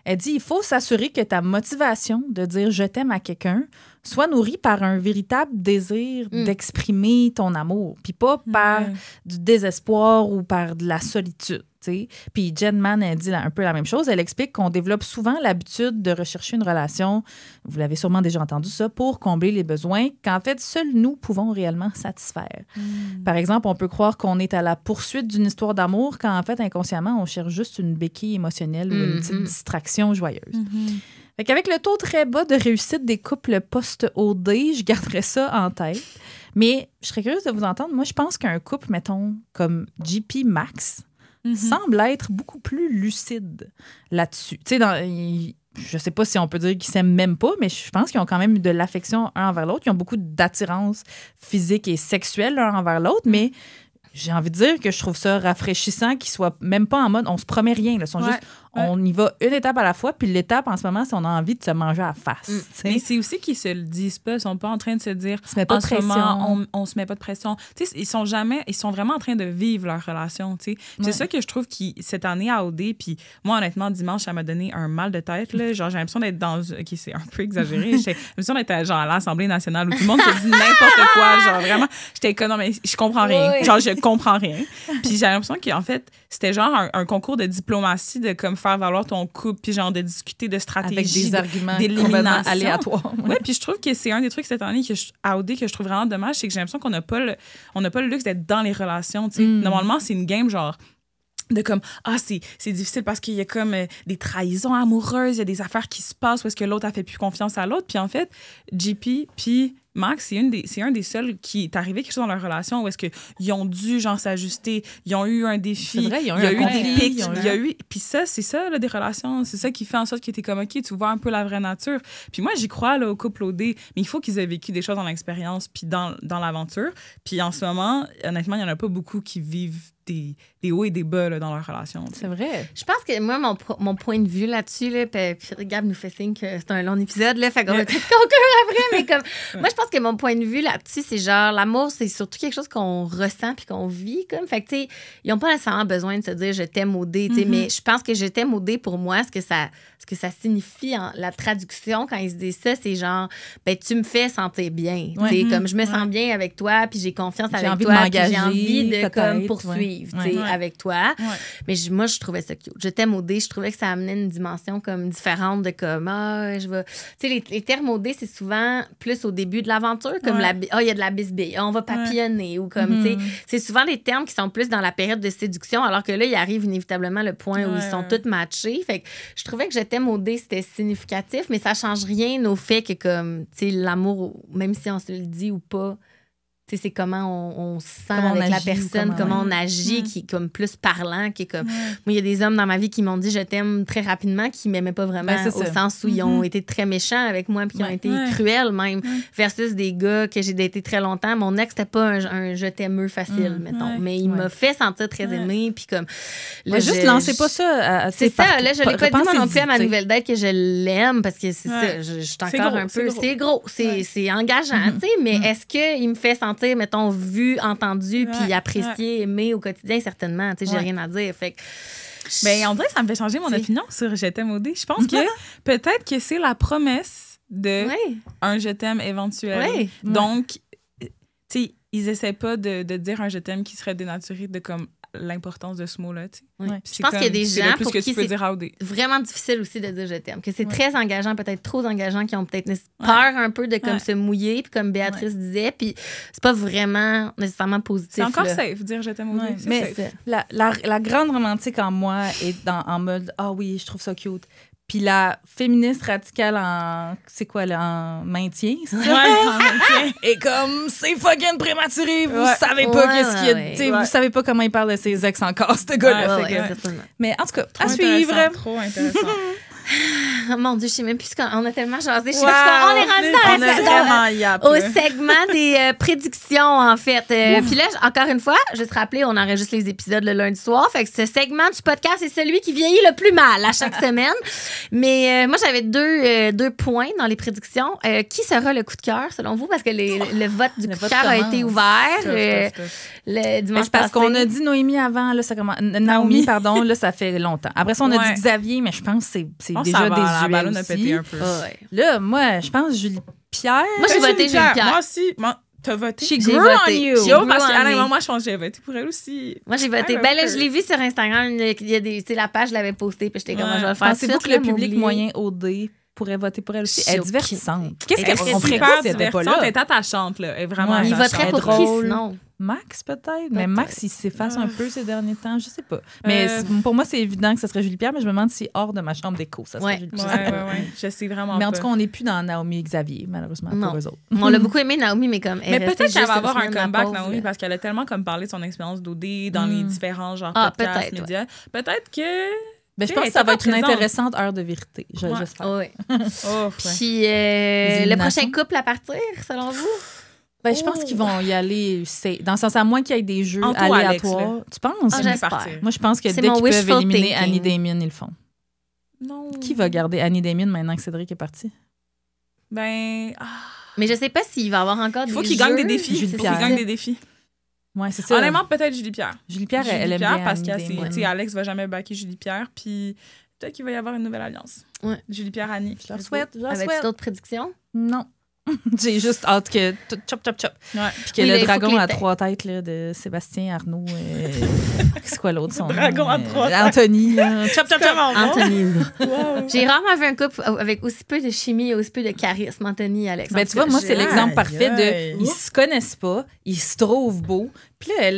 Elle dit, il faut s'assurer que ta motivation de dire « je t'aime » à quelqu'un soit nourrie par un véritable désir d'exprimer ton amour, puis pas par du désespoir ou par de la solitude. T'sais. Puis Jen Mann, elle dit un peu la même chose. Elle explique qu'on développe souvent l'habitude de rechercher une relation, vous l'avez sûrement déjà entendu ça, pour combler les besoins qu'en fait, seuls nous pouvons réellement satisfaire. Par exemple, on peut croire qu'on est à la poursuite d'une histoire d'amour quand en fait, inconsciemment, on cherche juste une béquille émotionnelle ou une petite distraction joyeuse. Fait qu'avec le taux très bas de réussite des couples post-OD, je garderais ça en tête. Mais je serais curieuse de vous entendre. Moi, je pense qu'un couple, mettons, comme JP Max, semble être beaucoup plus lucide là-dessus. Tu sais, je sais pas si on peut dire qu'ils s'aiment même pas, mais je pense qu'ils ont quand même de l'affection un envers l'autre. Ils ont beaucoup d'attirance physique et sexuelle l'un envers l'autre, mais j'ai envie de dire que je trouve ça rafraîchissant qu'ils soient même pas en mode on se promet rien. Là. Ils sont juste, on y va une étape à la fois, puis l'étape en ce moment, c'est on a envie de se manger à la face. Mais c'est aussi qu'ils se le disent pas. Ils sont pas en train de se dire on se met pas de pression. On se met pas de pression. Tu sais, ils sont vraiment en train de vivre leur relation. Tu sais. C'est ça que je trouve cette année à OD, puis moi, honnêtement, dimanche, ça m'a donné un mal de tête. Là. Genre, j'ai l'impression d'être dans. OK, c'est un peu exagéré. J'ai l'impression d'être genre, à l'Assemblée nationale où tout le monde se dit n'importe quoi. Genre, vraiment, j'étais comme non, mais je comprends rien. Genre, je comprends rien. Puis j'ai l'impression qu'en fait, c'était genre un concours de diplomatie de comme faire valoir ton couple, puis genre de discuter de stratégie. Avec des arguments d'élimination aléatoires. Ouais, puis je trouve que c'est un des trucs cette année à OD que je trouve vraiment dommage, c'est que j'ai l'impression qu'on n'a pas le luxe d'être dans les relations. Normalement, c'est une game genre de comme c'est difficile parce qu'il y a comme des trahisons amoureuses, il y a des affaires qui se passent où est-ce que l'autre a fait plus confiance à l'autre, puis en fait JP puis Max, c'est un des seuls qui est arrivé quelque chose dans leur relation où est-ce qu'ils ont dû genre s'ajuster, ils ont eu un défi, c'est vrai, il y a eu des pics, puis ça c'est ça là, des relations, c'est ça qui fait en sorte qu'ils étaient comme OK, tu vois un peu la vraie nature. Puis moi j'y crois là au couple OD, mais il faut qu'ils aient vécu des choses dans l'expérience puis dans l'aventure. Puis en ce moment, honnêtement, il y en a pas beaucoup qui vivent des hauts et des bas là, dans leur relation. C'est vrai. Je pense que moi, mon point de vue là-dessus, là, puis Gab nous fait signe que c'est un long épisode, là, fait qu'on va peut-être conclure après, mais comme, moi, je pense que mon point de vue là-dessus, c'est genre, l'amour, c'est surtout quelque chose qu'on ressent puis qu'on vit, comme, fait que, tu sais, ils n'ont pas nécessairement besoin de se dire « je t'aime au dé », tu sais, mais je pense que « je t'aime au dé », pour moi, ce que ça signifie, la traduction, quand ils se disent ça, c'est genre, ben, tu me fais sentir bien, tu sais, comme, je me sens bien avec toi, puis j'ai confiance avec toi, puis j'ai envie de, comme, poursuivre, tu sais, avec toi. Ouais. Mais moi, je trouvais ça cute. Je t'aime au dé. Je trouvais que ça amenait une dimension comme différente de comme, je vais. Tu sais, les termes au dé, c'est souvent plus au début de l'aventure, comme il y a de la bisbille, on va papillonner, ou comme, tu sais, c'est souvent des termes qui sont plus dans la période de séduction, alors que là, il arrive inévitablement le point où ils sont tous matchés. Fait que je trouvais que je t'aime au dé, c'était significatif, mais ça change rien au fait que, comme, tu sais, l'amour, même si on se le dit ou pas, tu sais, c'est comment on se sent avec la personne, comment on agit, qui est comme plus parlant, qui est comme... Moi, il y a des hommes dans ma vie qui m'ont dit « je t'aime » très rapidement, qui m'aimaient pas vraiment, au sens où ils ont été très méchants avec moi, puis qui ont été cruels même, versus des gars que j'ai datés très longtemps. Mon ex, c'était pas un je t'aimeux facile, mettons, mais il m'a fait sentir très aimée, puis comme... Là, juste lancez pas ça. C'est ça, là, je l'ai pas dit moi non plus à ma nouvelle date que je l'aime, parce que c'est ça, je suis encore un peu... C'est gros, c'est engageant, tu sais, mais est-ce qu'il me fait sentir, mettons, vu, entendu, puis apprécié, aimé au quotidien, certainement. Tu sais, j'ai rien à dire. Fait que... Ben, on dirait que ça me fait changer mon opinion sur Je t'aime au dé. Je pense que peut-être que c'est la promesse de un je t'aime éventuel. Donc, tu sais, ils essaient pas de dire un je t'aime qui serait dénaturé de comme l'importance de ce mot-là, tu sais. Je pense qu'il y a des gens pour qui c'est vraiment difficile aussi de dire je t'aime, que c'est très engageant, peut-être trop engageant, qui ont peut-être peur un peu de comme se mouiller, puis comme Béatrice disait, puis c'est pas vraiment nécessairement positif. C'est encore safe, dire je t'aime au dé. Mais la grande romantique en moi est en mode « Ah oui, je trouve ça cute ». Puis la féministe radicale c'est quoi, là, en maintien, c'est ça? En maintien. Et comme, c'est fucking prématuré, vous savez pas qu'est-ce qu'il y a, vous savez pas comment il parle de ses ex encore, ce gars-là. Mais en tout cas, à suivre. Trop intéressant. Mon Dieu, je sais même plus on a tellement jasé. Je sais pas, on est rendu au segment des prédictions, en fait. Puis là, encore une fois, je te rappeler, on enregistre les épisodes le lundi soir. Fait que ce segment du podcast est celui qui vieillit le plus mal à chaque semaine. Mais moi, j'avais deux points dans les prédictions. Qui sera le coup de cœur, selon vous? Parce que le vote du coup de cœur a été ouvert le dimanche parce qu'on a dit Noémie avant, là, ça commence. Naomi, pardon, là, ça fait longtemps. Après ça, on a dit Xavier, mais je pense que c'est déjà désuet la ballonne aussi. A pété un peu. Là, moi, je pense Julie Pierre. Moi, j'ai voté Julie Pierre. Moi aussi. T'as voté? J'ai voté. Parce que moi, je pense que j'ai voté pour elle aussi. Moi, j'ai voté. Ben là, je l'ai vu sur Instagram. Il y a la page, je l'avais postée, puis j'étais comme, je vais le faire. Pensez-vous que le public moyen OD pourrait voter pour elle aussi? Elle est divertissante. Qu'est-ce qu'on ferait quoi si elle n'était pas là? Elle est attachante, là. Elle est vraiment attachante. Il voterait pour qui, sinon? Max, peut-être. Mais Max, il s'efface un peu ces derniers temps. Je sais pas. Mais pour moi, c'est évident que ce serait Julie Pierre, mais je me demande si hors de ma chambre d'écho, ça serait Julie Pierre. Je sais vraiment mais en tout cas, on n'est plus dans Naomi et Xavier, malheureusement, pour eux autres. On l'a beaucoup aimé, Naomi, mais comme. Mais peut-être qu'elle va avoir un comeback, Naomi, parce qu'elle a tellement comme parlé de son expérience d'OD dans les différents genres podcasts, médias. Peut-être que. Ben, je pense que ça va être une intéressante heure de vérité. J'espère. Oui. Puis, le prochain couple à partir, selon vous? Ben, je pense qu'ils vont y aller, dans le sens à moins qu'il y ait des jeux aléatoires. Tu penses? J'espère. Moi, je pense que dès qu'ils peuvent éliminer Annie Damien, ils le font. Non. Qui va garder Annie Damien maintenant que Cédric est parti? Ben... Mais je sais pas s'il va y avoir encore des jeux. Il faut qu'il gagne des défis. Il faut qu'il gagne des défis. Ouais, c'est ça. Honnêtement, peut-être Julie Pierre. Julie Pierre, elle aime bien parce que Alex va jamais backer Julie Pierre, puis peut-être qu'il va y avoir une nouvelle alliance. Ouais. Julie Pierre, Annie. Je leur souhaite. Avec d'autres prédictions? Non. J'ai juste hâte que chop. Ouais. Puis que le dragon à 3 têtes là, de Sébastien Arnaud. C'est quoi l'autre son dragon à 3 têtes. Anthony. Là. Chop. Anthony. Wow. J'ai rarement vu un couple avec aussi peu de chimie et aussi peu de charisme, Anthony et Alex. Ben, tu vois, moi, c'est l'exemple parfait de. Ils se connaissent pas, ils se trouvent beaux. Puis là,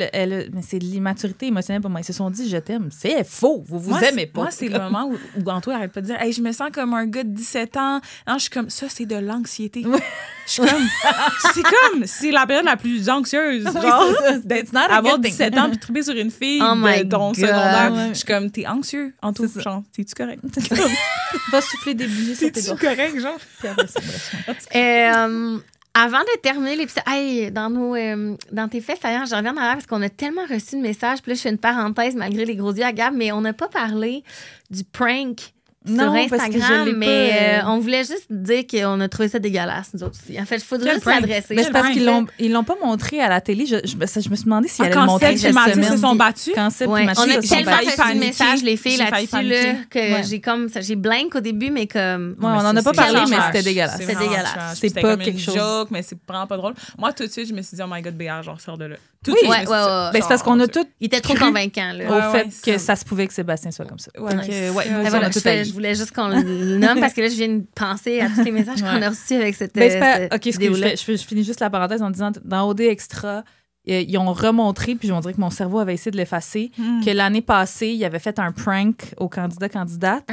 mais c'est de l'immaturité émotionnelle pour moi. Ils se sont dit, je t'aime. C'est faux. Vous aimez pas. Moi, c'est le moment où Antoine arrête pas de dire, hey, je me sens comme un gars de 17 ans. Non, je suis comme, ça, c'est de l'anxiété. Je suis comme, c'est la période la plus anxieuse. Genre, avoir 17 ans puis triper sur une fille de ton secondaire. Je suis comme, t'es anxieux, Antoine. Genre, t'es-tu correct? Va souffler des bougies sur tes doigts. T'es-tu correct, genre? Puis après, avant de terminer l'épisode, dans tes faits, d'ailleurs, je reviens en arrière parce qu'on a tellement reçu de messages. Puis là, je fais une parenthèse malgré les gros yeux à Gab, mais on n'a pas parlé du prank sur Instagram, mais on voulait juste dire qu'on a trouvé ça dégueulasse, nous autres aussi. En fait, il faudrait juste s'adresser. Mais c'est parce qu'ils l'ont pas montré à la télé. Je me suis demandé s'ils allaient le montrer cette semaine. Ils se sont battus. On a tellement reçu de messages, les filles, là-dessus, que j'ai blank au début, mais comme... on en a pas parlé, mais c'était dégueulasse. C'était dégueulasse. C'est pas quelque chose... joke, mais c'est vraiment pas drôle. Moi, tout de suite, je me suis dit, oh my God, BR, genre, sors de là. Oui, c'est parce qu'on a tout... Il était trop convaincant, là. Au fait que ça se pouvait que Sébastien soit comme ça. Je voulais juste qu'on le nomme parce que là, je viens de penser à tous les messages qu'on a reçus avec cette vidéo-là. Je finis juste la parenthèse en disant, dans OD Extra, ils ont remontré, puis on dirait que mon cerveau avait essayé de l'effacer, que l'année passée, il avait fait un prank aux candidats-candidates.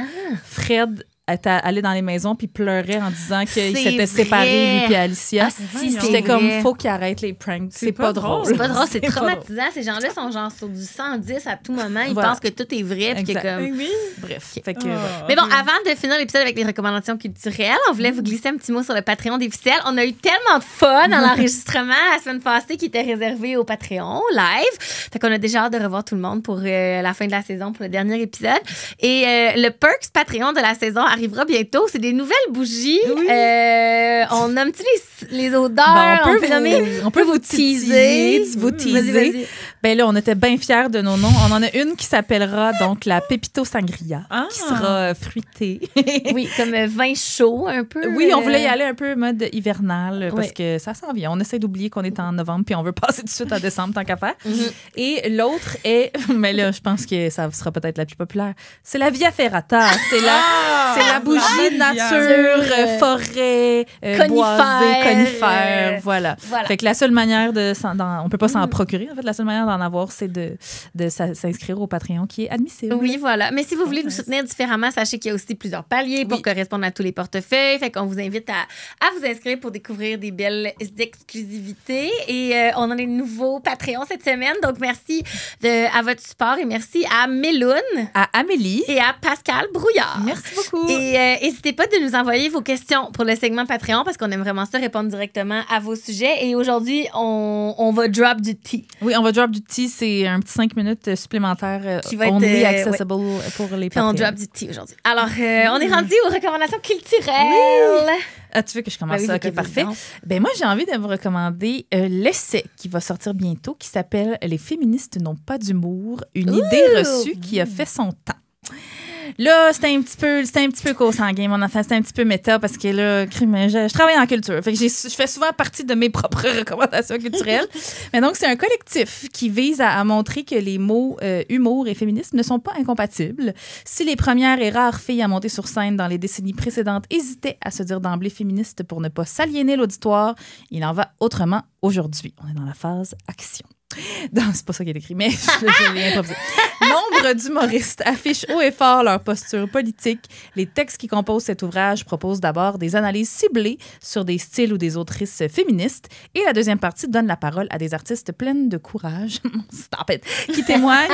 Fred était allé dans les maisons puis pleurait en disant qu'il s'était séparé, lui puis Alicia. J'étais comme, faut qu'il arrête les pranks. C'est pas drôle. C'est pas drôle, c'est traumatisant. Ces gens-là sont genre sur du 110 à tout moment. Ils pensent que tout est vrai. Puis que comme... Bref. Mais bon, avant de finir l'épisode avec les recommandations culturelles, on voulait vous glisser un petit mot sur le Patreon des ficelles. On a eu tellement de fun dans l'enregistrement la semaine passée qui était réservé au Patreon live. Fait qu'on a déjà hâte de revoir tout le monde pour la fin de la saison, pour le dernier épisode. Et le Perks Patreon de la saison arrivera bientôt. C'est des nouvelles bougies. Oui. On nomme-tu les odeurs? On peut vous teaser. Vas-y. Ben là, on était bien fiers de nos noms. On en a une qui s'appellera donc la Pepito Sangria, qui sera fruitée. Oui, comme vin chaud un peu. Oui, on voulait y aller un peu mode hivernal parce que ça s'en vient. On essaie d'oublier qu'on est en novembre puis on veut passer tout de suite en décembre tant qu'à faire. Et l'autre est, mais là, je pense que ça sera peut-être la plus populaire, c'est la Via Ferrata. C'est la bougie nature, forêt, boisée, conifère. Voilà. Fait que la seule manière on peut pas s'en procurer. En fait, la seule manière d'en avoir, c'est de s'inscrire au Patreon qui est admissible. Oui, voilà. Mais si vous voulez nous soutenir différemment, sachez qu'il y a aussi plusieurs paliers pour correspondre à tous les portefeuilles. Fait qu'on vous invite à vous inscrire pour découvrir des belles exclusivités. Et on a des nouveaux Patreons cette semaine. Donc, merci à votre support et merci à Méloune, à Amélie et à Pascal Brouillard. Merci beaucoup. Et n'hésitez pas de nous envoyer vos questions pour le segment Patreon parce qu'on aime vraiment ça, répondre directement à vos sujets. Et aujourd'hui, on va drop du tea. Oui, on va drop du tea. C'est un petit 5 minutes supplémentaire qui va only être accessible pour les Patreons. On drop du tea aujourd'hui. Alors, on est rendu aux recommandations culturelles. Oui. Ah, tu veux que je commence ça? OK, parfait. Ben moi, j'ai envie de vous recommander l'essai qui va sortir bientôt qui s'appelle « Les féministes n'ont pas d'humour, une idée reçue qui a fait son temps ». Là, c'était un petit peu co-sanguin, mon enfant. C'était un petit peu méta parce que là, je travaille en culture. Fait que je fais souvent partie de mes propres recommandations culturelles. Mais donc, c'est un collectif qui vise à montrer que les mots humour et féminisme ne sont pas incompatibles. Si les premières et rares filles à monter sur scène dans les décennies précédentes hésitaient à se dire d'emblée féministes pour ne pas s'aliéner l'auditoire, il en va autrement aujourd'hui. On est dans la phase action. Non, c'est pas ça qui est écrit, mais je l'ai improvisé. Nombre d'humoristes affichent haut et fort leur posture politique. Les textes qui composent cet ouvrage proposent d'abord des analyses ciblées sur des styles ou des autrices féministes et la deuxième partie donne la parole à des artistes pleines de courage qui témoignent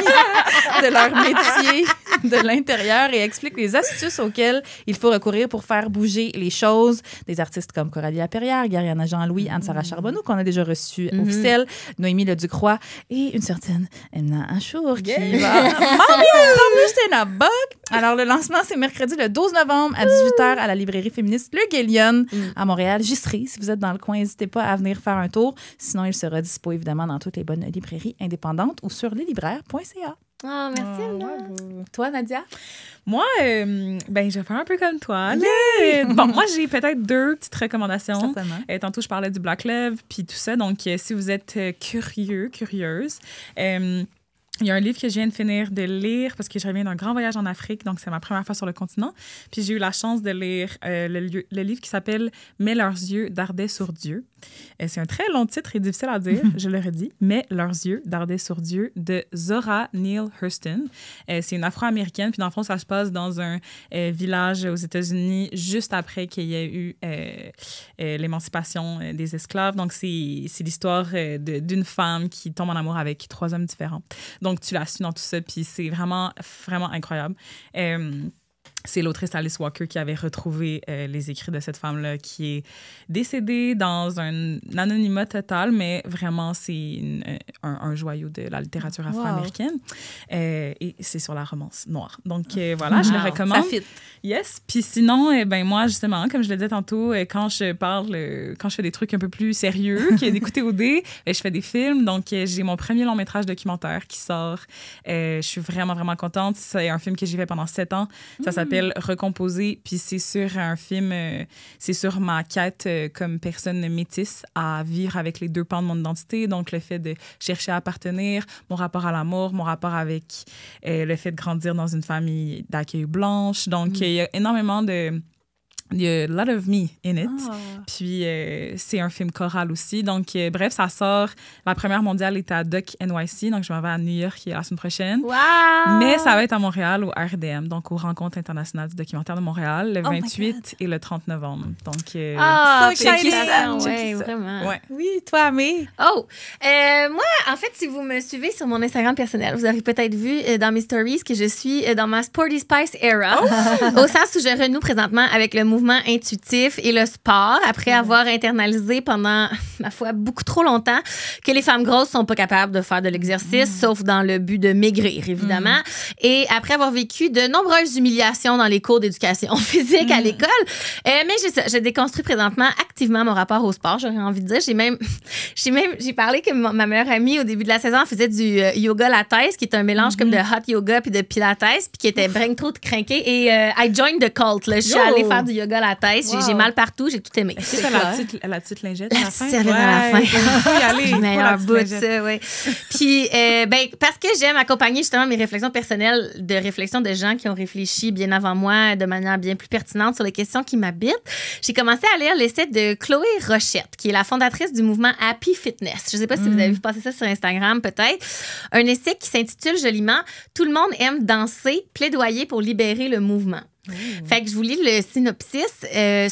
de leur métier de l'intérieur et expliquent les astuces auxquelles il faut recourir pour faire bouger les choses. Des artistes comme Coralie Laperrière, Gariana Jean-Louis, Anne-Sara Charbonneau qu'on a déjà reçu officiel, Noémie Leducroix et une certaine Emna Achour qui va Alors, le lancement, c'est mercredi le 12 novembre à 18h à la librairie féministe Le Guélion à Montréal. J'y serai. Si vous êtes dans le coin, n'hésitez pas à venir faire un tour. Sinon, il sera dispo évidemment dans toutes les bonnes librairies indépendantes ou sur leslibraires.ca. Oh, merci, Emma. Toi, Nadia? Moi, je vais faire un peu comme toi. Bon, moi, j'ai peut-être 2 petites recommandations. Certainement. Tantôt, je parlais du Black Love puis tout ça. Donc, si vous êtes curieuse, il y a un livre que je viens de finir de lire parce que je reviens d'un grand voyage en Afrique, donc c'est ma première fois sur le continent. Puis j'ai eu la chance de lire le livre qui s'appelle « Mais leurs yeux dardaient sur Dieu ». C'est un très long titre et difficile à dire, je le redis. « Mais leurs yeux dardaient sur Dieu » de Zora Neale Hurston. C'est une Afro-Américaine, puis dans le fond, ça se passe dans un village aux États-Unis juste après qu'il y ait eu l'émancipation des esclaves. Donc, c'est l'histoire d'une femme qui tombe en amour avec 3 hommes différents. Donc, tu la suis dans tout ça, puis c'est vraiment, vraiment incroyable. c'est l'autrice Alice Walker qui avait retrouvé les écrits de cette femme-là qui est décédée dans un anonymat total, mais vraiment, c'est un joyau de la littérature afro-américaine. Et c'est sur la romance noire. Donc, voilà, je le recommande. Ça fit. Yes. Puis sinon, ben moi, justement, comme je le disais tantôt, quand je fais des trucs un peu plus sérieux, d'écouter OD, je fais des films. Donc, j'ai mon premier long métrage documentaire qui sort. Je suis vraiment, vraiment contente. C'est un film que j'ai fait pendant 7 ans. Ça s'appelle Recomposer, puis c'est sur un film, c'est sur ma quête comme personne métisse à vivre avec les 2 pans de mon identité, donc le fait de chercher à appartenir, mon rapport à l'amour, mon rapport avec le fait de grandir dans une famille d'accueil blanche. Donc, il y a énormément de... Il y a a lot of me in it. Oh. Puis, c'est un film choral aussi. Donc, bref, ça sort. La première mondiale est à Doc NYC. Donc, je m'en vais à New York la semaine prochaine. Wow! Mais ça va être à Montréal, au RDM, donc aux Rencontres internationales du documentaire de Montréal, le 28 et le 30 novembre. Donc, c'est ça. Ouais, vraiment. Ouais. Oui, toi, Amé. Oh! Moi, en fait, si vous me suivez sur mon Instagram personnel, vous avez peut-être vu dans mes stories que je suis dans ma Sporty Spice era, au sens où je renoue présentement avec le mouvement intuitif et le sport après avoir internalisé pendant, ma foi, beaucoup trop longtemps que les femmes grosses sont pas capables de faire de l'exercice, sauf dans le but de maigrir, évidemment. Et après avoir vécu de nombreuses humiliations dans les cours d'éducation physique à l'école, mais je déconstruis présentement activement mon rapport au sport, j'aurais envie de dire. J'ai parlé que ma meilleure amie, au début de la saison, elle faisait du yoga latte, qui est un mélange comme de hot yoga puis de pilates, puis qui était bien trop craqué. Et I joined the cult. Là. Je suis allée faire du yoga à la tête. J'ai mal partout, j'ai tout aimé. C'est la petite lingette à la fin? Serviette à la fin. Le meilleur bout de ça, oui. Puis, parce que j'aime accompagner justement mes réflexions personnelles de réflexions de gens qui ont réfléchi bien avant moi de manière bien plus pertinente sur les questions qui m'habitent, j'ai commencé à lire l'essai de Chloé Rochette, qui est la fondatrice du mouvement Happy Fitness. Je ne sais pas si vous avez vu passer ça sur Instagram, peut-être. Un essai qui s'intitule joliment « Tout le monde aime danser, plaidoyer pour libérer le mouvement ». Fait que je vous lis le synopsis.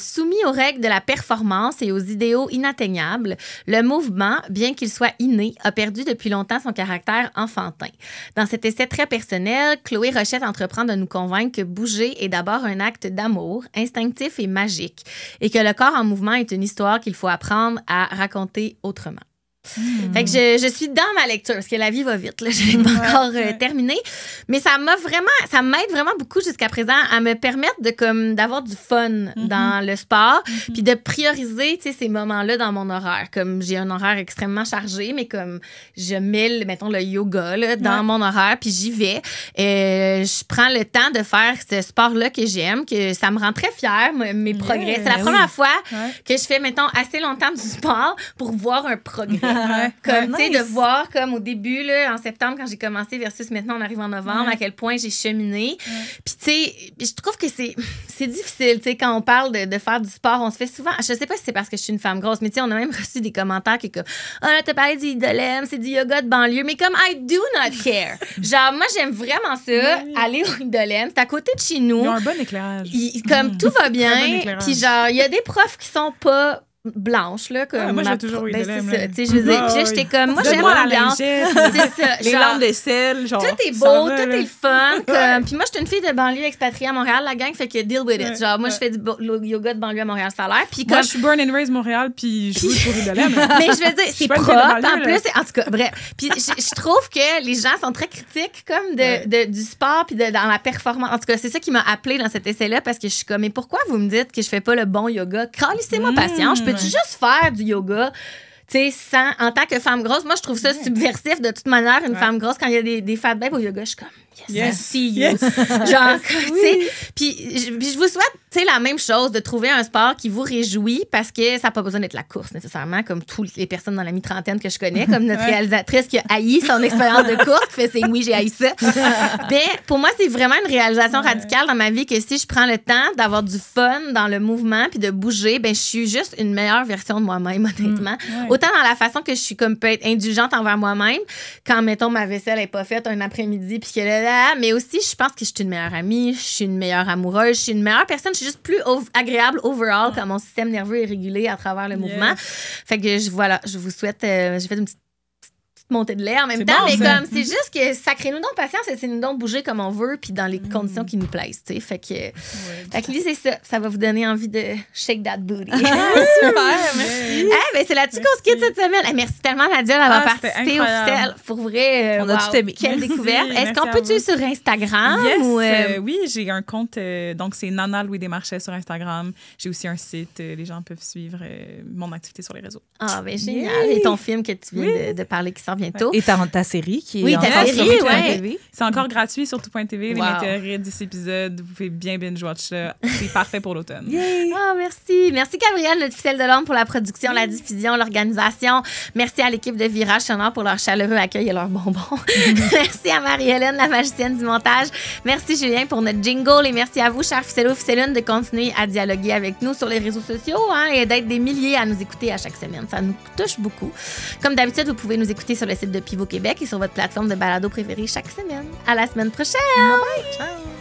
Soumis aux règles de la performance et aux idéaux inatteignables, le mouvement, bien qu'il soit inné, a perdu depuis longtemps son caractère enfantin. Dans cet essai très personnel, Chloé Rochette entreprend de nous convaincre que bouger est d'abord un acte d'amour, instinctif et magique, et que le corps en mouvement est une histoire qu'il faut apprendre à raconter autrement. Fait que je suis dans ma lecture parce que la vie va vite. Là. Je l'ai pas encore terminée. Mais ça m'aide vraiment beaucoup jusqu'à présent à me permettre d'avoir du fun dans le sport puis de prioriser ces moments-là dans mon horaire. Comme j'ai un horaire extrêmement chargé, mais comme je mets, mettons, le yoga là, dans mon horaire puis j'y vais. Je prends le temps de faire ce sport-là que j'aime, que ça me rend très fière, mes progrès. C'est la première fois que je fais, mettons, assez longtemps du sport pour voir un progrès. Comme, tu sais, de voir, comme au début, là, en septembre, quand j'ai commencé, versus maintenant, on arrive en novembre, à quel point j'ai cheminé. Puis, tu sais, je trouve que c'est difficile, tu sais, quand on parle de faire du sport, on se fait souvent, je sais pas si c'est parce que je suis une femme grosse, mais tu sais, on a même reçu des commentaires qui comme, là, t'as parlé du idolème, c'est du yoga de banlieue, mais comme, I do not care. Genre, moi, j'aime vraiment ça, aller au idolème, c'est à côté de chez nous. Ils ont un bon éclairage. Comme, tout va bien. Puis, genre, il y a des profs qui sont pas blanche là comme moi j'ai toujours eu de l'aime tu sais je veux dire puis j'étais comme moi j'aime l'ambiance c'est ça les lampes de sel genre tout est beau tout est le fun comme puis moi je suis une fille de banlieue expatriée à Montréal la gang fait que deal with it genre moi je fais du yoga de banlieue à Montréal ça a l'air puis moi je suis born and raised Montréal puis je joue pour Idolem mais je veux dire c'est propre en plus en tout cas bref puis je trouve que les gens sont très critiques comme du sport puis dans la performance en tout cas c'est ça qui m'a appelée dans cet essai là parce que je suis comme mais pourquoi vous me dites que je fais pas le bon yoga calissez-moi patience peux-tu juste faire du yoga tu sais, en tant que femme grosse, moi, je trouve ça subversif de toute manière, une femme grosse, quand il y a des fat babes au yoga, je suis comme, yes, see you. Genre, tu sais, puis je vous souhaite, tu sais, la même chose, de trouver un sport qui vous réjouit parce que ça n'a pas besoin d'être la course, nécessairement, comme toutes les personnes dans la mi-trentaine que je connais, comme notre réalisatrice qui a haï son expérience de course, qui fait, c'est oui, j'ai haï ça. Mais pour moi, c'est vraiment une réalisation radicale dans ma vie que si je prends le temps d'avoir du fun dans le mouvement puis de bouger, ben je suis juste une meilleure version de moi-même, honnêtement. Autant dans la façon que je suis comme peut être indulgente envers moi-même quand, mettons, ma vaisselle n'est pas faite un après-midi puis que là, mais aussi, je pense que je suis une meilleure amie, je suis une meilleure amoureuse, je suis une meilleure personne, je suis juste plus agréable overall quand mon système nerveux est régulé à travers le mouvement. Fait que voilà, je vous souhaite, j'ai fait une petite montée de lait en même C'est temps, bon, mais ça. comme c'est juste que sacrez-nous donc patience et c'est-nous donc bouger comme on veut puis dans les conditions qui nous plaisent, tu sais. Fait que lui, c'est ça. Ça va vous donner envie de shake that booty. Super, merci. Ben, c'est là-dessus qu'on se quitte cette semaine. Merci tellement, Nadia, d'avoir Ah, c'était participé au incroyable. FICEL. Pour vrai, On a tout aimé. Quelle Merci, découverte. Est-ce merci qu'on à peut vous. tuer sur Instagram? Yes, ou, oui, j'ai un compte, donc c'est Nana Louis Desmarchais sur Instagram. J'ai aussi un site, les gens peuvent suivre mon activité sur les réseaux. Ah, ben génial. Et ton film que tu viens de parler qui sort bientôt. Et ta série qui est Oui, ta encore série, sur ouais. TV. C'est encore gratuit sur tout.tv, les Wow. météorites, 10 épisodes. Vous pouvez bien binge-watch ça. C'est parfait pour l'automne. Ah, merci. Merci, Gabrielle, notre ficelle de l'ombre, pour la production, la diffusion, l'organisation. Merci à l'équipe de Virage Sonore pour leur chaleureux accueil et leurs bonbons. Merci à Marie-Hélène, la magicienne du montage. Merci, Julien, pour notre jingle. Et merci à vous, chers ficellos, ficellunes, de continuer à dialoguer avec nous sur les réseaux sociaux et d'être des milliers à nous écouter à chaque semaine. Ça nous touche beaucoup. Comme d'habitude, vous pouvez nous écouter sur le site de Pivot Québec et sur votre plateforme de balado préférée chaque semaine. À la semaine prochaine! Ciao!